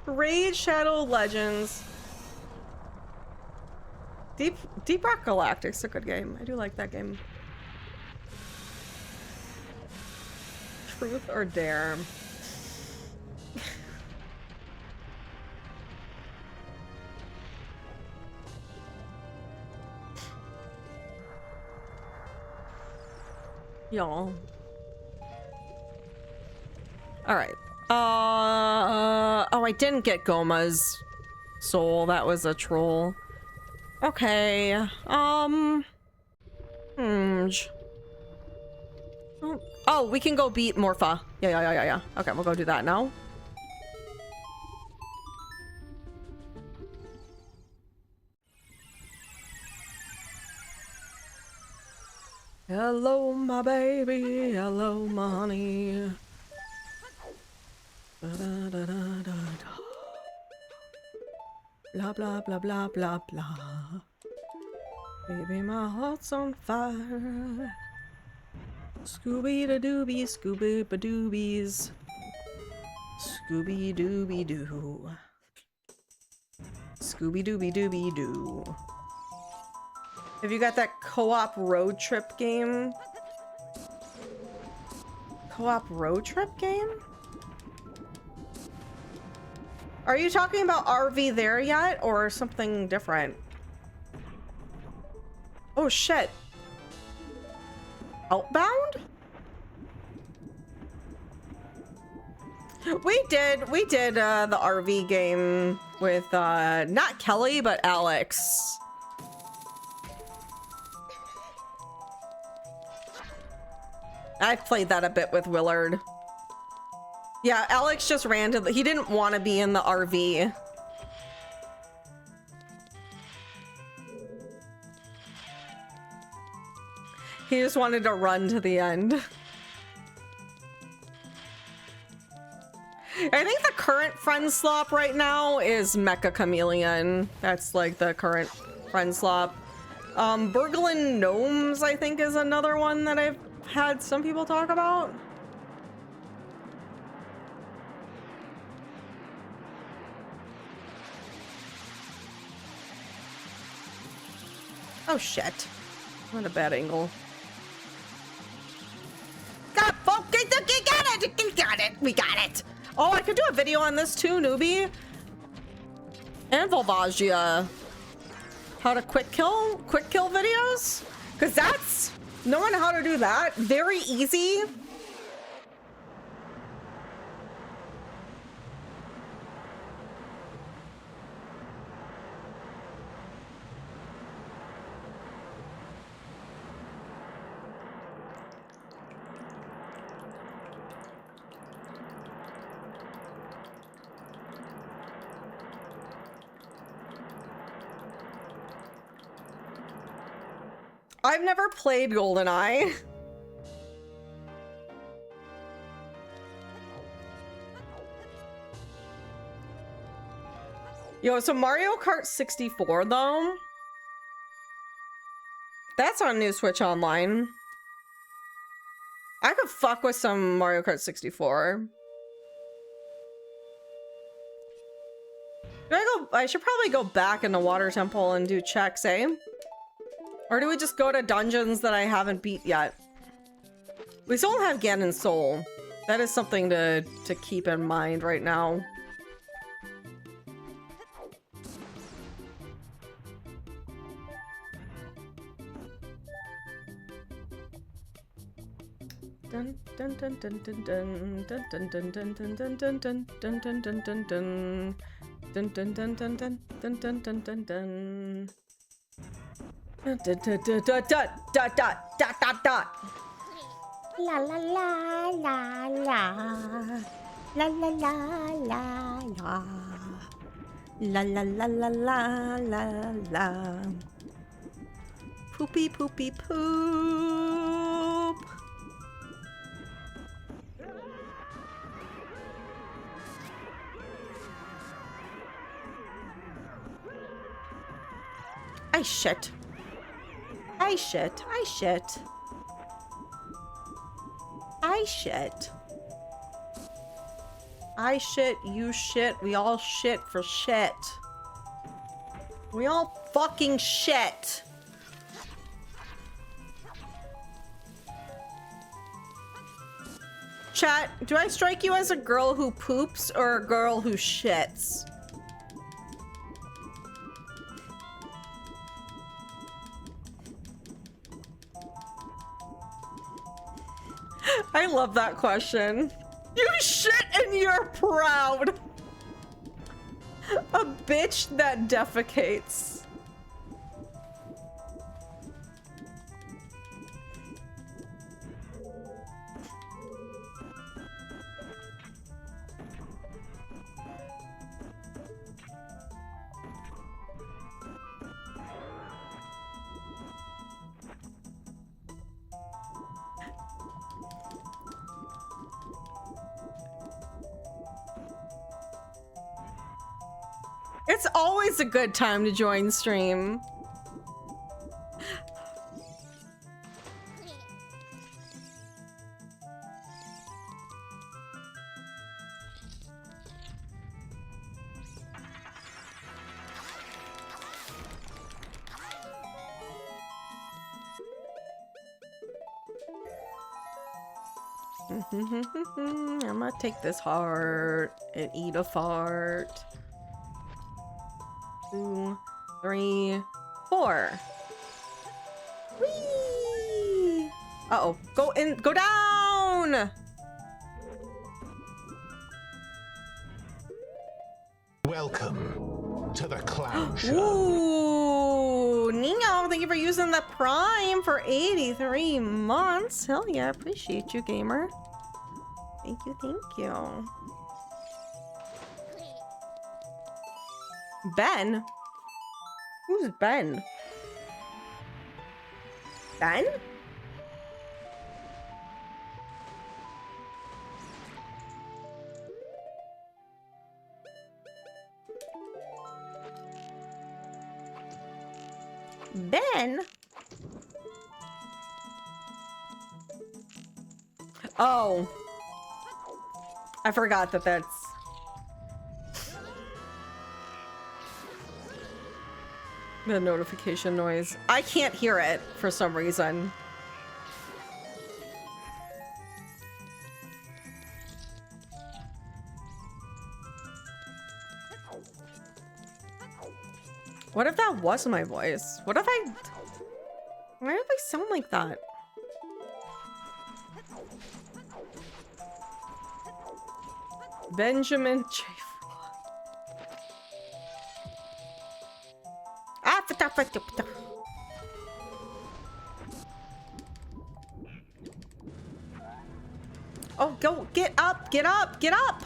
Raid Shadow Legends. Deep Rock Galactic's a good game. I do like that game. Truth or Dare? Y'all. All right. Oh, I didn't get Goma's soul. That was a troll. Okay. Oh, we can go beat Morpha. Yeah. Okay, we'll go do that now. Hello, my baby. Hello, my honey. Da, da, da, da, da. Blah, blah, blah, blah, blah, blah. Baby, my heart's on fire. Scooby-da-dooby, Scooby-ba-doobies. Scooby-dooby-doo. Scooby-dooby-dooby-doo. Have you got that co-op road trip game? Co-op road trip game? Are you talking about RV There Yet or something different? Oh shit. Outbound? We did the RV game with not Kelly but Alex. I've played that a bit with Willard. Yeah, Alex just he didn't want to be in the RV. He just wanted to run to the end. I think the current friend slop right now is Mecha Chameleon. That's like the current friend slop. Burglin Gnomes, I think, is another one that I've had some people talk about. Oh shit. I'm at a bad angle. God, focus! Got it! We got it! Oh, I could do a video on this too, newbie. And Volvagia. How to quick kill videos? Because that's... knowing how to do that, very easy. I've never played GoldenEye. Yo, so Mario Kart 64 though, that's on New Switch Online. I could fuck with some Mario Kart 64. I should probably go back in the Water Temple and do checks, eh? Or do we just go to dungeons that I haven't beat yet? We still have Ganon's Soul. That is something to keep in mind right now. Dun dun dun dun dun dun dun dun dun dun dun dun dun dun dun dun dun dun. Dun dun dun dun dun dun dun dun dun dun. Dun dun dun dun dun dun dun dun dun dun. La la la la la. La la la la la. La la la la la la la. Poopy poopy poop. I shit. I shit. I shit. I shit. I shit, you shit, we all shit for shit. We all fucking shit. Chat, do I strike you as a girl who poops or a girl who shits? I love that question. You shit and you're proud. A bitch that defecates. It's always a good time to join stream. I'm gonna take this heart and eat a fart. 2, 3, 4. Whee! Uh-oh. Go in. Go down! Welcome to the clown show. Ooh, Nino, thank you for using the Prime for 83 months. Hell yeah, appreciate you, gamer. Thank you, thank you. Ben? Who's Ben? Ben? Ben? Oh. I forgot that that's... the notification noise. I can't hear it for some reason. What if that was my voice? What if I... why do I sound like that? Benjamin J. Oh, go, get up, get up, get up!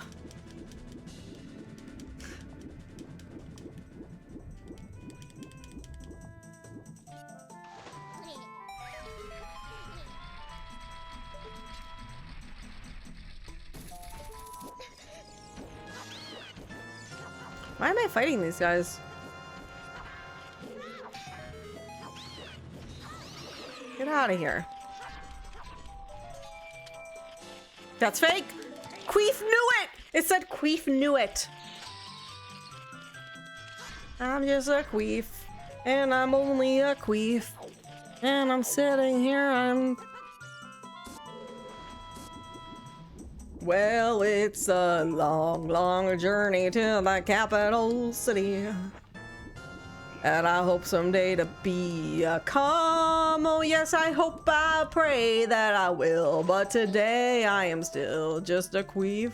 Why am I fighting these guys? Get out of here. That's fake. Queef knew it. It said Queef knew it. I'm just a queef, and I'm only a queef, and I'm sitting here and well, it's a long, long journey to the capital city. And I hope someday to be a calm. Oh yes, I hope, I pray that I will. But today I am still just a queef.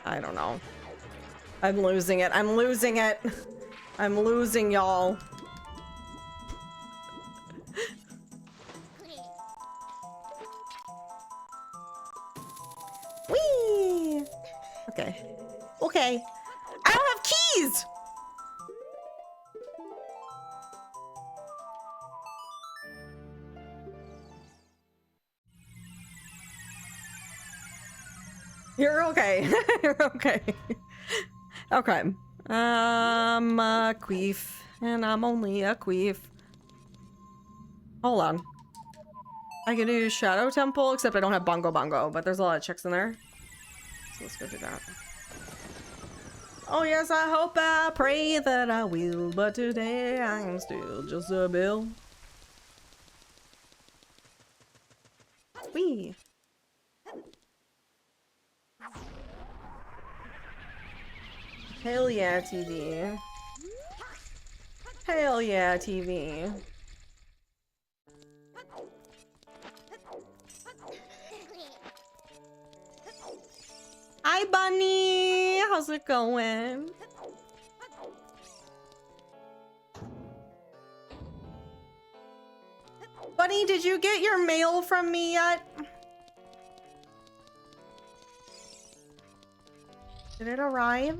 I don't know. I'm losing it. I'm losing it. I'm losing y'all. Whee! Okay. Okay. I don't have keys! You're okay. You're okay. Okay. I'm a queef, and I'm only a queef. Hold on. I can do Shadow Temple, except I don't have Bongo Bongo, but there's a lot of chicks in there. So let's go do that. Oh yes, I hope, I pray that I will, but today I am still just a bill. Whee! Hell yeah, TV. Hell yeah, TV. Hi, Bunny! How's it going? Bunny, did you get your mail from me yet? Did it arrive?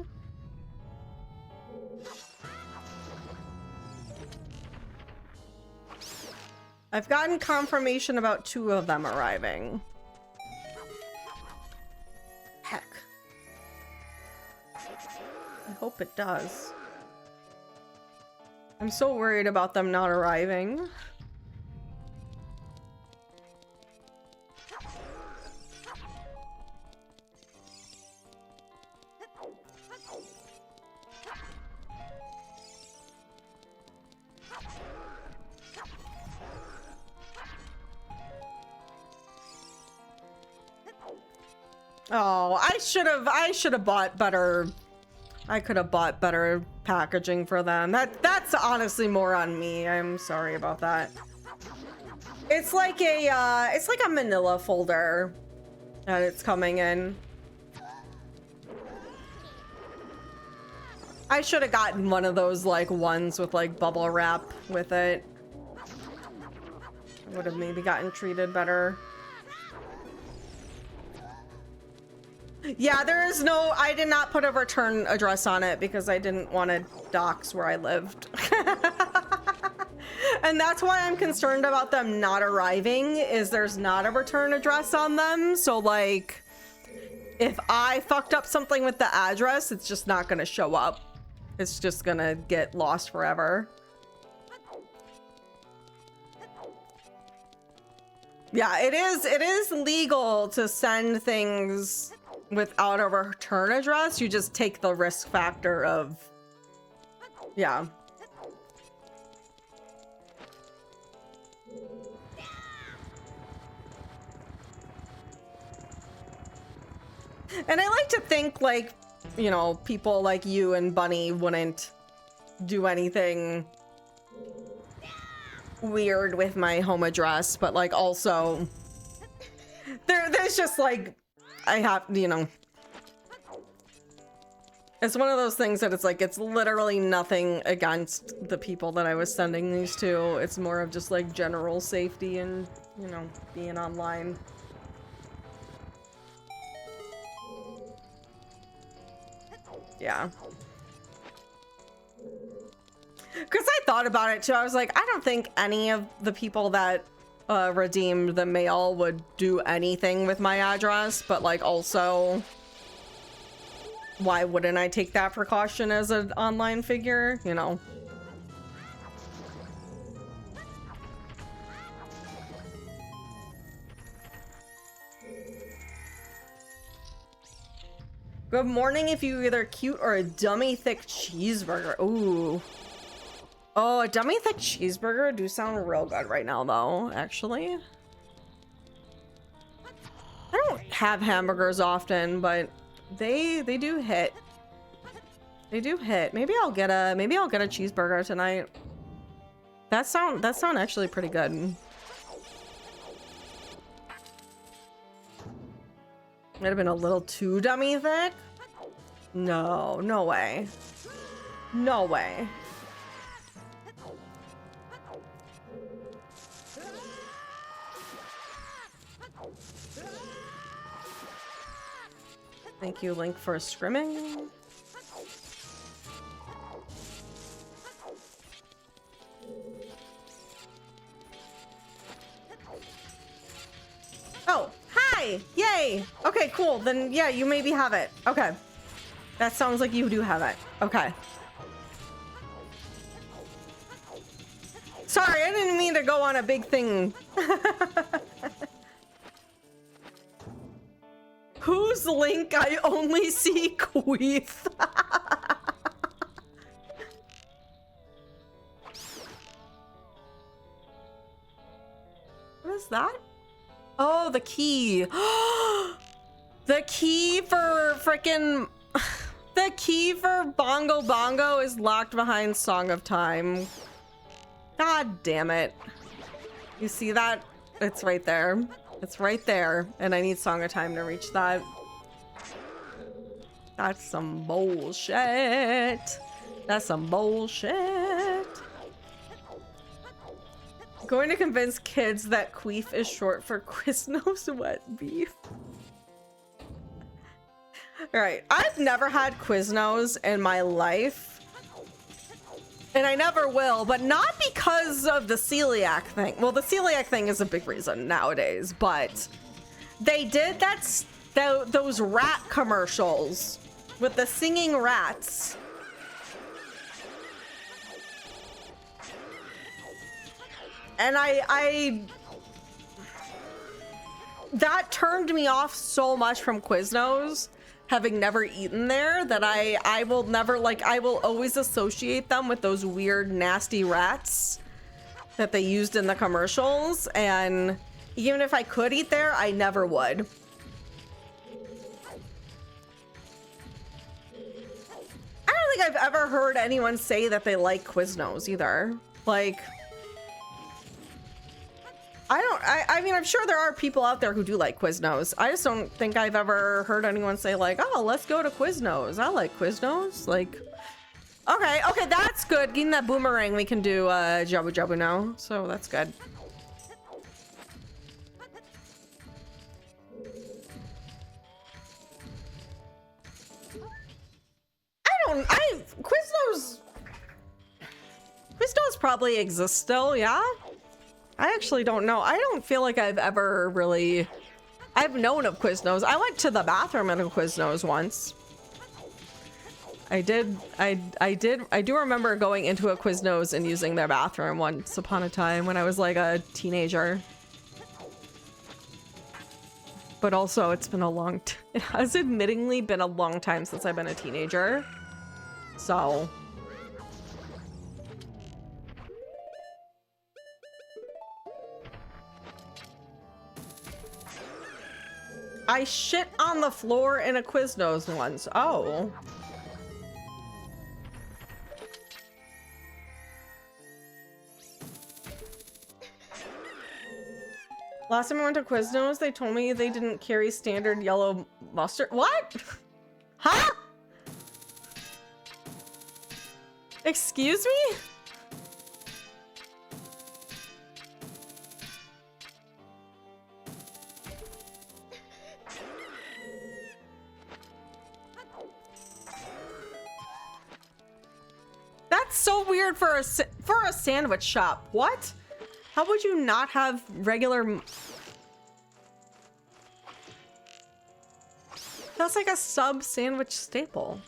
I've gotten confirmation about 2 of them arriving. Heck. I hope it does. I'm so worried about them not arriving. Oh, I should have bought better. I could have bought better packaging for them. That's honestly more on me. I'm sorry about that. It's like a manila folder that it's coming in. I should have gotten one of those like ones with like bubble wrap with it. I would have maybe gotten treated better. Yeah, there is no, I did not put a return address on it because I didn't want to dox where I lived. And that's why I'm concerned about them not arriving, is there's not a return address on them. So like, if I fucked up something with the address, it's just not gonna show up. It's just gonna get lost forever. Yeah, it is legal to send things without a return address. You just take the risk factor of, yeah. And I like to think like, you know, people like you and Bunny wouldn't do anything weird with my home address, but like also there's just like, I have, you know, it's one of those things that it's like, it's literally nothing against the people that I was sending these to. It's more of just like general safety and, you know, being online. Yeah. Because I thought about it too. I was like, I don't think any of the people that redeemed the mail would do anything with my address, but like also, why wouldn't I take that precaution as an online figure, you know? Good morning if you either cute or a dummy thick cheeseburger. Ooh. Oh, a dummy thick cheeseburger do sound real good right now though, actually. I don't have hamburgers often, but they do hit. They do hit. Maybe I'll get a cheeseburger tonight. That sound actually pretty good. Might have been a little too dummy thick. No, no way. No way. Thank you, Link, for scrimming. Oh, hi! Yay! Okay, cool. Then, yeah, you maybe have it. Okay. That sounds like you do have it. Okay. Sorry, I didn't mean to go on a big thing. Who's Link? I only see Queef. What is that? Oh, the key. The key for frickin' the key for Bongo Bongo is locked behind Song of Time. God damn it. You see that? It's right there. It's right there. And I need Song of Time to reach that. That's some bullshit. That's some bullshit. Going to convince kids that queef is short for Quiznos wet beef. Alright, I've never had Quiznos in my life. And I never will, but not because of the celiac thing. Well, the celiac thing is a big reason nowadays, but they did those rat commercials with the singing rats. And that turned me off so much from Quiznos, having never eaten there, that I will never, like, I will always associate them with those weird, nasty rats that they used in the commercials. And even if I could eat there, I never would. I don't think I've ever heard anyone say that they like Quiznos either. Like, I mean, I'm sure there are people out there who do like Quiznos. I just don't think I've ever heard anyone say like, oh, let's go to Quiznos. I like Quiznos. Like, okay, that's good. Getting that boomerang, we can do Jabu Jabu now. So that's good. Quiznos probably exist still, yeah? I actually don't know. I don't feel like I've ever really... I've known of Quiznos. I went to the bathroom at a Quiznos once. I do remember going into a Quiznos and using their bathroom once upon a time when I was like a teenager. But also, it's been a long time. It has admittingly been a long time since I've been a teenager. So... I shit on the floor in a Quiznos once. Oh. Last time I went to Quiznos, they told me they didn't carry standard yellow mustard. What? Huh? Excuse me? That's so weird for a sandwich shop. What? How would you not have regular... That's like a sub sandwich staple.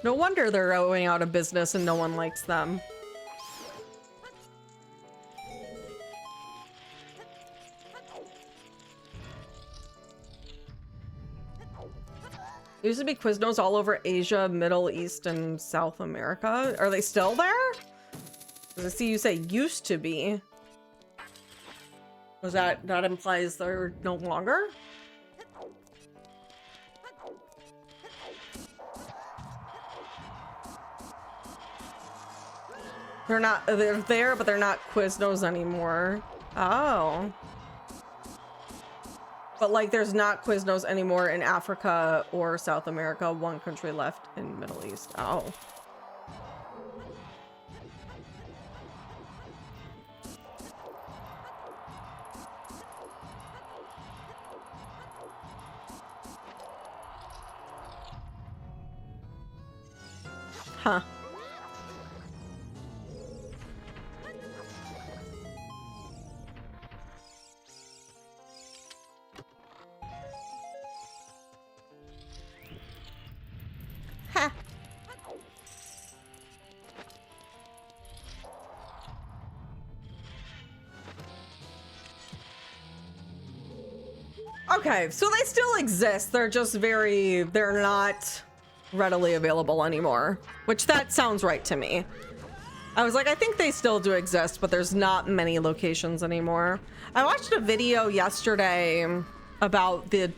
No wonder they're going out of business and no one likes them. Used to be Quiznos all over Asia, Middle East, and South America. Are they still there? Because I see you say used to be. Was that implies they're no longer? They're there, but they're not Quiznos anymore. Oh. But like there's not Quiznos anymore in Africa or South America. One country left in Middle East. Oh. Huh. Ha. Okay, so they still exist. They're just they're not readily available anymore, which that sounds right to me. I was like, I think they still do exist, but there's not many locations anymore. I watched a video yesterday about the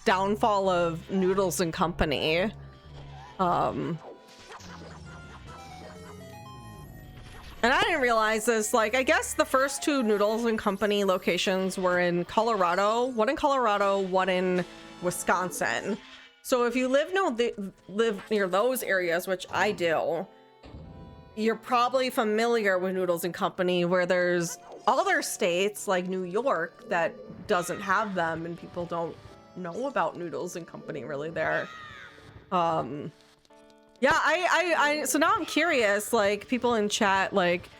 downfall of Noodles and Company. And I didn't realize this, like, I guess the first two Noodles and Company locations were in Colorado, one in Wisconsin. So if you live near those areas, which I do, you're probably familiar with Noodles and Company, where there's other states like New York that doesn't have them and people don't know about Noodles and Company really there. Yeah, so now I'm curious, like, people in chat, like,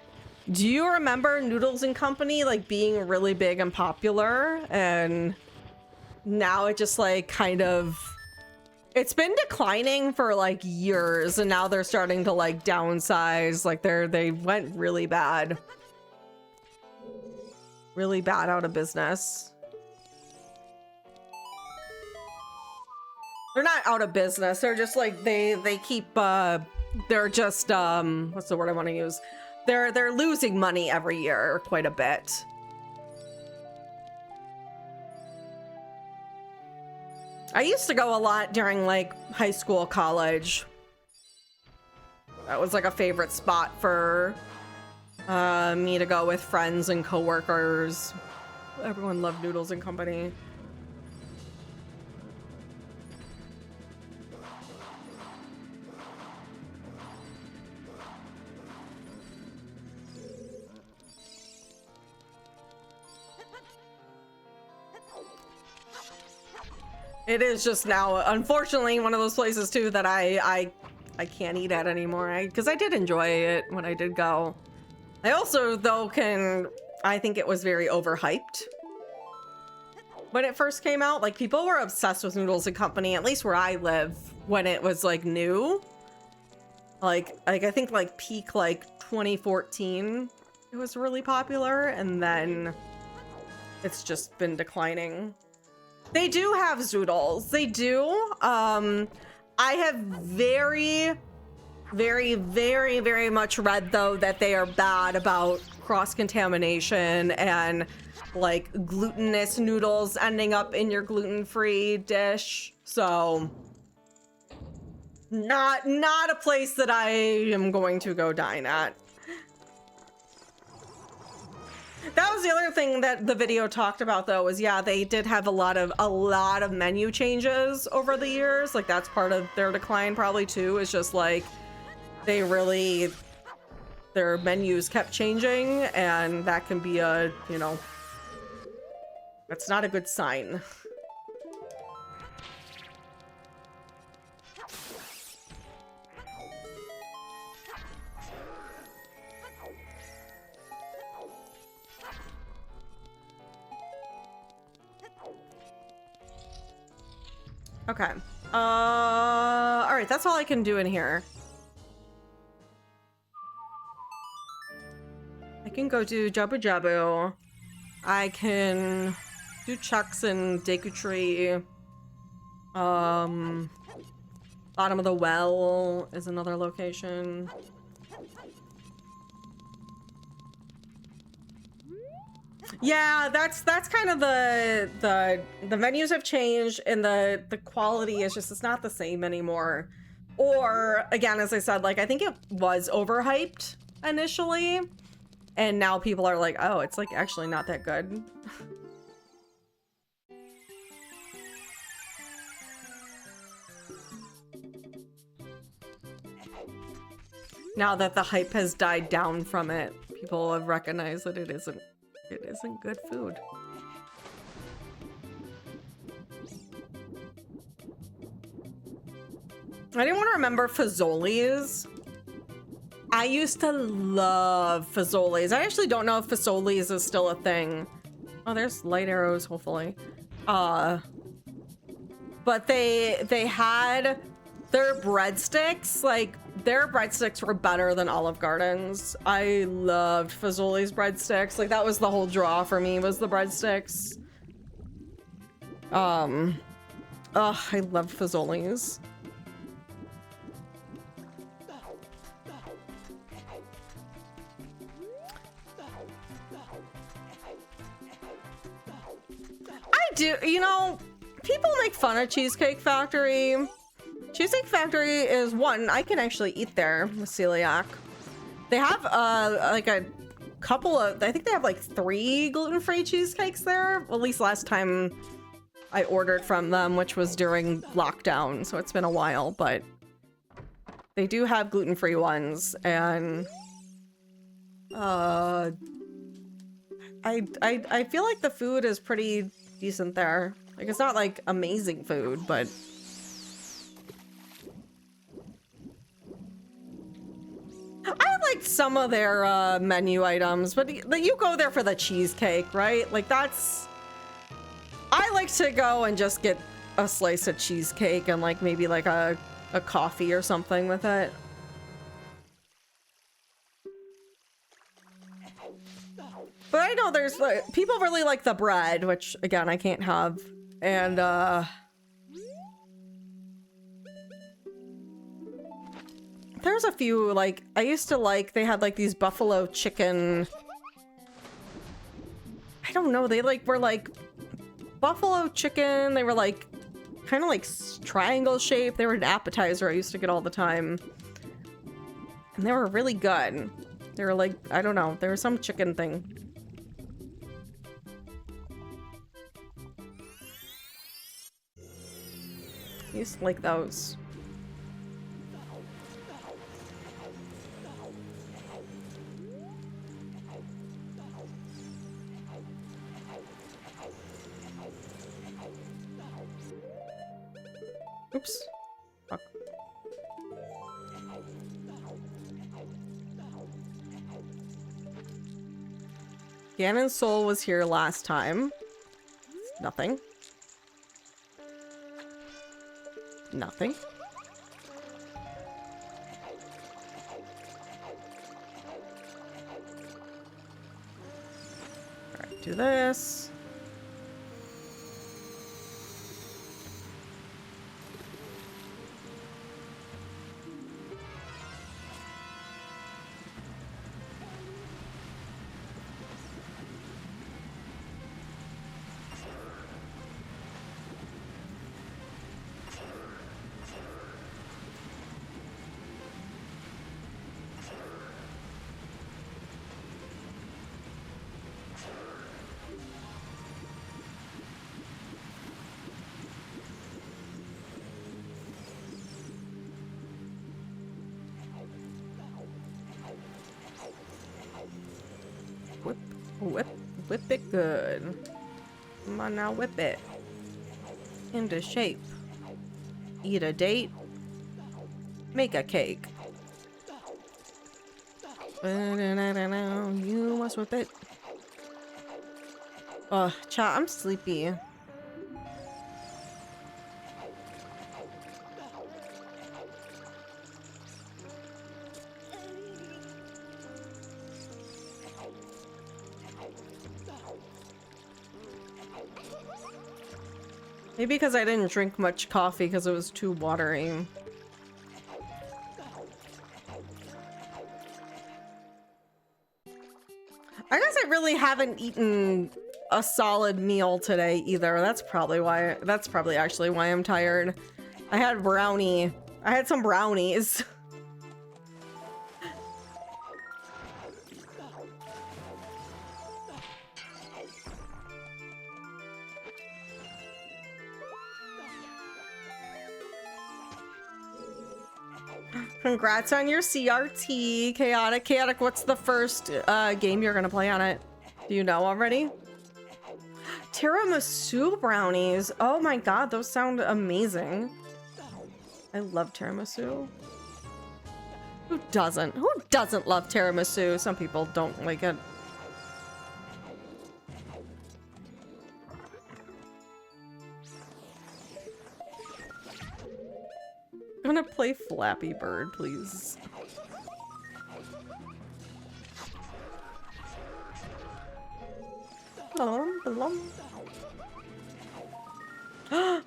do you remember Noodles and Company, like, being really big and popular? And now it just, like, kind of, it's been declining for, like, years, and now they're starting to, like, downsize. Like, they went really bad. Really bad out of business. They're not out of business. They're just like they keep they're just what's the word I want to use? They're losing money every year quite a bit. I used to go a lot during like high school, college. That was like a favorite spot for me to go with friends and coworkers. Everyone loved Noodles and Company. It is just now, unfortunately, one of those places too that I can't eat at anymore. Because I did enjoy it when I did go. I also, though, I think it was very overhyped when it first came out. Like, people were obsessed with Noodles and Company, at least where I live, when it was like new. Like I think like peak like 2014, it was really popular, and then it's just been declining. They do have zoodles. They do. I have very much read, though, that they are bad about cross-contamination and, like, glutinous noodles ending up in your gluten-free dish. So, not a place that I am going to go dine at. That was the other thing that the video talked about, though, was, yeah, they did have a lot of menu changes over the years. Like, that's part of their decline probably too, is just like their menus kept changing, and that can be that's not a good sign. Okay. All right, that's all I can do in here. I can go do Jabu Jabu. I can do Chucks and Deku Tree. Bottom of the Well is another location. Yeah, that's kind of the menus have changed and the quality is just, it's not the same anymore. Or again, as I said, like I think it was overhyped initially, and now people are like, oh, it's like actually not that good. Now that the hype has died down from it, people have recognized that it isn't good food. Anyone remember Fazoli's? I used to love Fazoli's. I actually don't know if Fazoli's is still a thing. Oh, there's light arrows, hopefully. But they had their breadsticks, like their breadsticks were better than Olive Garden's. I loved Fazoli's breadsticks. Like that was the whole draw for me, was the breadsticks. I loved Fazoli's. I do, you know, people make fun of Cheesecake Factory. Cheesecake Factory is one, I can actually eat there with celiac. They have like a couple of, I think they have like 3 gluten-free cheesecakes there. At least last time I ordered from them, which was during lockdown, so it's been a while, but they do have gluten-free ones, and I feel like the food is pretty decent there. Like it's not like amazing food, but I liked some of their menu items, but you go there for the cheesecake, right? Like that's, I like to go and just get a slice of cheesecake and like maybe like a coffee or something with it. But I know there's like, people really like the bread, which again, I can't have. And there's a few, like, I used to like, they had like these buffalo chicken, I don't know, they like were like buffalo chicken, they were like kind of like triangle shaped, they were an appetizer I used to get all the time. And they were really good. They were like, I don't know, there was some chicken thing. I used to like those. Oops. Fuck. Ganon's soul was here last time. Nothing. Nothing. Alright, do this. Whip it good. Come on now, whip it. Into shape. Eat a date. Make a cake. You must whip it. Oh, chat, I'm sleepy. Maybe because I didn't drink much coffee because it was too watery. I guess I really haven't eaten a solid meal today either. That's probably actually why I'm tired. I had some brownies. Congrats on your CRT, Chaotic. Chaotic, what's the first game you're gonna play on it? Do you know already? Tiramisu brownies. Oh my god, those sound amazing. I love tiramisu. Who doesn't? Who doesn't love tiramisu? Some people don't like it. I'm gonna play Flappy Bird, please.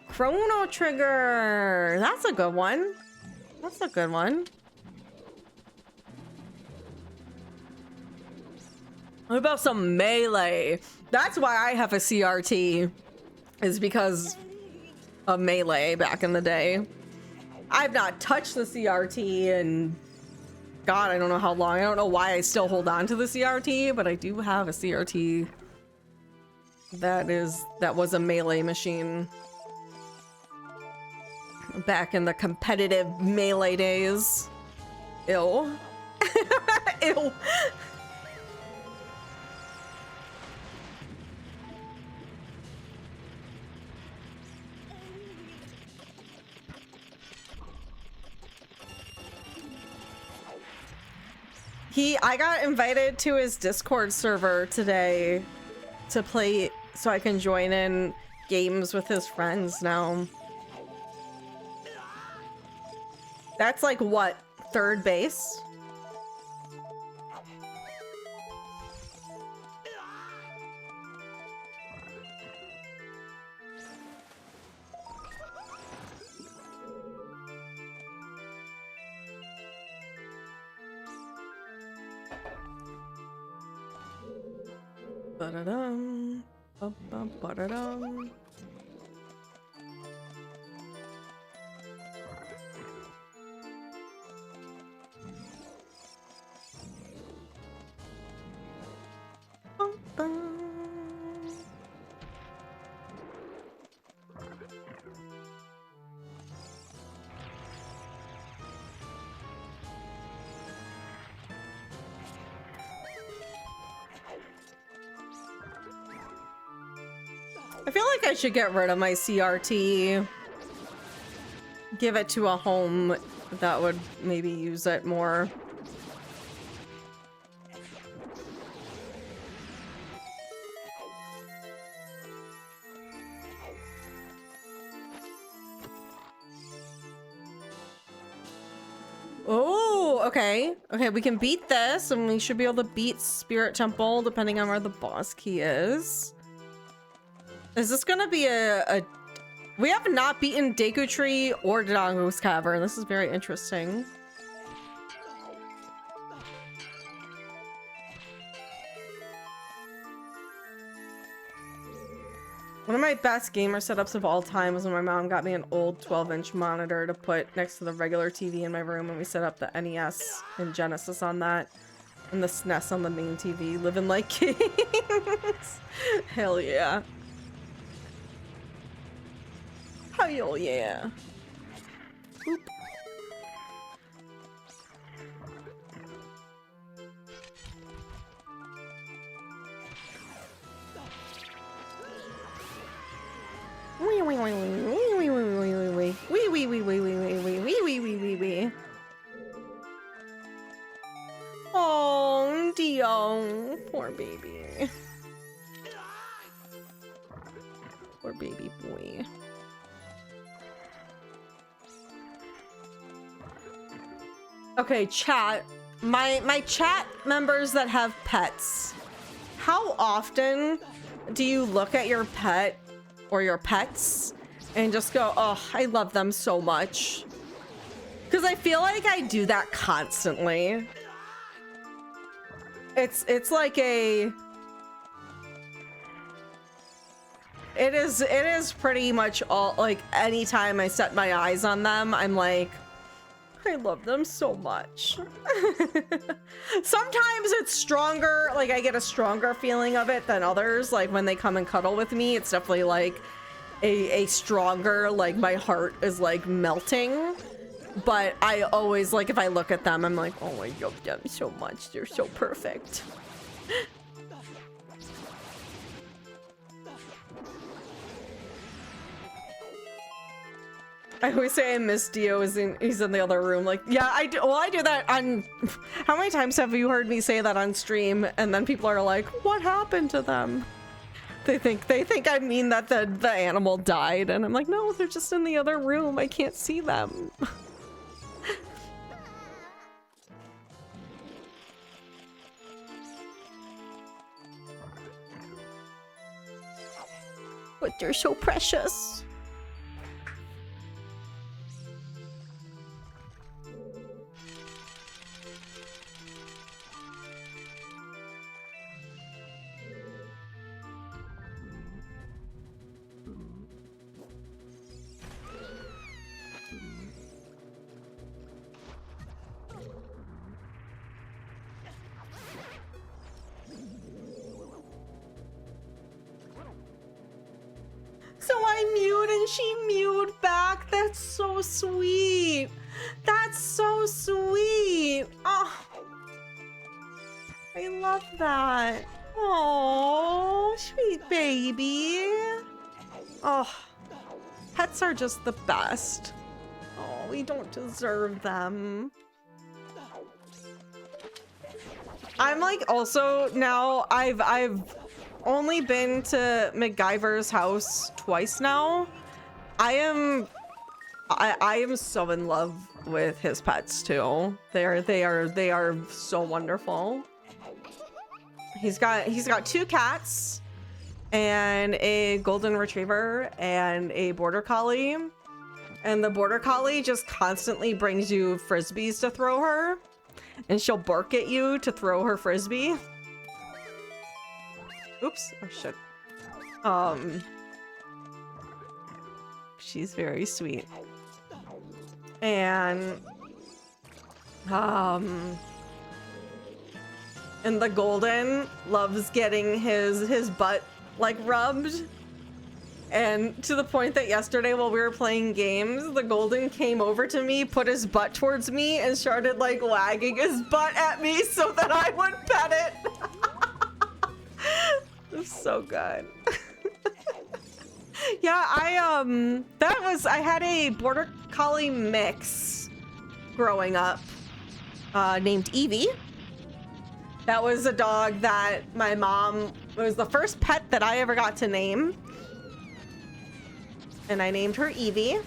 Chrono Trigger! That's a good one. That's a good one. What about some Melee? That's why I have a CRT, is because of Melee back in the day. I've not touched the CRT in God, I don't know how long. I don't know why I still hold on to the CRT, but I do have a CRT that was a Melee machine back in the competitive Melee days. Ew. Ew. I got invited to his Discord server today to play so I can join in games with his friends now. That's like what, third base? Ba-da-dum, ba-bum, ba-da-dum. Bum-bum. I feel like I should get rid of my CRT. Give it to a home that would maybe use it more. Oh, okay. Okay, we can beat this, and we should be able to beat Spirit Temple, depending on where the boss key is. Is this gonna be a... We have not beaten Deku Tree or Dodongo's Cavern. This is very interesting. One of my best gamer setups of all time was when my mom got me an old 12-inch monitor to put next to the regular TV in my room, and we set up the NES and Genesis on that, and the SNES on the main TV. Living like kings. Hell yeah. Hell yeah. Oop. Wee wee wee wee wee wee wee wee wee wee wee wee wee wee wee wee wee wee wee. Oh, Dio, poor baby. Poor baby boy. Okay, chat. My chat members that have pets, how often do you look at your pet or your pets and just go, oh, I love them so much. Because I feel like I do that constantly. It's like a... It is pretty much all, like, anytime I set my eyes on them, I'm like, I love them so much. Sometimes it's stronger, like I get a stronger feeling of it than others. Like when they come and cuddle with me, it's definitely like a stronger, like my heart is like melting. But I always, like, if I look at them, I'm like, oh, I love them so much. They're so perfect. I always say I miss Dio. He's in the other room. Like, yeah, I do. Well, I do that on... How many times have you heard me say that on stream? And then people are like, what happened to them? They think I mean that the animal died. And I'm like, no, they're just in the other room. I can't see them. But they're so precious. So I mewed and she mewed back. That's so sweet. That's so sweet. Oh, I love that. Oh, sweet baby. Oh, pets are just the best. Oh, we don't deserve them. I'm like also now I've only been to MacGyver's house twice now. I am so in love with his pets too. They are so wonderful. He's got 2 cats and a golden retriever and a border collie. And the border collie just constantly brings you frisbees to throw her. And she'll bark at you to throw her frisbee. Oops. Oh, shit. She's very sweet. And the golden loves getting his butt like rubbed. And to the point that yesterday while we were playing games, the golden came over to me, put his butt towards me, and started like wagging his butt at me so that I would pet it. It's so good. Yeah, I had a border collie mix growing up named Evie. That was a dog that my mom, it was the first pet that I ever got to name. And I named her Evie.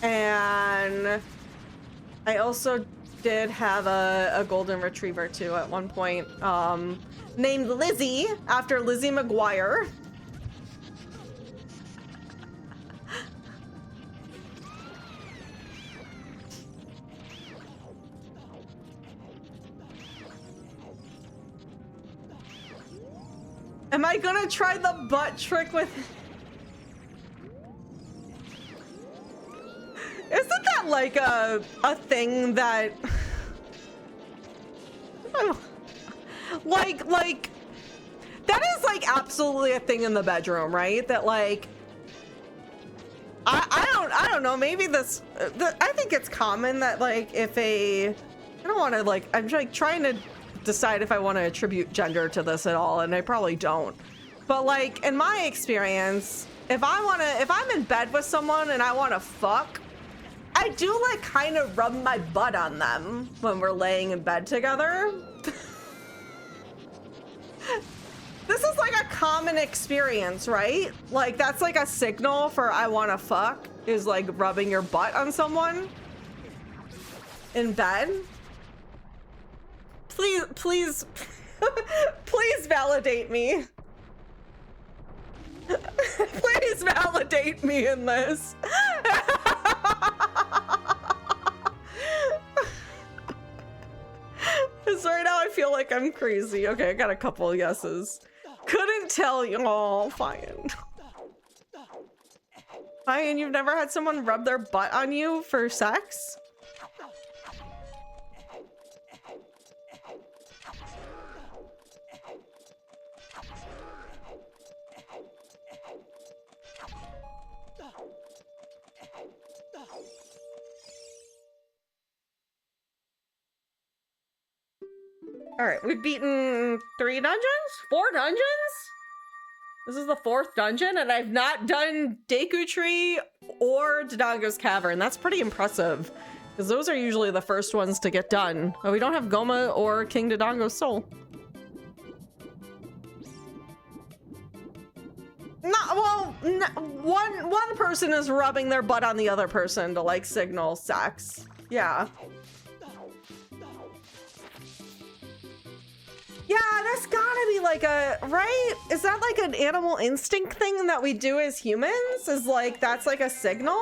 And I also did have a golden retriever too at one point, named Lizzie after Lizzie McGuire. Am I gonna try the butt trick with... Isn't that like a thing that... like that is like absolutely a thing in the bedroom, right? That like I don't know, maybe this I think it's common that like if I don't want to like, I'm like trying to decide if I want to attribute gender to this at all, and I probably don't. But like in my experience, if I'm in bed with someone and I want to fuck, I do like kind of rub my butt on them when we're laying in bed together. This is like a common experience, right? Like that's like a signal for I want to fuck, is like rubbing your butt on someone in bed. Please, please validate me. Please validate me in this. Because right now I feel like I'm crazy. Okay, I got a couple yeses. Couldn't tell you. Oh, fine. Fine, you've never had someone rub their butt on you for sex? All right, we've beaten 3 dungeons? 4 dungeons? This is the 4th dungeon, and I've not done Deku Tree or Dodongo's Cavern. That's pretty impressive, because those are usually the first ones to get done. Oh, we don't have Goma or King Dodongo's Soul. One person is rubbing their butt on the other person to, like, signal sex. Yeah. Yeah, that's gotta be like a, right? Is that like an animal instinct thing that we do as humans? Is like, that's like a signal?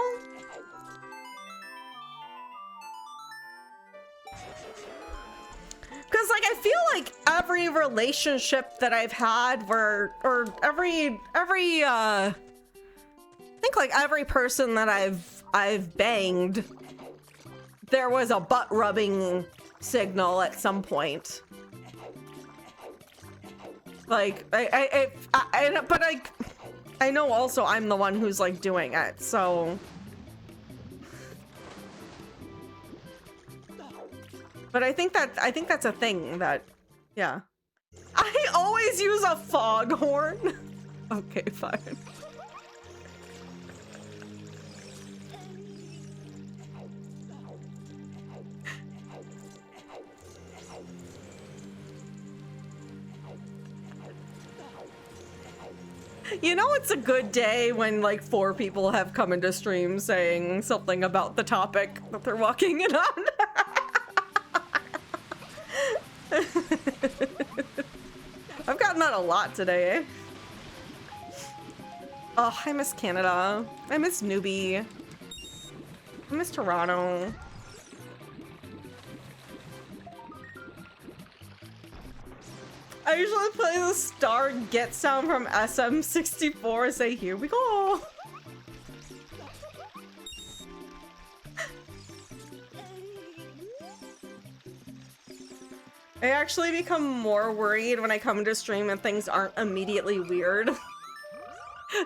Because like, I feel like every relationship that I've had where, or I think like every person that I've banged, there was a butt rubbing signal at some point. Like, but I know also I'm the one who's like doing it, so. But I think that's a thing that, yeah. I always use a foghorn. Okay, fine. You know, it's a good day when like 4 people have come into stream saying something about the topic that they're walking in on. I've gotten that a lot today. Oh, I miss Canada. I miss Newbie. I miss Toronto. I usually play the star get sound from SM64 and say, here we go. I actually become more worried when I come into stream and things aren't immediately weird.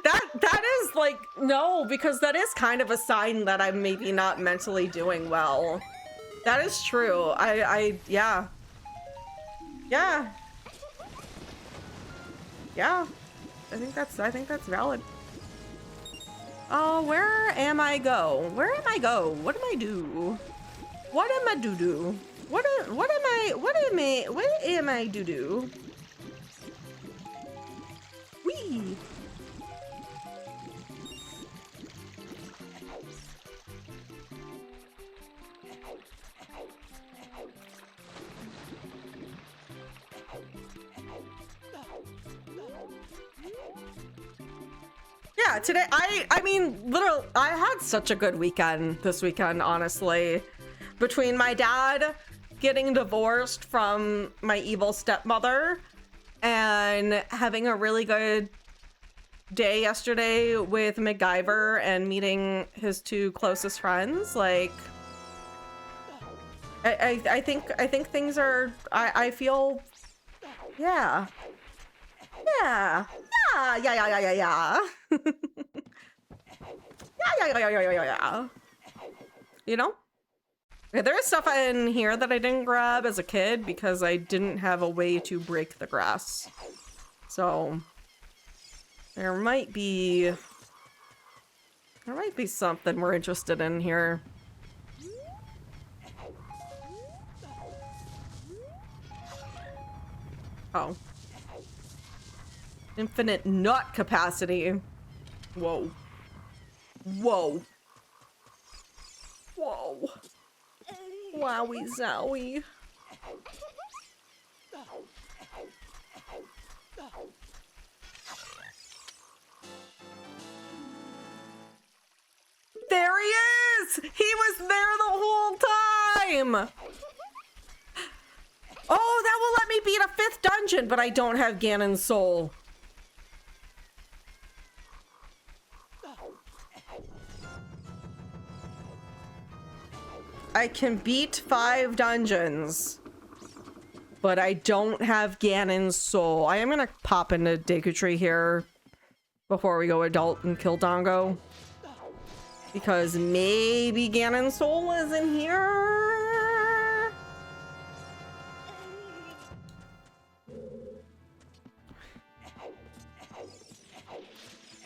That is like, no, because that is kind of a sign that I'm maybe not mentally doing well. That is true. Yeah. Yeah. Yeah, I think that's valid. Oh, where am I go? Where am I go? What am I do? What am I do? What am I do? Wee. Yeah, today, I mean, literally, I had such a good weekend this weekend, honestly. Between my dad getting divorced from my evil stepmother and having a really good day yesterday with MacGyver and meeting his 2 closest friends, like, I think things are, I feel, yeah. Yeah. Yeah. Yeah. You know? Okay, there is stuff in here that I didn't grab as a kid because I didn't have a way to break the grass. So there might be something we're interested in here. Oh. Infinite nut capacity. Whoa. Whoa. Whoa. Wowie zowie. there the whole time! Oh, that will let me beat a 5th dungeon, but I don't have Ganon's soul. I can beat 5 dungeons, but I don't have Ganon's soul. I am gonna pop into Deku Tree here before we go adult and kill Dongo, because maybe Ganon's soul is in here.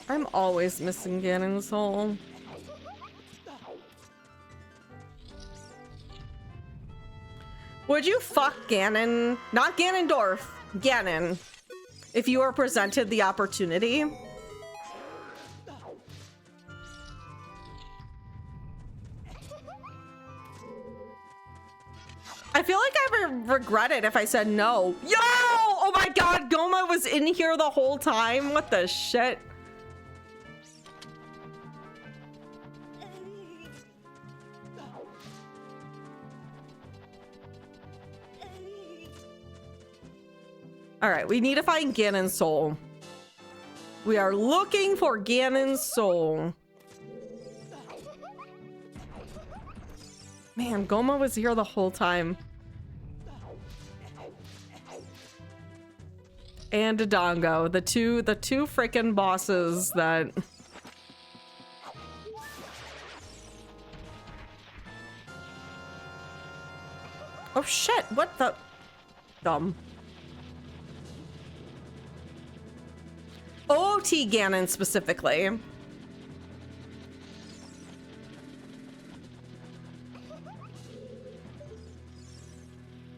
I'm always missing Ganon's soul. Would you fuck Ganon? Not Ganondorf, Ganon. If you were presented the opportunity. I feel like I would regret it if I said no. Yo! Oh my god, Goma was in here the whole time? What the shit? All right, we need to find Ganon's soul. We are looking for Ganon's soul. Man, Goma was here the whole time. And Dodongo, the two freaking bosses that... Oh shit, what the... Dumb. OT Ganon specifically.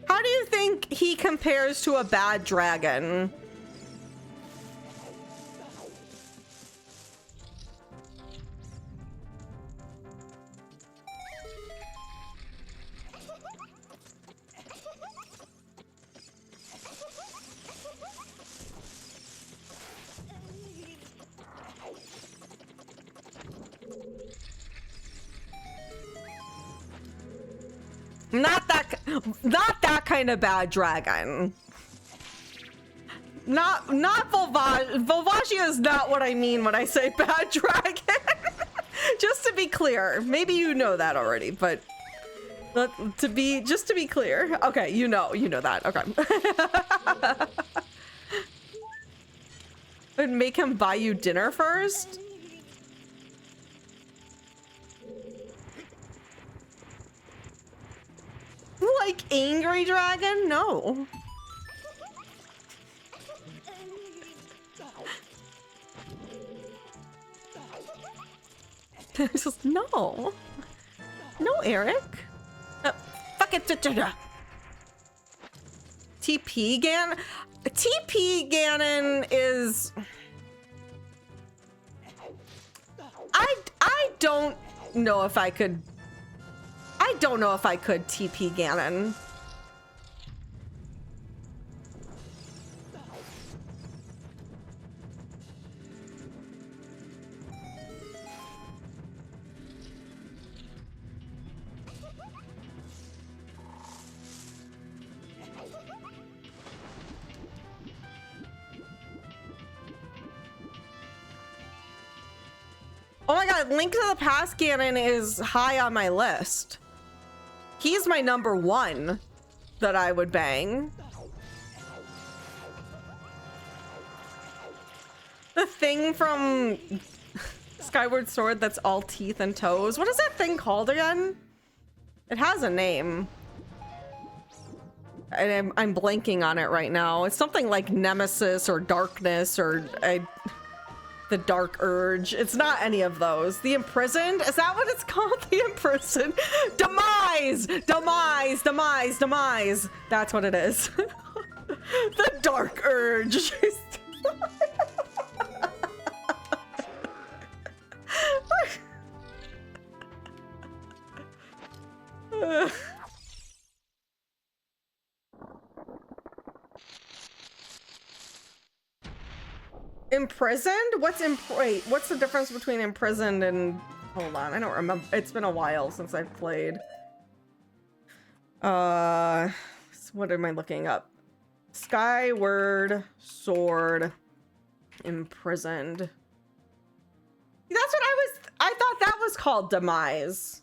How do you think he compares to a bad dragon? Not that kind of bad dragon. Not Volvagia. Volvagia is not what I mean when I say bad dragon. Just to be clear. Maybe you know that already, but just to be clear. Okay, you know that. Okay. But make him buy you dinner first? Like angry dragon? No. Just no. No, Eric. Fuck it. TP Ganon? TP Ganon is... I don't know if I could... I don't know if I could TP Ganon. Oh my god, Link to the Past Ganon is high on my list. He's my number 1 that I would bang. The thing from Skyward Sword that's all teeth and toes. What is that thing called again? It has a name. And I'm blanking on it right now. It's something like Nemesis or Darkness or... The Dark Urge. It's not any of those. The Imprisoned? Is that what it's called? The Imprisoned? Demise! Demise! Demise! Demise! That's what it is. The Dark Urge. Imprisoned? Wait, what's the difference between imprisoned and Hold on, I don't remember. It's been a while since I've played. What am I looking up? Skyward Sword Imprisoned. That's what I thought that was called Demise.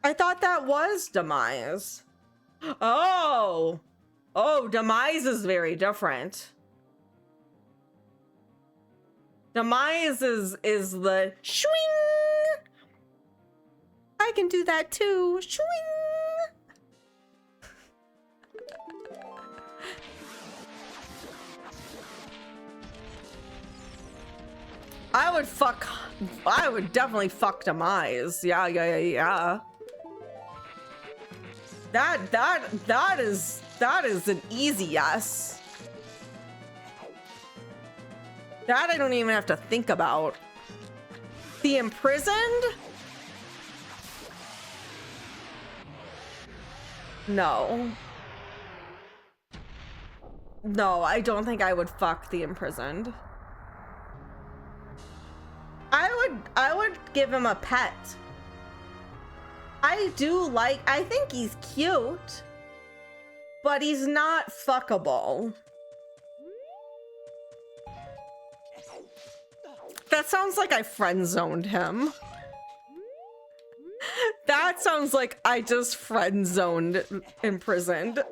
I thought that was Demise. Oh, Demise is very different. Demise is the swing. I can do that too. Swing. I would definitely fuck Demise. Yeah. That is an easy yes. That I don't even have to think about. The Imprisoned? No. No, I don't think I would fuck the Imprisoned. I would give him a pet. I think he's cute, but he's not fuckable. That sounds like I friend-zoned him. That sounds like I just friend-zoned Imprisoned.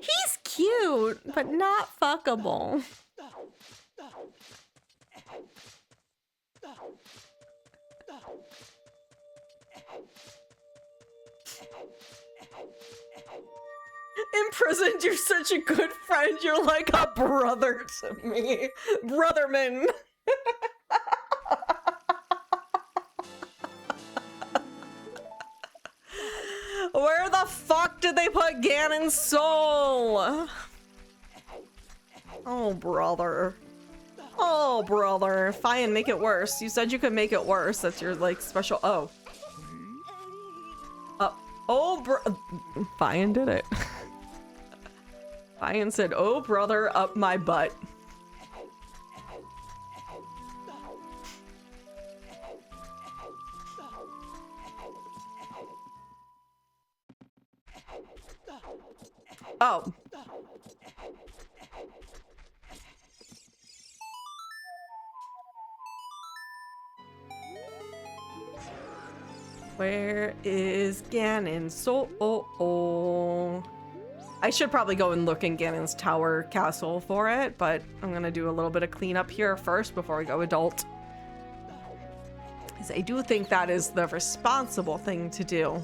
He's cute, but not fuckable. Imprisoned, you're such a good friend. You're like a brother to me. Brotherman. Where the fuck did they put Ganon's soul? Oh, brother. Oh, brother. Fine, make it worse. You said you could make it worse. That's your, like, special... Oh. Fine did it. Fine said, oh, brother, up my butt. Oh. Where is Ganon's soul? I should probably go and look in Ganon's tower castle for it, but I'm gonna do a little bit of cleanup here first before we go adult. Because I do think that is the responsible thing to do.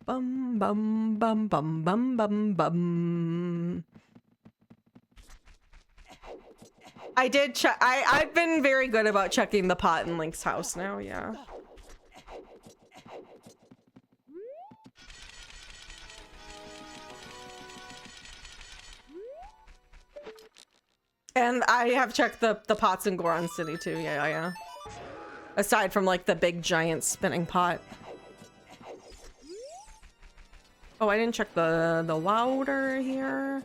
Bum bum bum bum bum bum bum. I did check. I've been very good about checking the pot in Link's house now, yeah. And I have checked the pots in Goron City too, yeah. Aside from like the big giant spinning pot. Oh, I didn't check the water here.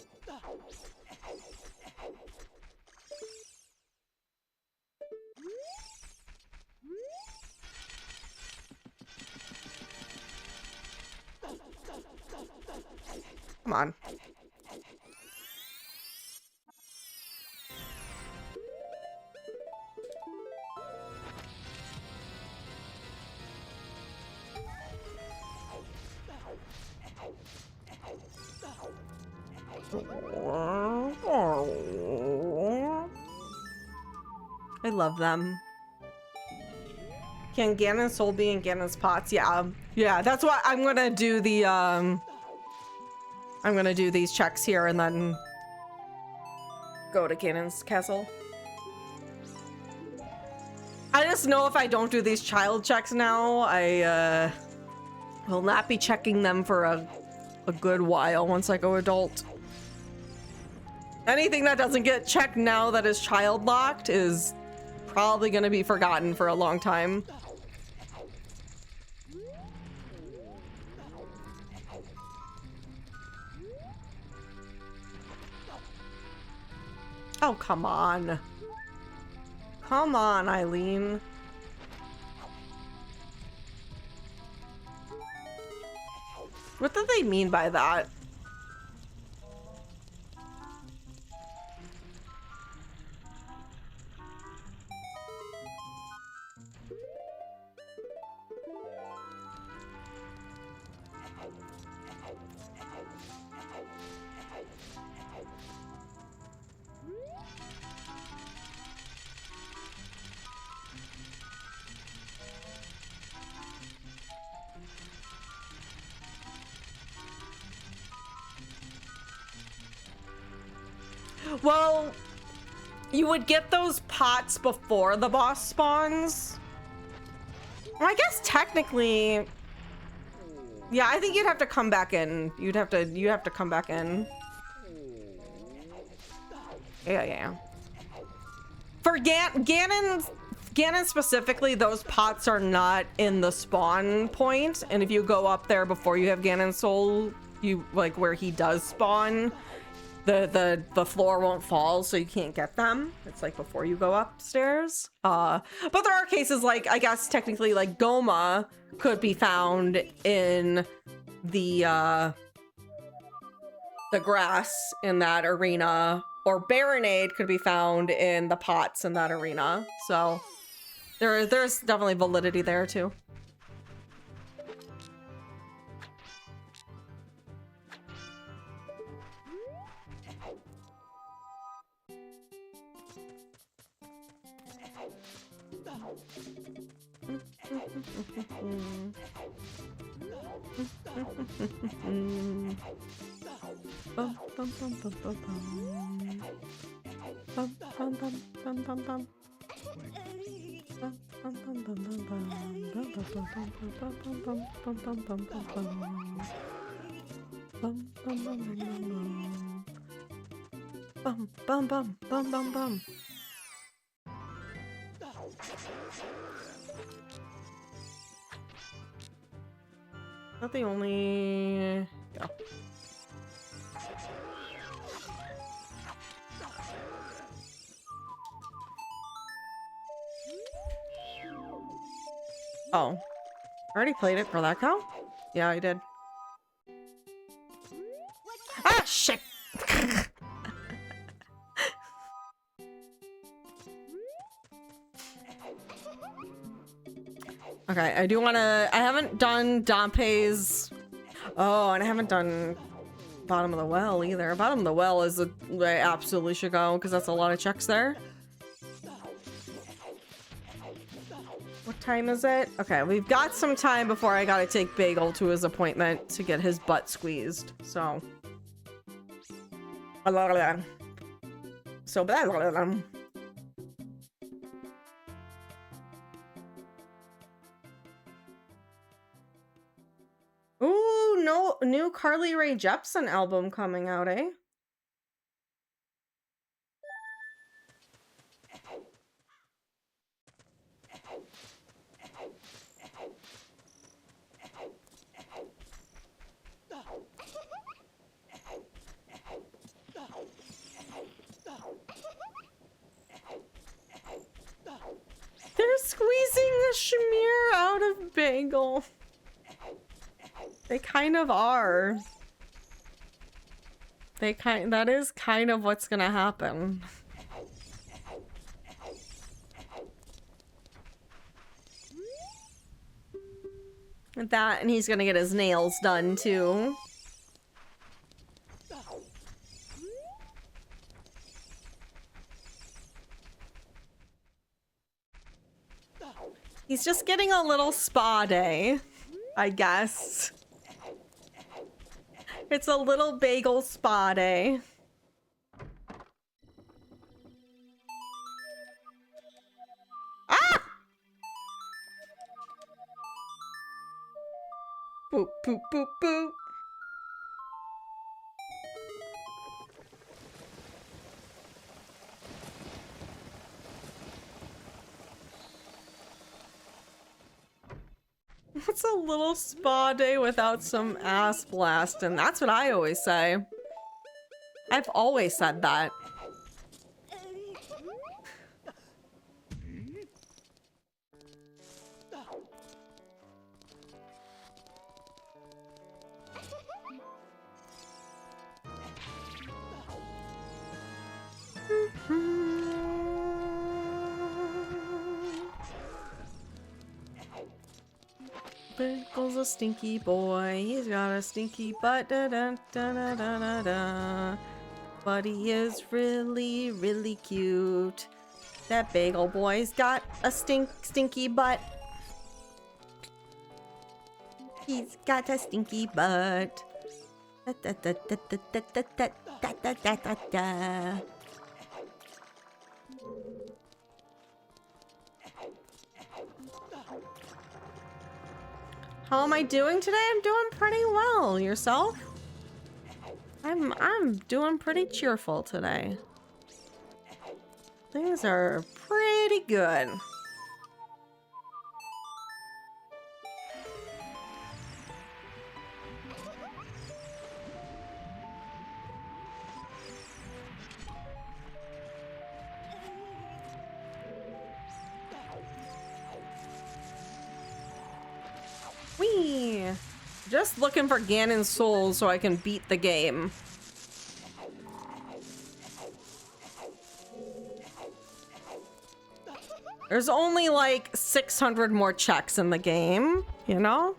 Come on. I love them. Can Ganon's soul be in Ganon's pots? Yeah, that's why I'm gonna do the I'm gonna do these checks here and then go to Ganon's castle. I just know if I don't do these child checks now, I will not be checking them for a good while once I go adult. Anything that doesn't get checked now that is child locked is probably gonna be forgotten for a long time. Oh, come on. Come on, Eileen. What did they mean by that? Well, you would get those pots before the boss spawns. Well, I guess technically, yeah, I think you'd have to come back in. You'd have to come back in. Yeah. For Ganon specifically, those pots are not in the spawn point, and if you go up there before you have Ganon's soul, you like where he does spawn, the floor won't fall, so you can't get them. It's like before you go upstairs. But there are cases like, I guess technically like Goma could be found in the grass in that arena, or Baronade could be found in the pots in that arena. So there's definitely validity there too. Not the only... Yeah. Oh. I already played it for that cow? Yeah, I did. Ah, shit! Okay, I do want to... I haven't done Dompe's... Oh, and I haven't done Bottom of the Well either. Bottom of the Well is I absolutely should go, because that's a lot of checks there. What time is it? Okay, we've got some time before I gotta take Bagel to his appointment to get his butt squeezed, so... So... Ooh, no, new Carly Rae Jepsen album coming out, eh? They're squeezing the schmear out of Bagel. They kind of are. That is kind of what's gonna happen. With that, and he's gonna get his nails done too. He's just getting a little spa day, I guess. It's a little Bagel spa day. Ah! Boop, boop, boop, boop. What's a little spa day without some ass blast? And that's what I always say. I've always said that. Pickle's a stinky boy. He's got a stinky butt. Da, da, da, da, da, da, da. But he is really, really cute. That bagel boy's got a stinky butt. He's got a stinky butt. Da, da, da, da, da, da, da, da, da, da, da, da. How am I doing today? I'm doing pretty well. Yourself? I'm doing pretty cheerful today. Things are pretty good. Whee! Just looking for Ganon's soul so I can beat the game. There's only like 600 more checks in the game, you know?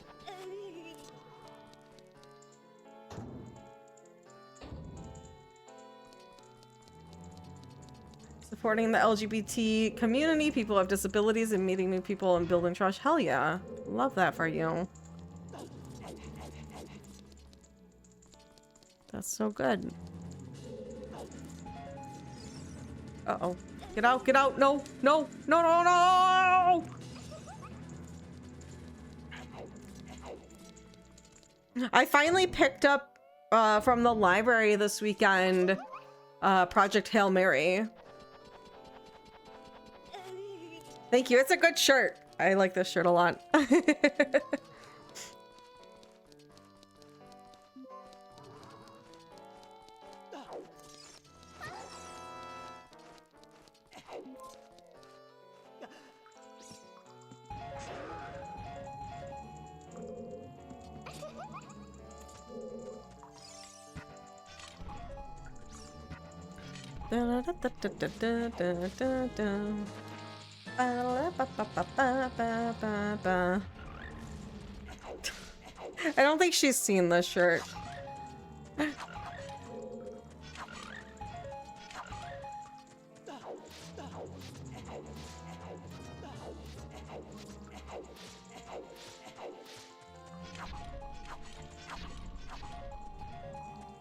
Supporting the LGBT community, people with disabilities, and meeting new people and building trust. Hell yeah. Love that for you. That's so good. Uh-oh. Get out, get out. No, no, no, no, no! I finally picked up from the library this weekend Project Hail Mary. Thank you. It's a good shirt. I like this shirt a lot. I don't think she's seen this shirt.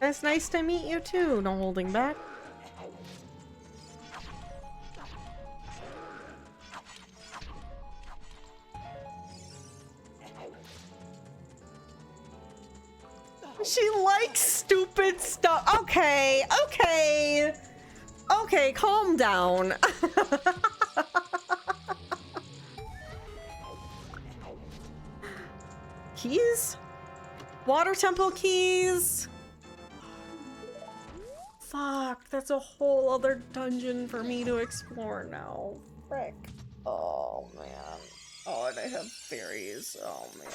It's nice to meet you too, no holding back. She likes stupid stuff. Okay, okay. Okay, calm down. Keys? Water temple keys? Fuck, that's a whole other dungeon for me to explore now. Frick. Oh, man. Oh, and I have fairies. Oh, man.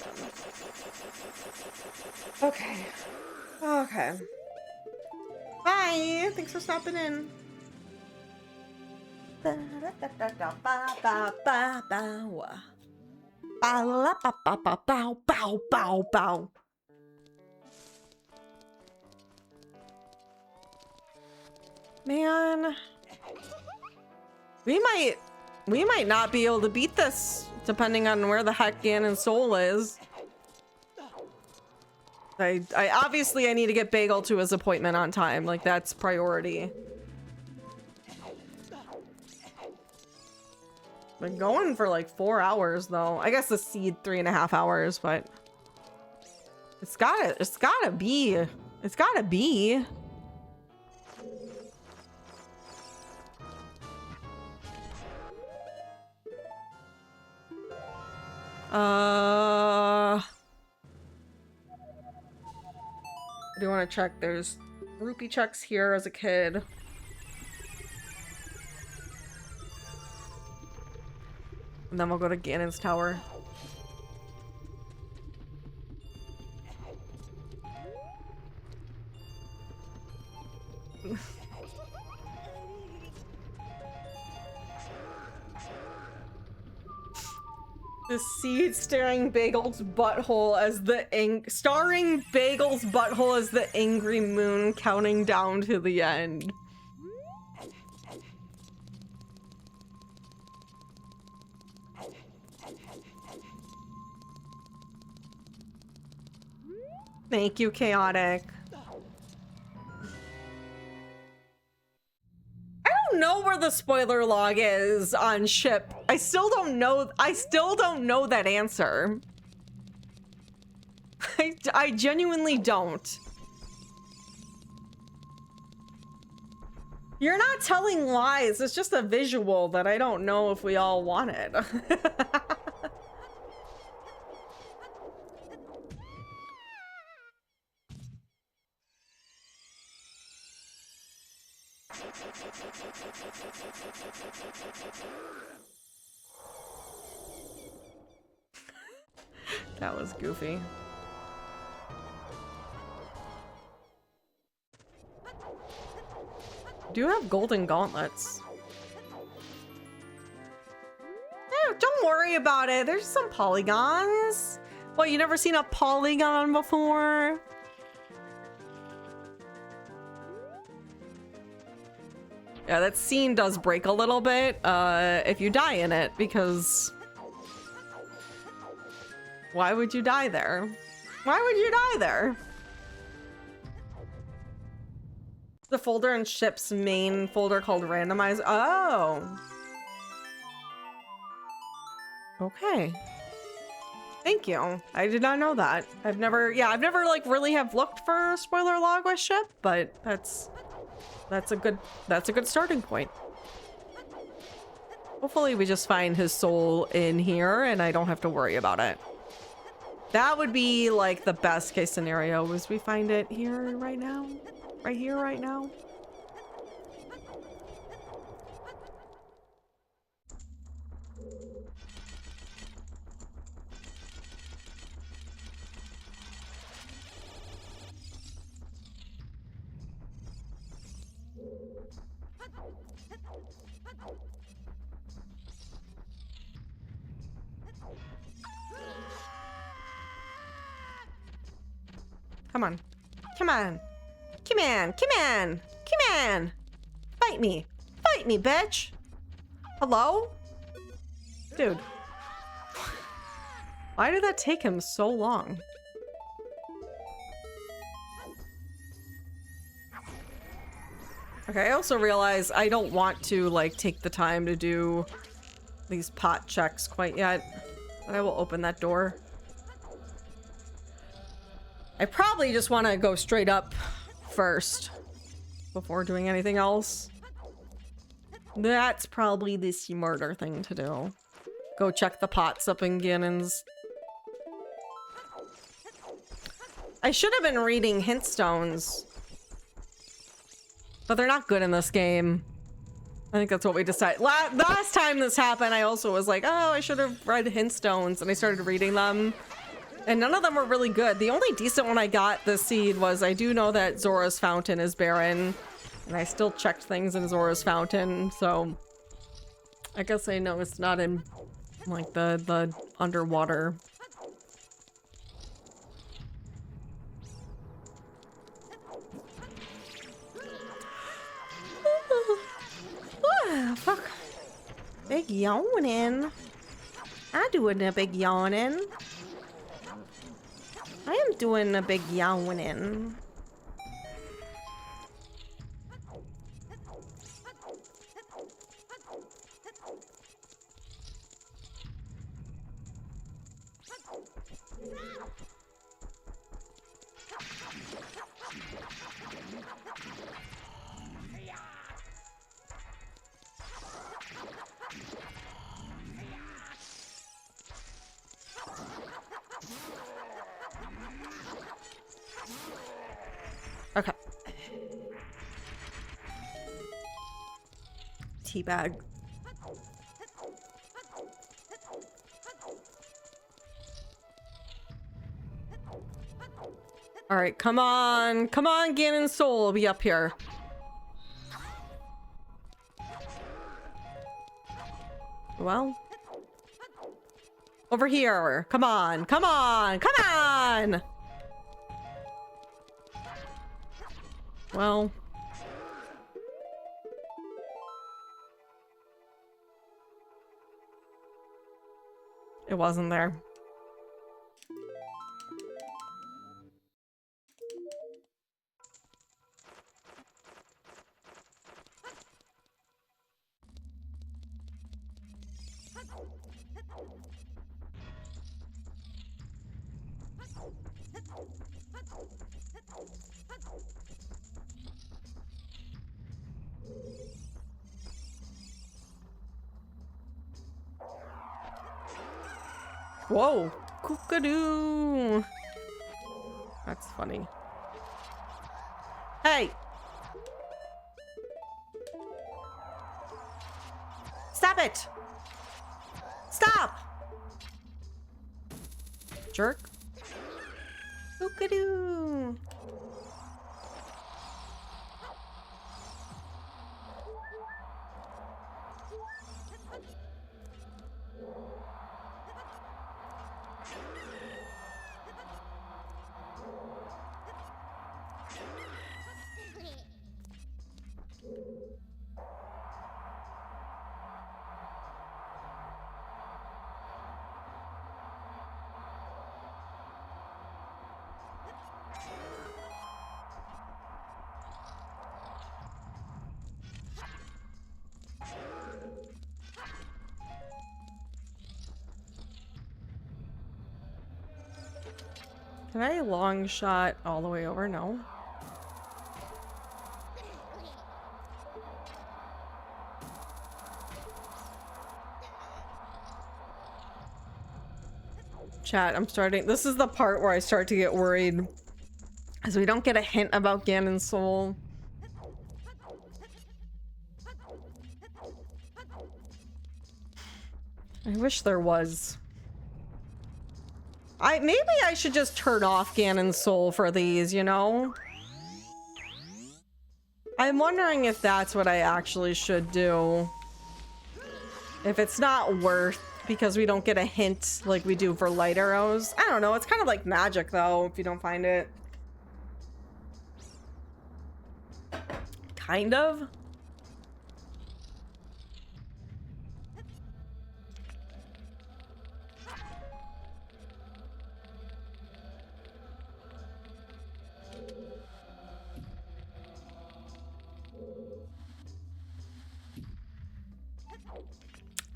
Okay. Okay. Bye! Thanks for stopping in. Man. We might not be able to beat this, depending on where the heck Ganon's soul is. I obviously I need to get Bagel to his appointment on time. Like, that's priority. Been going for like 4 hours though. I guess the seed 3.5 hours, but it's gotta be. I do want to check. There's rupee checks here as a kid. And then we'll go to Ganon's tower. The seed staring Bagel's butthole as the starring Bagel's butthole as the angry moon counting down to the end. Thank you, Chaotic. I don't know where the spoiler log is on Ship. I still don't know that answer. I genuinely don't. You're not telling lies. It's just a visual that I don't know if we all wanted. That was goofy. Do you have golden gauntlets? Eh, don't worry about it. There's some polygons. What, you never seen a polygon before? Yeah, that scene does break a little bit if you die in it, because why would you die there? Why would you die there? The folder in Ship's main folder called Randomizer. Oh. Okay. Thank you. I did not know that. I've never like really have looked for a spoiler log with Ship, but that's a good starting point. Hopefully we just find his soul in here and I don't have to worry about it. That would be like the best case scenario, was we find it here right now. Right here, right now. Come on. Come on. Come on. Come on. Come on. Fight me. Fight me, bitch. Hello? Dude. Why did that take him so long? Okay, I also realize I don't want to, like, take the time to do these pot checks quite yet. But I will open that door. I probably just want to go straight up first before doing anything else. That's probably the smarter thing to do. Go check the pots up in Ganon's. I should have been reading hint stones, but they're not good in this game. I think that's what we decided. Last time this happened, I also was like, oh, I should have read hint stones, and I started reading them. And none of them were really good. The only decent one I got this seed was, I do know that Zora's Fountain is barren. And I still checked things in Zora's Fountain, so I guess I know it's not in, like, the underwater. Fuck. Big yawning. I doing a big yawning. I am doing a big yawning. teabag. All right, come on. Come on, Ganon's soul will be up here. Well. Over here. Come on. Come on. Come on. Well. It wasn't there. Whoa. Kookadoo. That's funny. Hey. Stop it. Stop. Jerk. Kookadoo. Can I long shot all the way over? No. Chat, I'm starting. This is the part where I start to get worried. As we don't get a hint about Ganon's soul. I wish there was. Maybe I should just turn off Ganon's soul for these, you know? I'm wondering if that's what I actually should do. If it's not worth, because we don't get a hint like we do for light arrows. I don't know, it's kind of like magic though, if you don't find it. Kind of.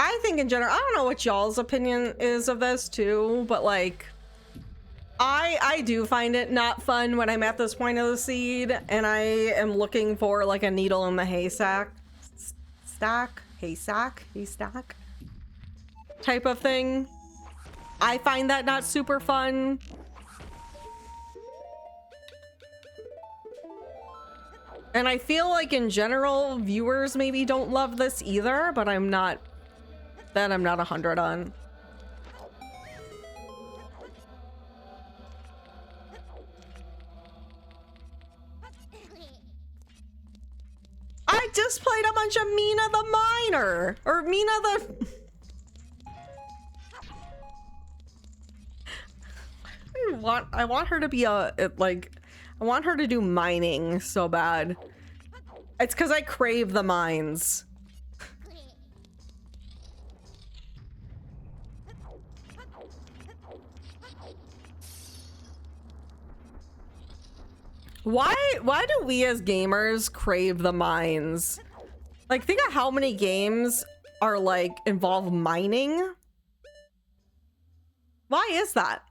I think in general, I don't know what y'all's opinion is of this too, but like, I do find it not fun when I'm at this point of the seed and I am looking for like a needle in the haystack type of thing. I find that not super fun. And I feel like in general, viewers maybe don't love this either, but I'm not 100 on. I just played a bunch of Mina the Miner, or Mina the... I want her to be I want her to do mining so bad. It's because I crave the mines. Why do we as gamers crave the mines? Like, think of how many games are like involve mining. Why is that?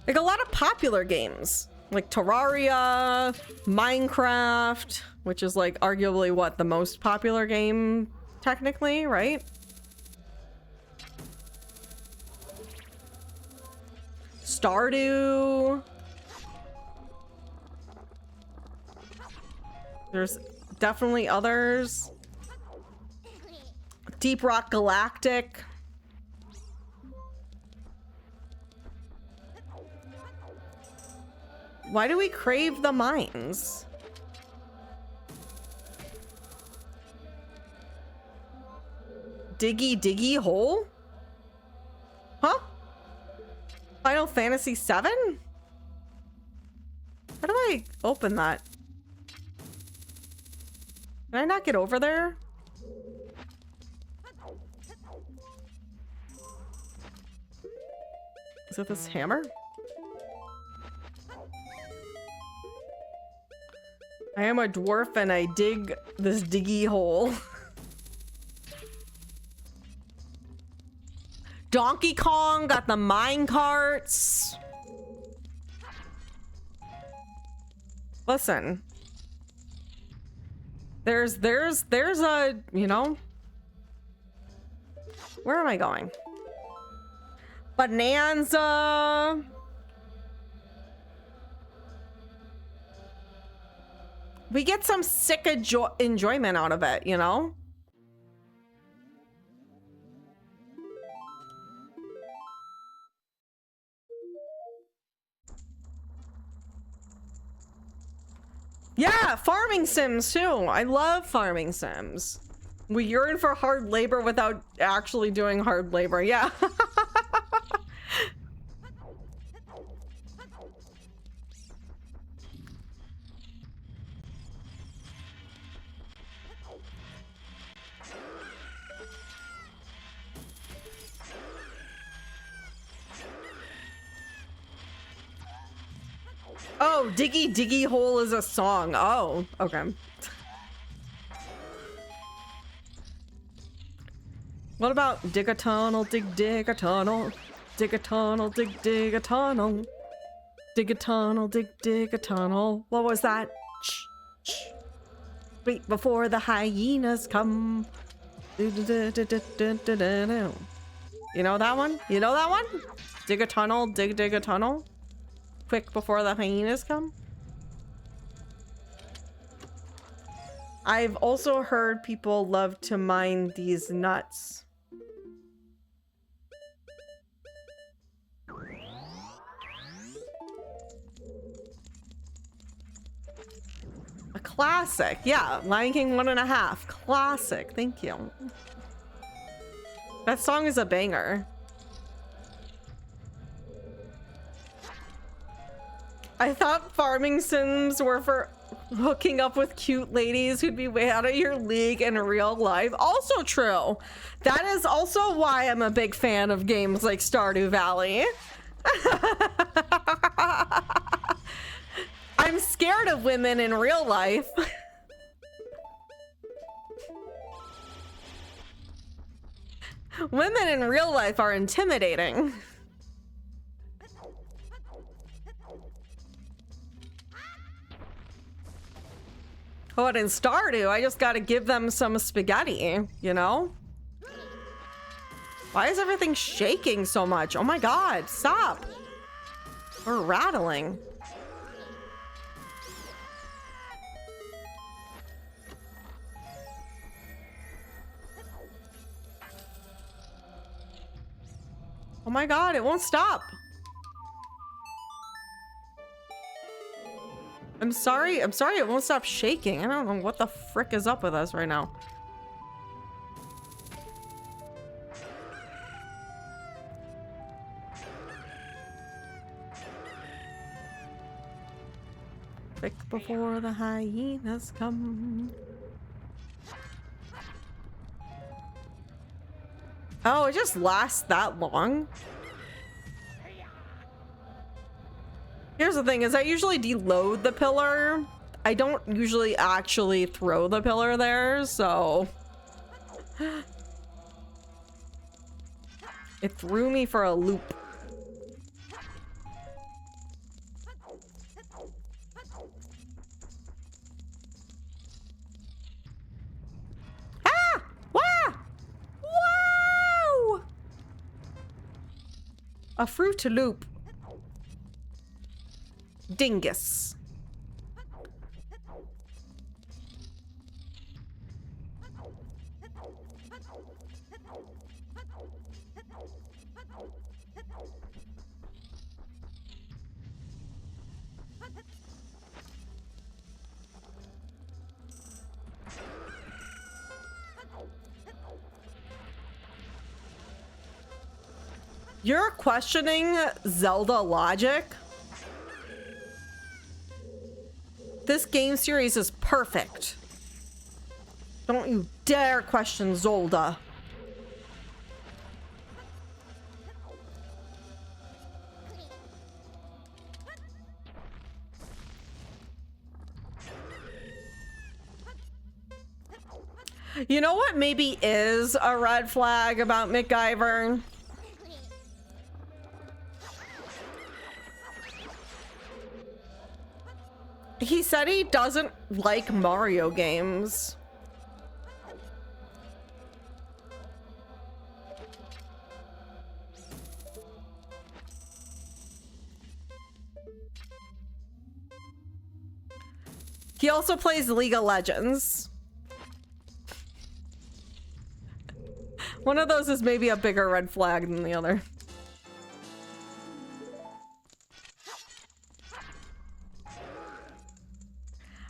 Like a lot of popular games, like Terraria, Minecraft, which is like arguably what the most popular game technically, right? Stardew. There's definitely others. Deep Rock Galactic. Why do we crave the mines? Diggy Diggy Hole? Huh? Final Fantasy VII? How do I open that? Can I not get over there? Is it this hammer? I am a dwarf and I dig this diggy hole. Donkey Kong got the mine carts. Listen. There's a, you know. Where am I going? Bonanza. We get some sick enjoyment out of it, you know? Yeah, farming sims too. I love farming sims. We yearn for hard labor without actually doing hard labor. Yeah. Oh, Diggy Diggy Hole is a song. Oh, okay. What about dig a tunnel, dig a tunnel, dig a tunnel, dig a tunnel, dig a tunnel, dig a tunnel. What was that? Shh, shh. Wait before the hyenas come. You know that one? You know that one? Dig a tunnel, dig a tunnel. Quick before the hyenas come. I've also heard people love to mine these nuts. A classic. Yeah, Lion King 1.5. Classic. Thank you. That song is a banger. I thought farming sims were for hooking up with cute ladies who'd be way out of your league in real life. Also true. That is also why I'm a big fan of games like Stardew Valley. I'm scared of women in real life. Women in real life are intimidating. Oh, and in Stardew, I just gotta give them some spaghetti, you know? Why is everything shaking so much? Oh my god, stop! Or rattling. Oh my god, it won't stop. I'm sorry it won't stop shaking. I don't know what the frick is up with us right now. Quick before the hyenas come. Oh, it just lasts that long? Here's the thing, is I usually deload the pillar. I don't usually actually throw the pillar there, so... It threw me for a loop. Ah! Wah! Wow! A Fruit Loop. Dingus. You're questioning Zelda logic? This game series is perfect. Don't you dare question Zelda. You know what maybe is a red flag about MacGyver? He said he doesn't like Mario games. He also plays League of Legends. One of those is maybe a bigger red flag than the other.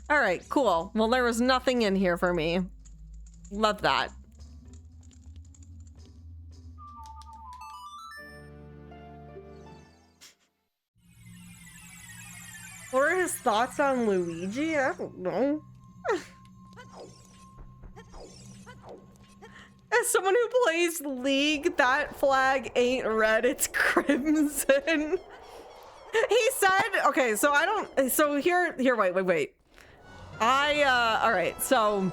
All right, cool. Well, there was nothing in here for me. Love that. What are his thoughts on Luigi? I don't know. As someone who plays League, that flag ain't red, it's crimson. He said, okay, so I don't, so here, wait. All right, so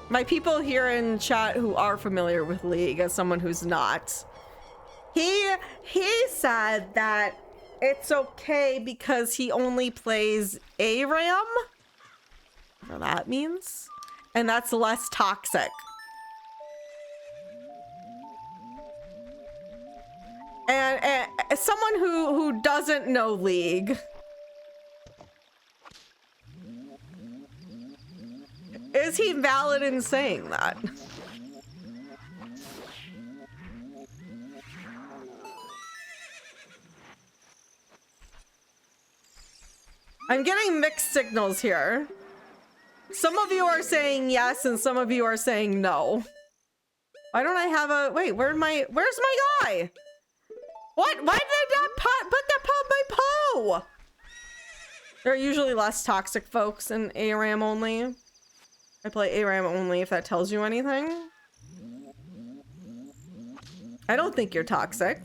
my people here in chat who are familiar with League, as someone who's not, he said that it's okay because he only plays ARAM, whatever that means, and that's less toxic. And as someone who doesn't know League, is he valid in saying that? I'm getting mixed signals here. Some of you are saying yes, and some of you are saying no. Why don't I have a... Wait, where's my guy? What? Why did I not put that on my Poe? There are usually less toxic folks in ARAM only. I play ARAM only if that tells you anything. I don't think you're toxic.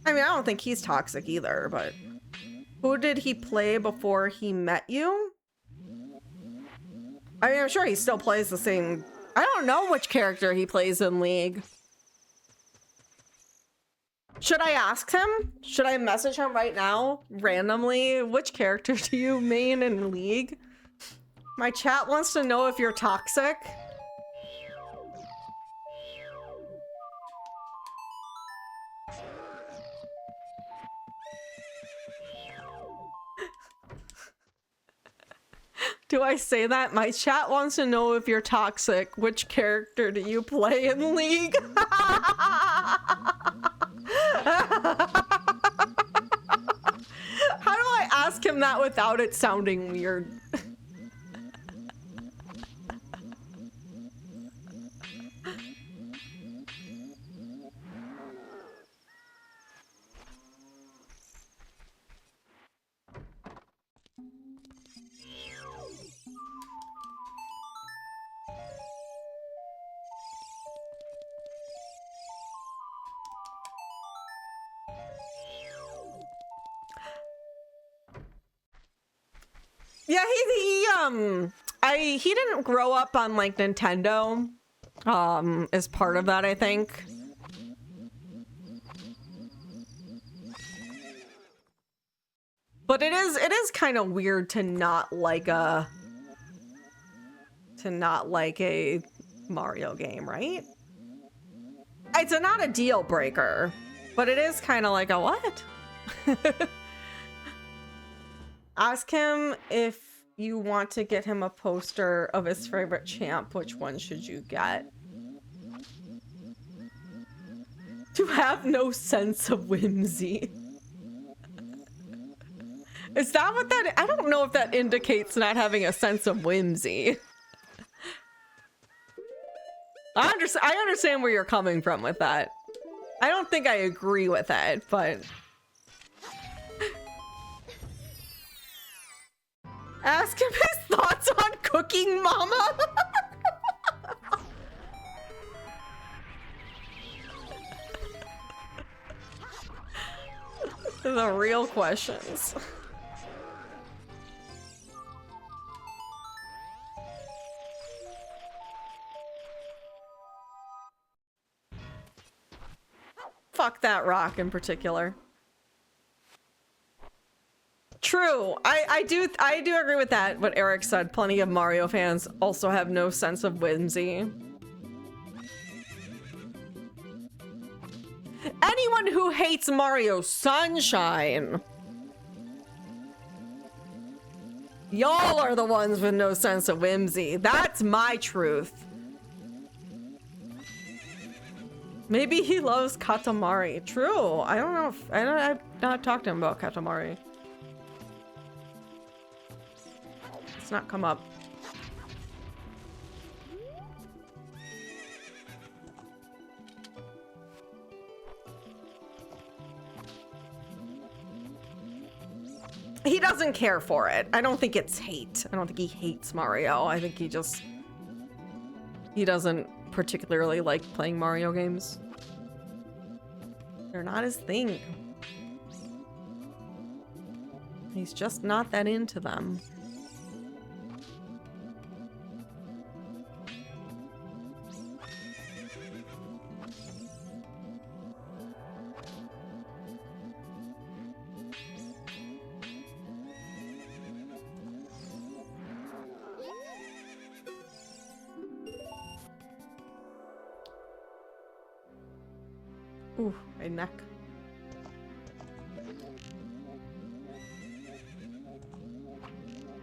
I mean, I don't think he's toxic either, but... Who did he play before he met you? I mean, I'm sure he still plays the same... I don't know which character he plays in League. Should I ask him? Should I message him right now, randomly? Which character do you main in League? My chat wants to know if you're toxic. Do I say that? My chat wants to know if you're toxic. Which character do you play in League? How do I ask him that without it sounding weird? Yeah, he didn't grow up on like Nintendo, as part of that, I think. But it is kind of weird to not like a Mario game, right? It's not a deal breaker, but it is kind of like a what? Ask him if you want to get him a poster of his favorite champ. Which one should you get? To have no sense of whimsy. Is that what that... I don't know if that indicates not having a sense of whimsy. I understand where you're coming from with that. I don't think I agree with it, but... Ask him his thoughts on cooking, Mama. The real questions. Fuck that rock in particular. True. I do agree with that, what Eric said. Plenty of Mario fans also have no sense of whimsy. Anyone who hates Mario Sunshine, y'all are the ones with no sense of whimsy. That's my truth. Maybe he loves Katamari. True. I don't know if I've not talked to him about Katamari. It's not come up. He doesn't care for it. I don't think it's hate. I don't think he hates Mario. I think he doesn't particularly like playing Mario games. They're not his thing. He's just not that into them. Ooh, my neck.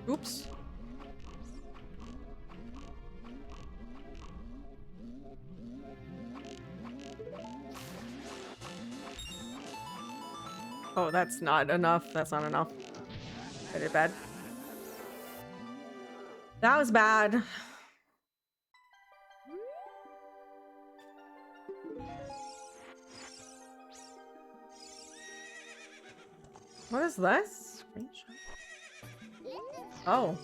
Oops. Oh, that's not enough. That's not enough. I did bad. That was bad. What is this? Screenshot. Oh.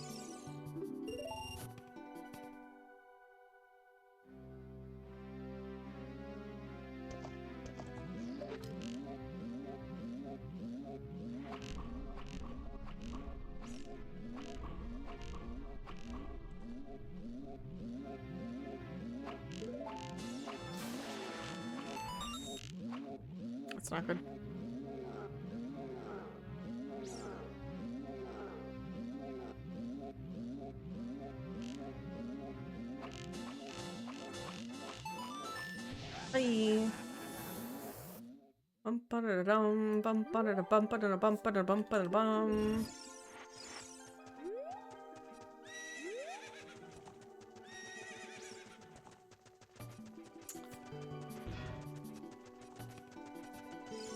That's not good. Bye. Bum ba da dum bum ba da bum ba da bum ba da bum ba da bum.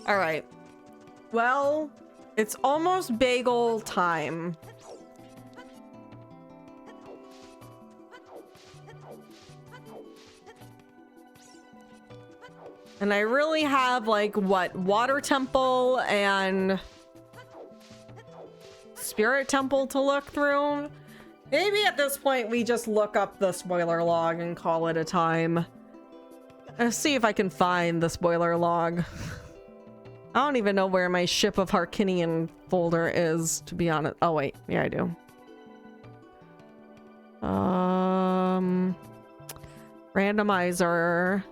All right. Well, it's almost bagel time. And I really have, like, what? Water Temple and Spirit Temple to look through? Maybe at this point we just look up the spoiler log and call it a time. Let's see if I can find the spoiler log. I don't even know where my Ship of Harkinian folder is, to be honest. Oh, wait. Yeah, I do. Randomizer.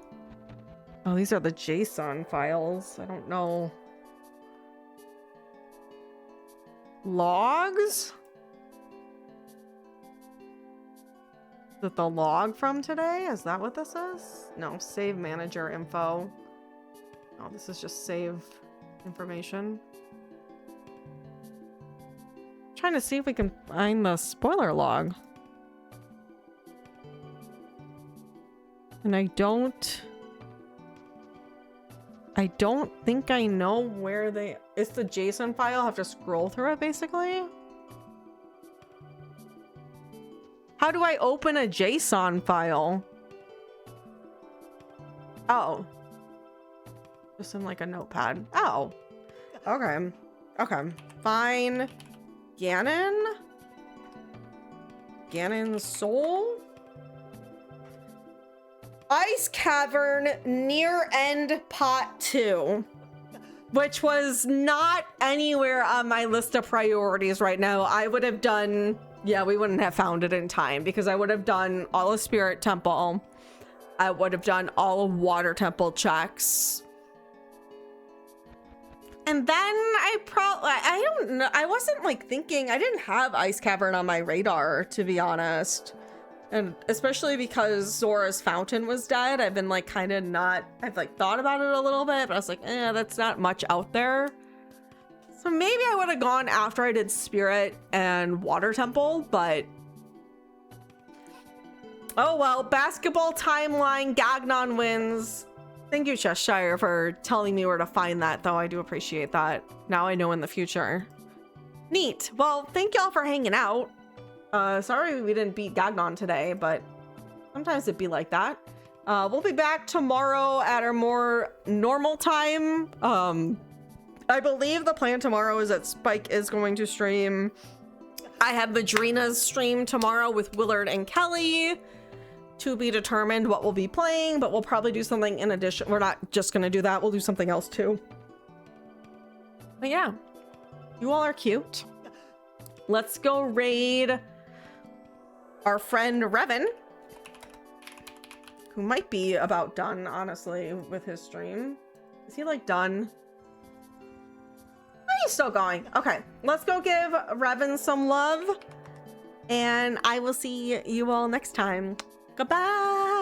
Oh, these are the JSON files. I don't know. Logs? Is it the log from today? Is that what this is? No, save manager info. Oh, this is just save information. I'm trying to see if we can find the spoiler log. And I don't... I don't think I know where they... It's the JSON file. I have to scroll through it, basically. How do I open a JSON file? Oh. Just in like a notepad. Oh. Okay. Okay. Fine. Ganon? Ganon's soul? Ice Cavern Near End Pot 2. Which was not anywhere on my list of priorities right now. I would have done... Yeah, we wouldn't have found it in time because I would have done all of Spirit Temple. I would have done all of Water Temple checks. And then I don't know. I wasn't like thinking, I didn't have Ice Cavern on my radar, to be honest. And especially because Zora's Fountain was dead, I've been like kind of not, I've like thought about it a little bit, but I was like, that's not much out there. So maybe I would have gone after I did Spirit and Water Temple, but oh well. Basketball timeline, Ganon wins. Thank you, Cheshire, for telling me where to find that, though. I do appreciate that. Now I know in the future. Neat. Well, thank y'all for hanging out. Sorry we didn't beat Ganon today, but sometimes it'd be like that. We'll be back tomorrow at our more normal time. I believe the plan tomorrow is that Spike is going to stream. I have Madrina's stream tomorrow with Willard and Kelly. To be determined what we'll be playing, but we'll probably do something in addition. We're not just gonna do that. We'll do something else too. But yeah, you all are cute. Let's go raid our friend Revan, who might be about done, honestly, with his stream. Is he like done? Oh, he's still going. Okay, let's go give Revan some love, and I will see you all next time. Goodbye.